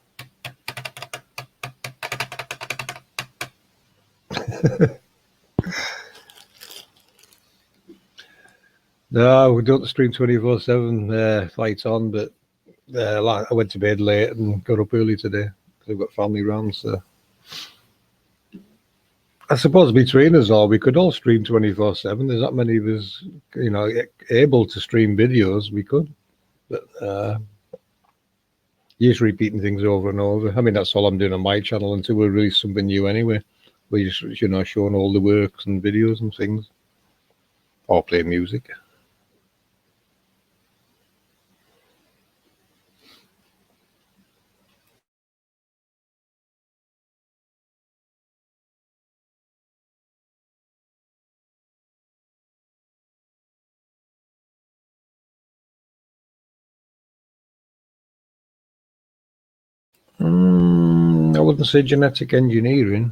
No, we don't stream 24/7. Flight's on, but I went to bed late and got up early today because I've got family round. So I suppose between us all, we could all stream 24/7. There's that many of us, you know, able to stream videos. We could, but you're just repeating things over and over. I mean, that's all I'm doing on my channel until we release something new anyway. We're just, you know, showing all the works and videos and things. or play music. I wouldn't say genetic engineering.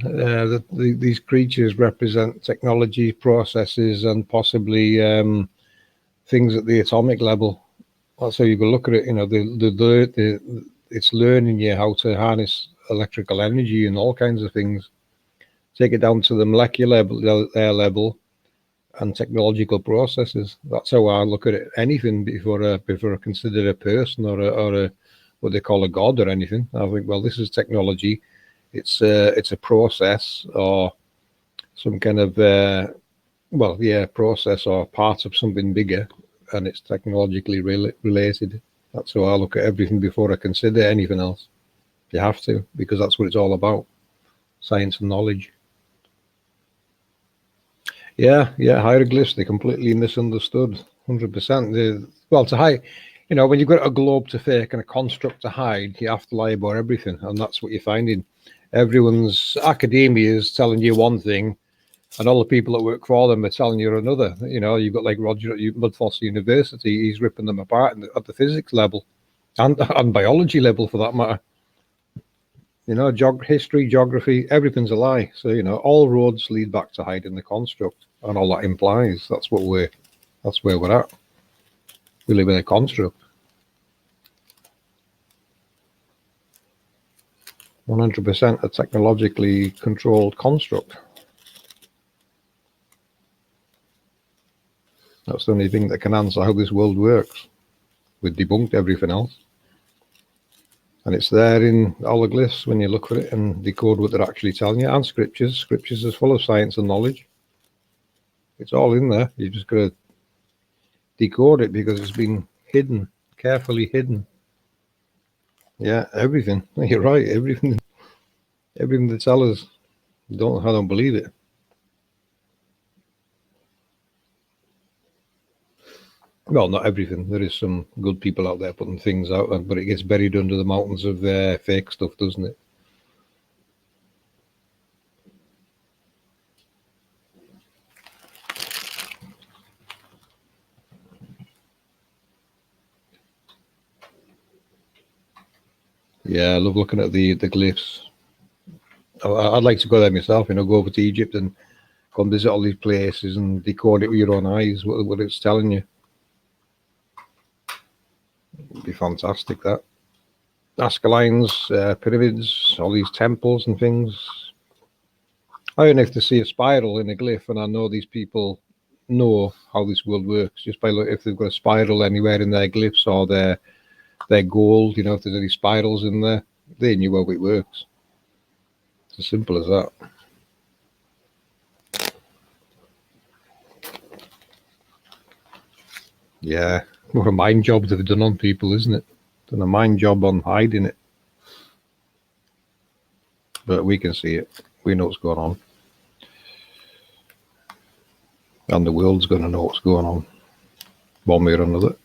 These creatures represent technology, processes, and possibly things at the atomic level. That's how you can look at it. You know, it's learning you how to harness electrical energy and all kinds of things. Take it down to the molecular level and technological processes. That's how I look at it. Anything before I consider a person or a what they call a god or anything. I think, well, this is technology. It's a process or some kind of process or part of something bigger, and it's technologically related. That's how I look at everything before I consider anything else. You have to, because that's what it's all about, science and knowledge. Yeah, hieroglyphs, they're completely misunderstood, 100%. Well, to hide, you know, when you've got a globe to fake and a construct to hide, you have to lie about everything, and that's what you're finding. Everyone's academia is telling you one thing, and all the people that work for them are telling you another. You know, you've got like Roger at Mudfoss University, he's ripping them apart at the physics level and biology level for that matter. You know, history, geography, everything's a lie. So, you know, all roads lead back to hiding the construct, and all that implies that's where we're at. We live in a construct. 100% a technologically controlled construct. That's the only thing that can answer how this world works. We've debunked everything else. And it's there in all the glyphs when you look for it and decode what they're actually telling you, and scriptures. Scriptures is full of science and knowledge. It's all in there. You just got to decode it because it's been hidden, carefully hidden. Yeah, everything. You're right. Everything they tell us. I don't believe it. Well, not everything. There is some good people out there putting things out, but it gets buried under the mountains of fake stuff, doesn't it? Yeah, I love looking at the glyphs. I'd like to go there myself, you know, go over to Egypt and go and visit all these places and decode it with your own eyes, what it's telling you. It'd be fantastic, that. Nazca lines, pyramids, all these temples and things. I don't have to see a spiral in a glyph, and I know these people know how this world works just by if they've got a spiral anywhere in their glyphs or their gold, you know, if there's any spirals in there, they knew how it works. It's as simple as that. Yeah, what a mind job they've done on people, isn't it? Done a mind job on hiding it. But we can see it. We know what's going on. And the world's going to know what's going on, one way or another.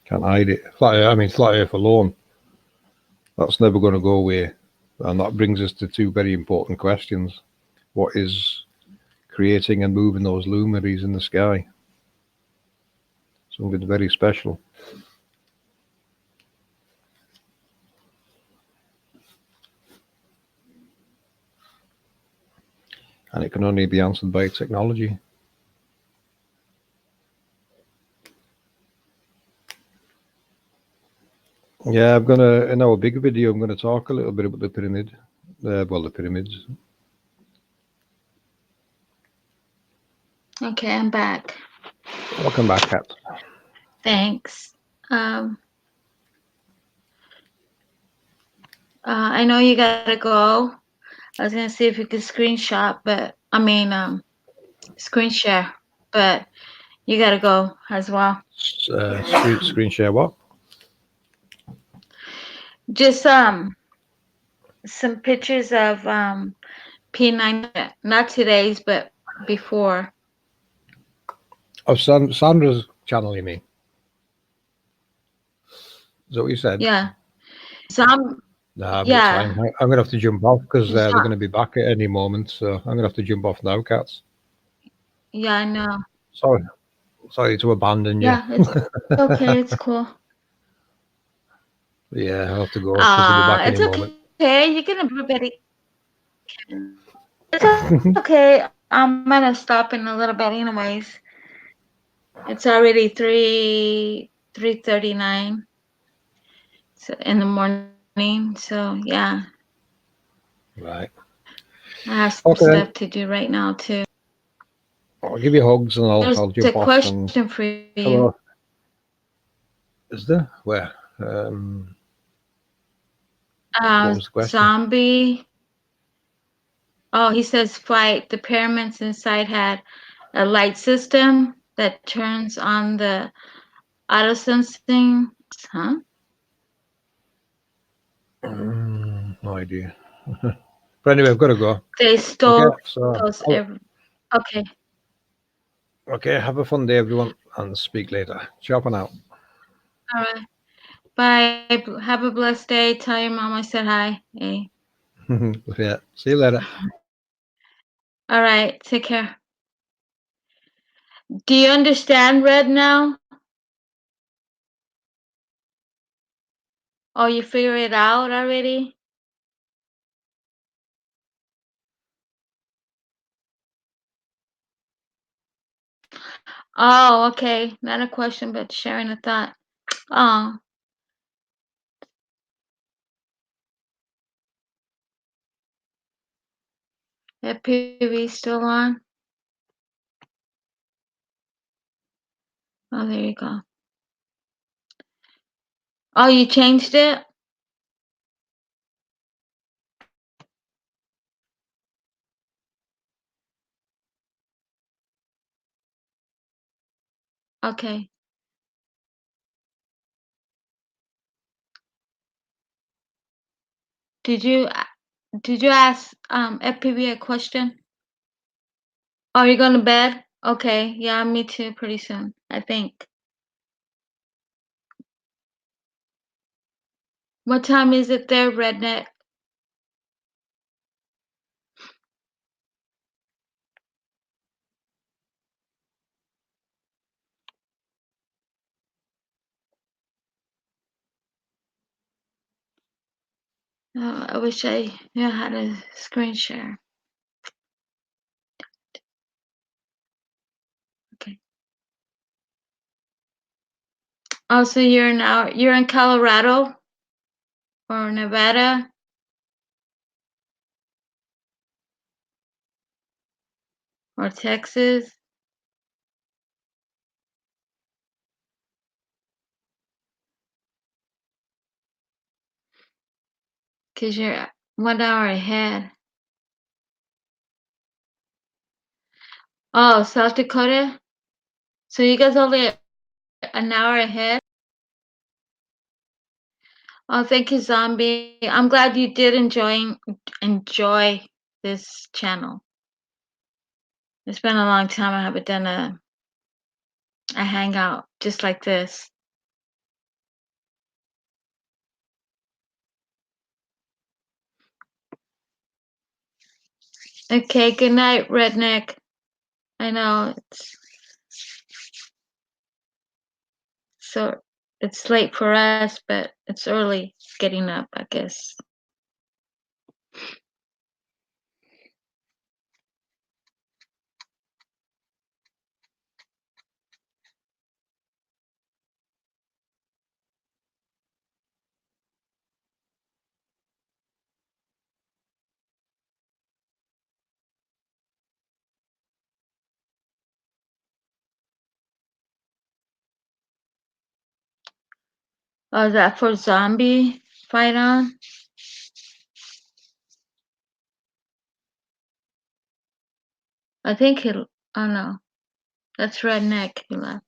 Can't hide it. Flat Earth alone, that's never going to go away. And that brings us to two very important questions. What is creating and moving those luminaries in the sky? Something very special. And it can only be answered by technology. Yeah, I'm gonna, in our big video, I'm gonna talk a little bit about the pyramid. The pyramids. Okay, I'm back. Welcome back, Kat. Thanks. I know you gotta go. I was gonna see if you could screenshot, screen share, but you gotta go as well. Screen share what? Just some pictures of P9, not today's, but before. Of Sandra's channel, you mean? Is that what you said? Yeah. Nah, but it's Yeah. fine. I'm going to have to jump off because they're Zom- going to be back at any moment. So I'm going to have to jump off now, Cats. yeah, I know. Sorry to abandon you. Yeah, it's okay. It's cool. Yeah, I'll have to go because they'll be back It's any moment. okay. You can everybody. It's okay. I'm gonna stop in a little bit, anyways. It's already 3:39 in the morning. So yeah, Right. I have some Okay, then. stuff to do right now too. I'll give you hugs and There's I'll a jump off. And question for you. hello. Is there? Where? What was the question? Zombie. Oh, he says fight. The pyramids inside had a light system that turns on the auto sensing. Huh? No idea. But anyway, I've got to go. They stole Okay, so those. Okay. okay, have a fun day, everyone, and speak later. Ciao for now. All right. Bye. Have a blessed day. Tell your mom I said hi. Hey. Yeah, see you later. All right. Take care. Do you understand red now? Oh, you figure it out already? Oh, okay. Not a question, but sharing a thought. Oh. That PV still on? Oh, there you go. Oh, you changed it? Okay. Did you ask FPV a question? Oh, you're going to bed? Okay. Yeah, me too. Pretty soon, I think. What time is it there, Redneck? I wish I knew how to screen share. Okay. Oh, so you're in Colorado or Nevada or Texas? Because you're 1 hour ahead. Oh, South Dakota? So you guys only an hour ahead? Oh, thank you, Zombie. I'm glad you did enjoy this channel. It's been a long time I haven't done a hangout just like this. Okay, good night, Redneck. I know it's late for us, but it's early getting up, I guess. Oh, is that for zombie fight on? I think oh no, that's Redneck. He left.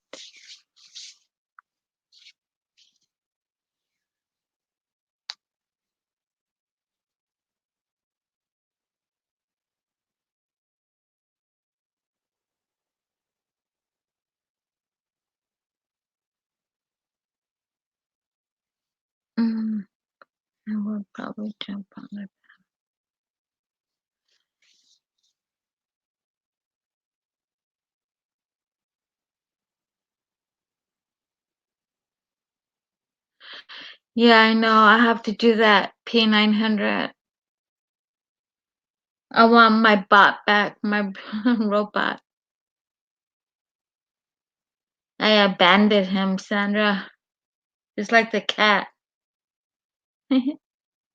I will probably jump on it. Yeah, I know. I have to do that P900. I want my bot back, my robot. I abandoned him, Sandra. Just like the cat.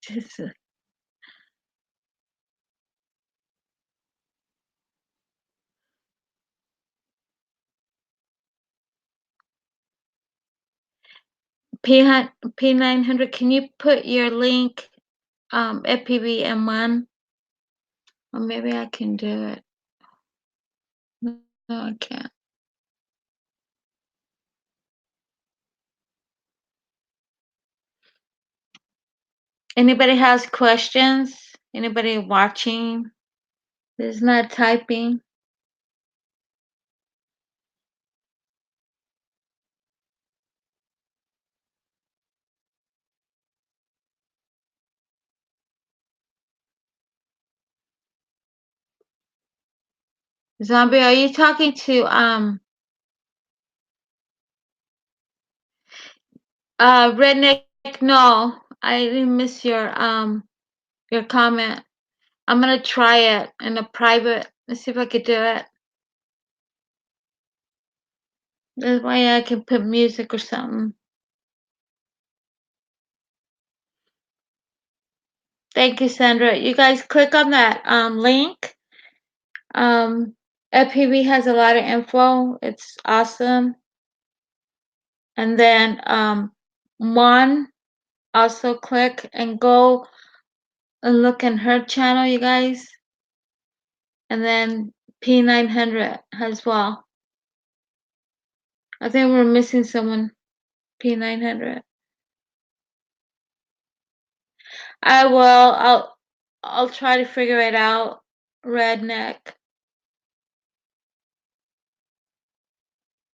Just, P900, can you put your link at PVM1? Or maybe I can do it. No, I can't. Anybody has questions? Anybody watching? There's not typing. Zombie, are you talking to Redneck? No, I didn't miss your comment. I'm gonna try it in a private. Let's see if I could do it. This way I can put music or something. Thank you, Sandra. You guys click on that link. FPV has a lot of info. It's awesome. And then one, also click and go and look in her channel, you guys. And then P900 as well. I think we're missing someone. P900. I will. I'll try to figure it out. Redneck.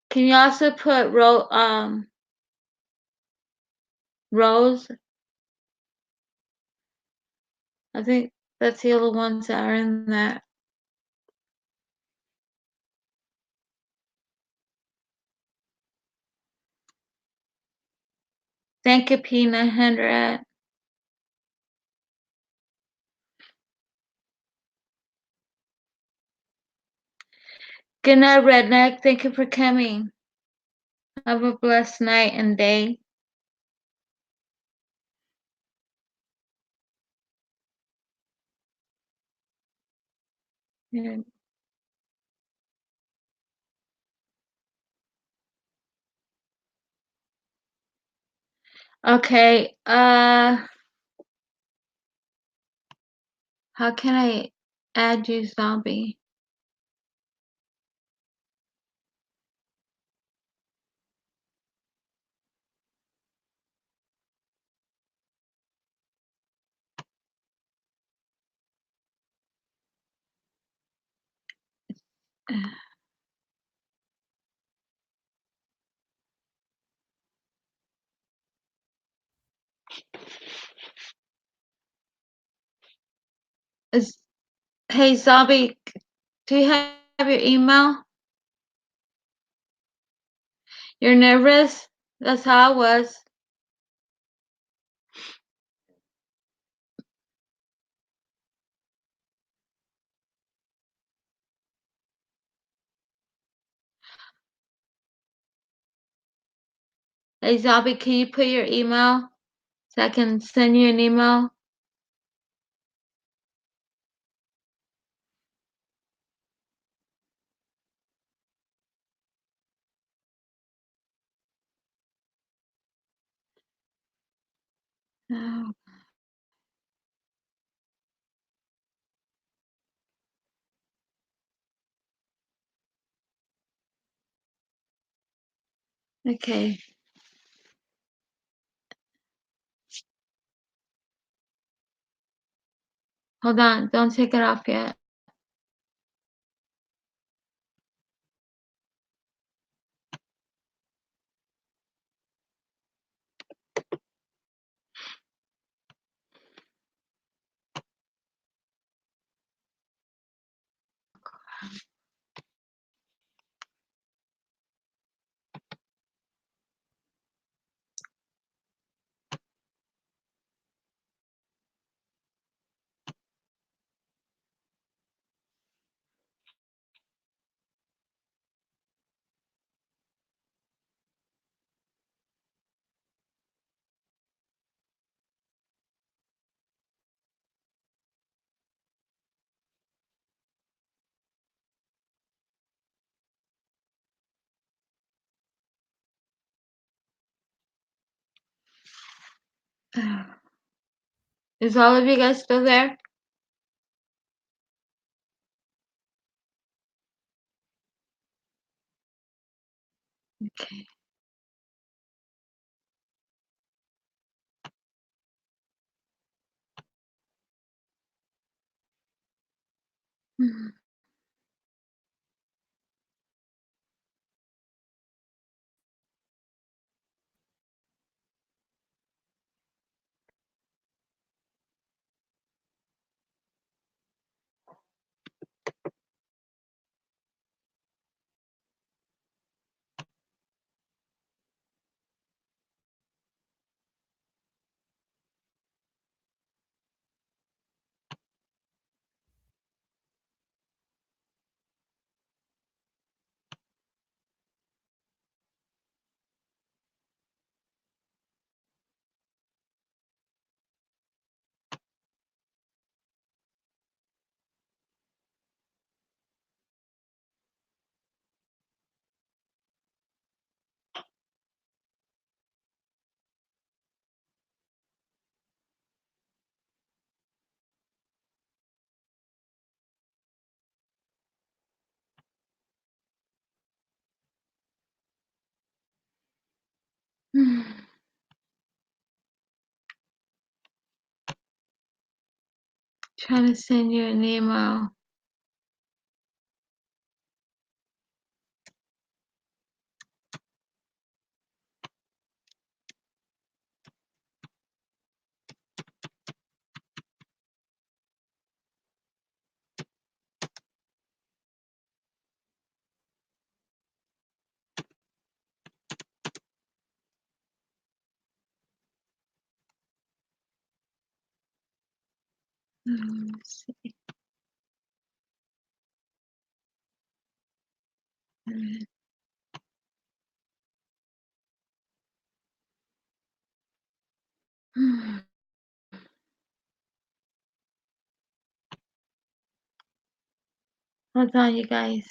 Can you also put Rose? I think that's the other ones that are in that. Thank you, P900. Good night, Redneck. Thank you for coming. Have a blessed night and day. Yeah. Okay. How can I add you, Zombie? Is Hey, Zombie, do you have your email? You're nervous? That's how I was. Hey, Zombie, can you put your email so I can send you an email? Oh, okay. Hold on. Don't take it off yet. Is all of you guys still there? Okay. Trying to send you an email. Let's see. Hold on, you guys.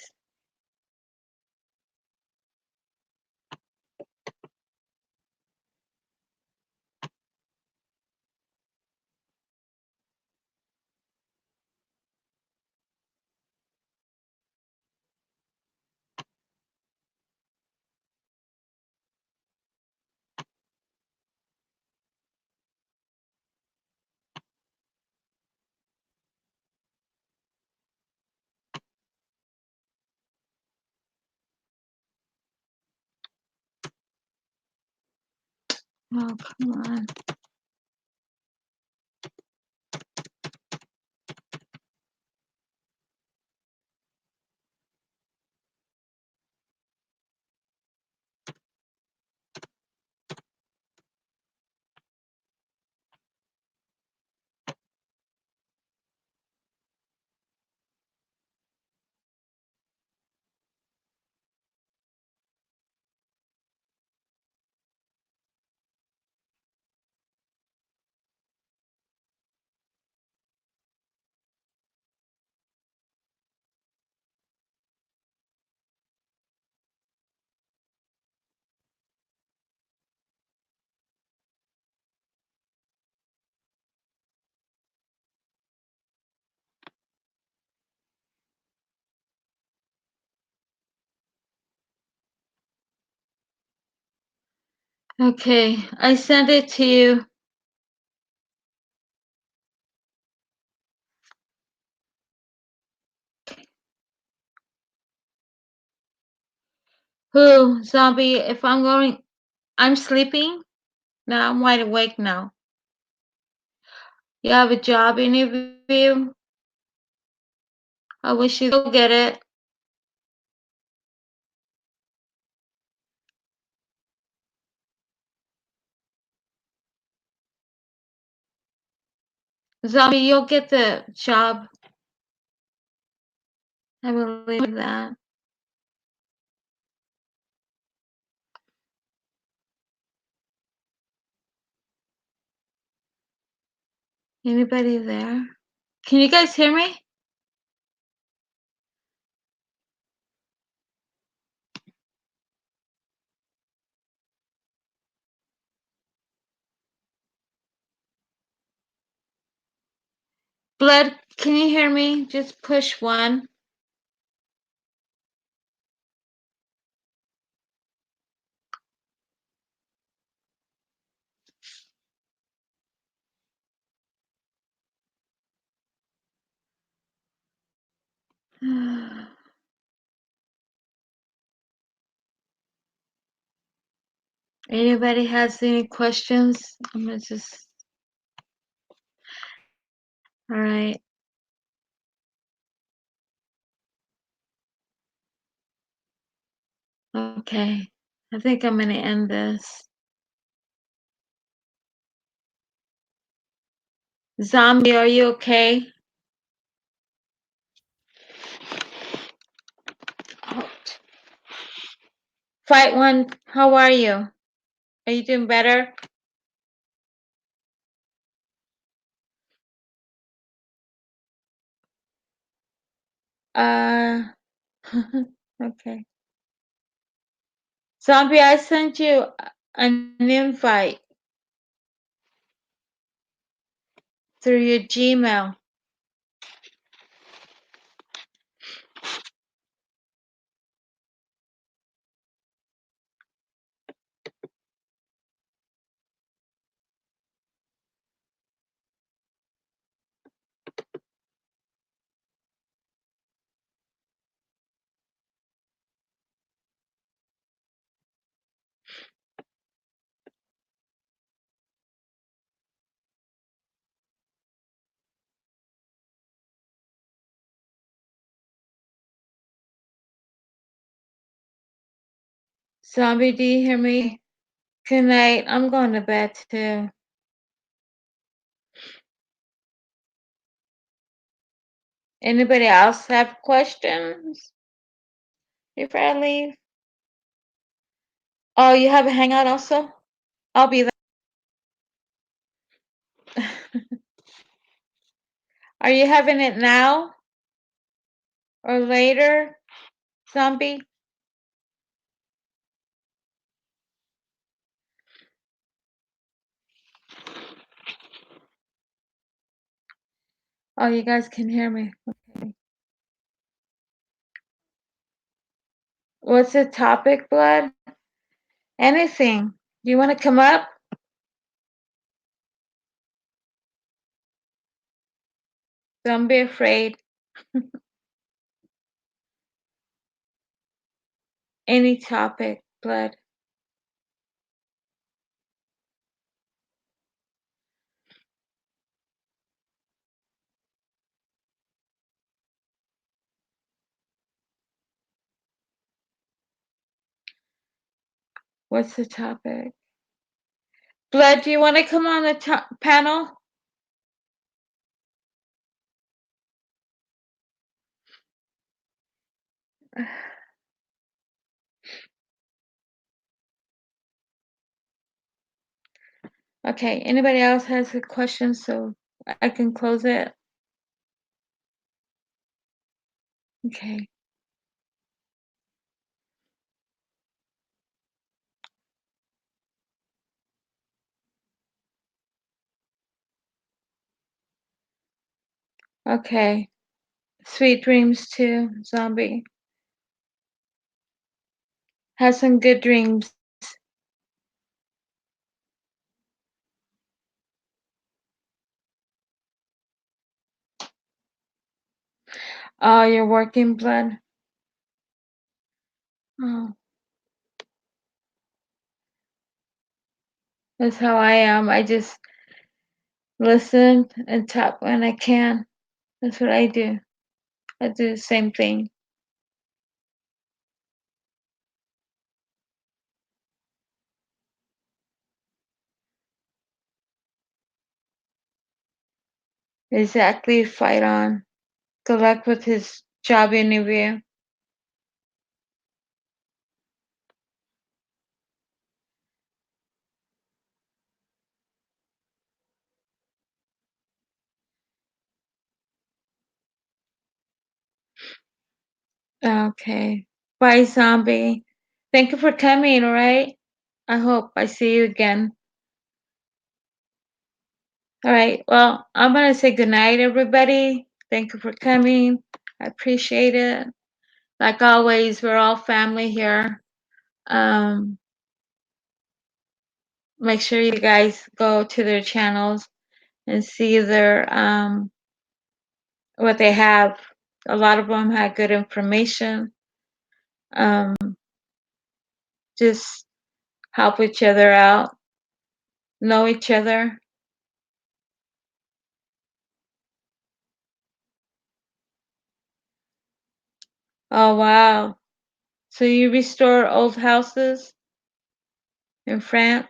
Oh, come on. Okay, I sent it to you. Who, zombie? If I'm sleeping. Now I'm wide awake now. You have a job interview. I wish you go get it. Zombie, you'll get the job. I believe that. Anybody there? Can you guys hear me? Blood, can you hear me? Just push 1. Anybody has any questions? I'm gonna just. All right. Okay. I think I'm gonna end this. Zombie, are you okay? Out. Fight One, how are you? Are you doing better? Uh, okay. Zombie, I sent you an invite through your Gmail. Zombie, do you hear me? Good night. I'm going to bed too. Anybody else have questions before I leave? Oh, you have a hangout also? I'll be there. Are you having it now or later, Zombie? Oh, you guys can hear me. Okay. What's the topic, Blood? Anything. Do you want to come up? Don't be afraid. Any topic, Blood. What's the topic? Blood, do you want to come on the panel? Okay, anybody else has a question so I can close it? Okay. Okay. Sweet dreams too, Zombie. Have some good dreams. Oh, you're working, Blood? Oh, that's how I am. I just listen and tap when I can. That's what I do. I do the same thing. Exactly, fight on. Good luck with his job interview. Okay. Bye, Zombie. Thank you for coming, all right? I hope I see you again. All right. Well, I'm gonna say good night, everybody. Thank you for coming. I appreciate it. Like always, we're all family here. Make sure you guys go to their channels and see their what they have. A lot of them have good information. Just help each other out, know each other. Oh wow! So you restore old houses in France,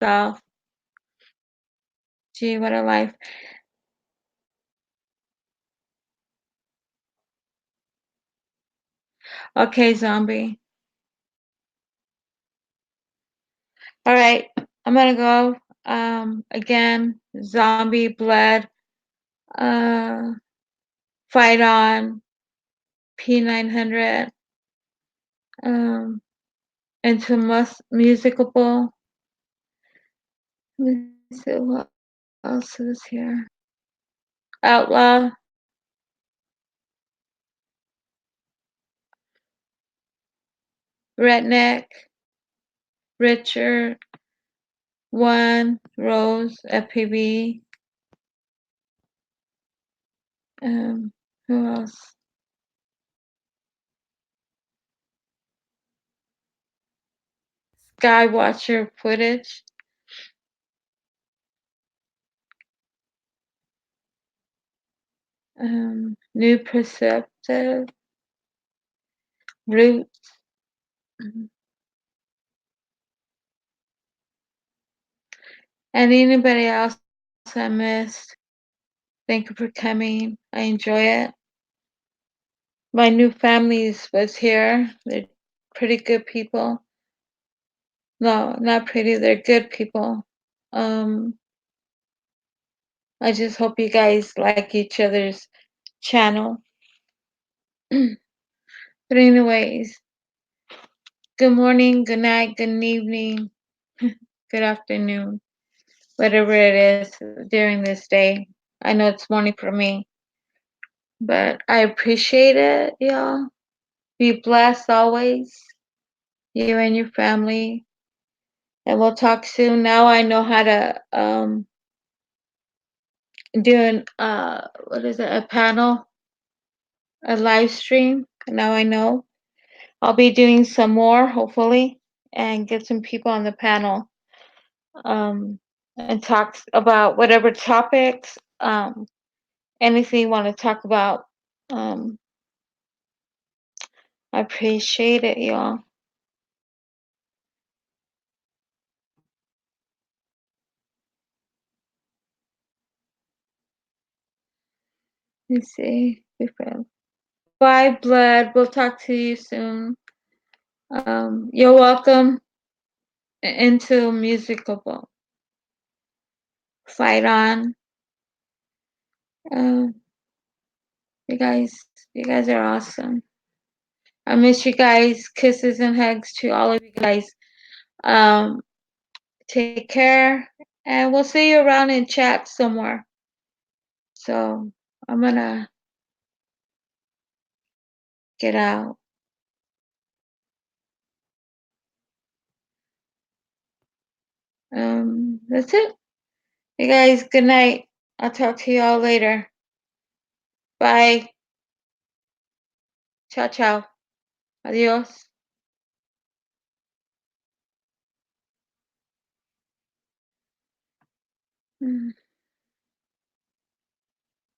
South. Gee, what a life. Okay, zombie. All right, I'm gonna go. Again, zombie blood. Uh, fight on. P900. Into musicable. Let me see what else is here. Outlaw. Redneck. Richard. One. Rose. FPB. Who else? Skywatcher footage. New perceptive. Roots. And anybody else I missed, thank you for coming. I enjoy it. My new families was here. They're pretty good people. No, not pretty. They're good people. I just hope you guys like each other's channel. But anyways, good morning, good night, good evening, good afternoon, whatever it is during this day. I know it's morning for me, but I appreciate it, y'all. Be blessed always, you and your family. And we'll talk soon. Now I know how to do an what is it, a panel, a live stream. Now I know. I'll be doing some more hopefully and get some people on the panel and talk about whatever topics, anything you want to talk about. Um, I appreciate it, y'all. Let me see. Bye, blood. We'll talk to you soon. You're welcome into Musicable. Fight on. Um, you guys are awesome. I miss you guys. Kisses and hugs to all of you guys. Take care, and we'll see you around in chat somewhere. So I'm gonna get out. That's it. You guys, good night. I'll talk to you all later. Bye. Ciao, ciao. Adios.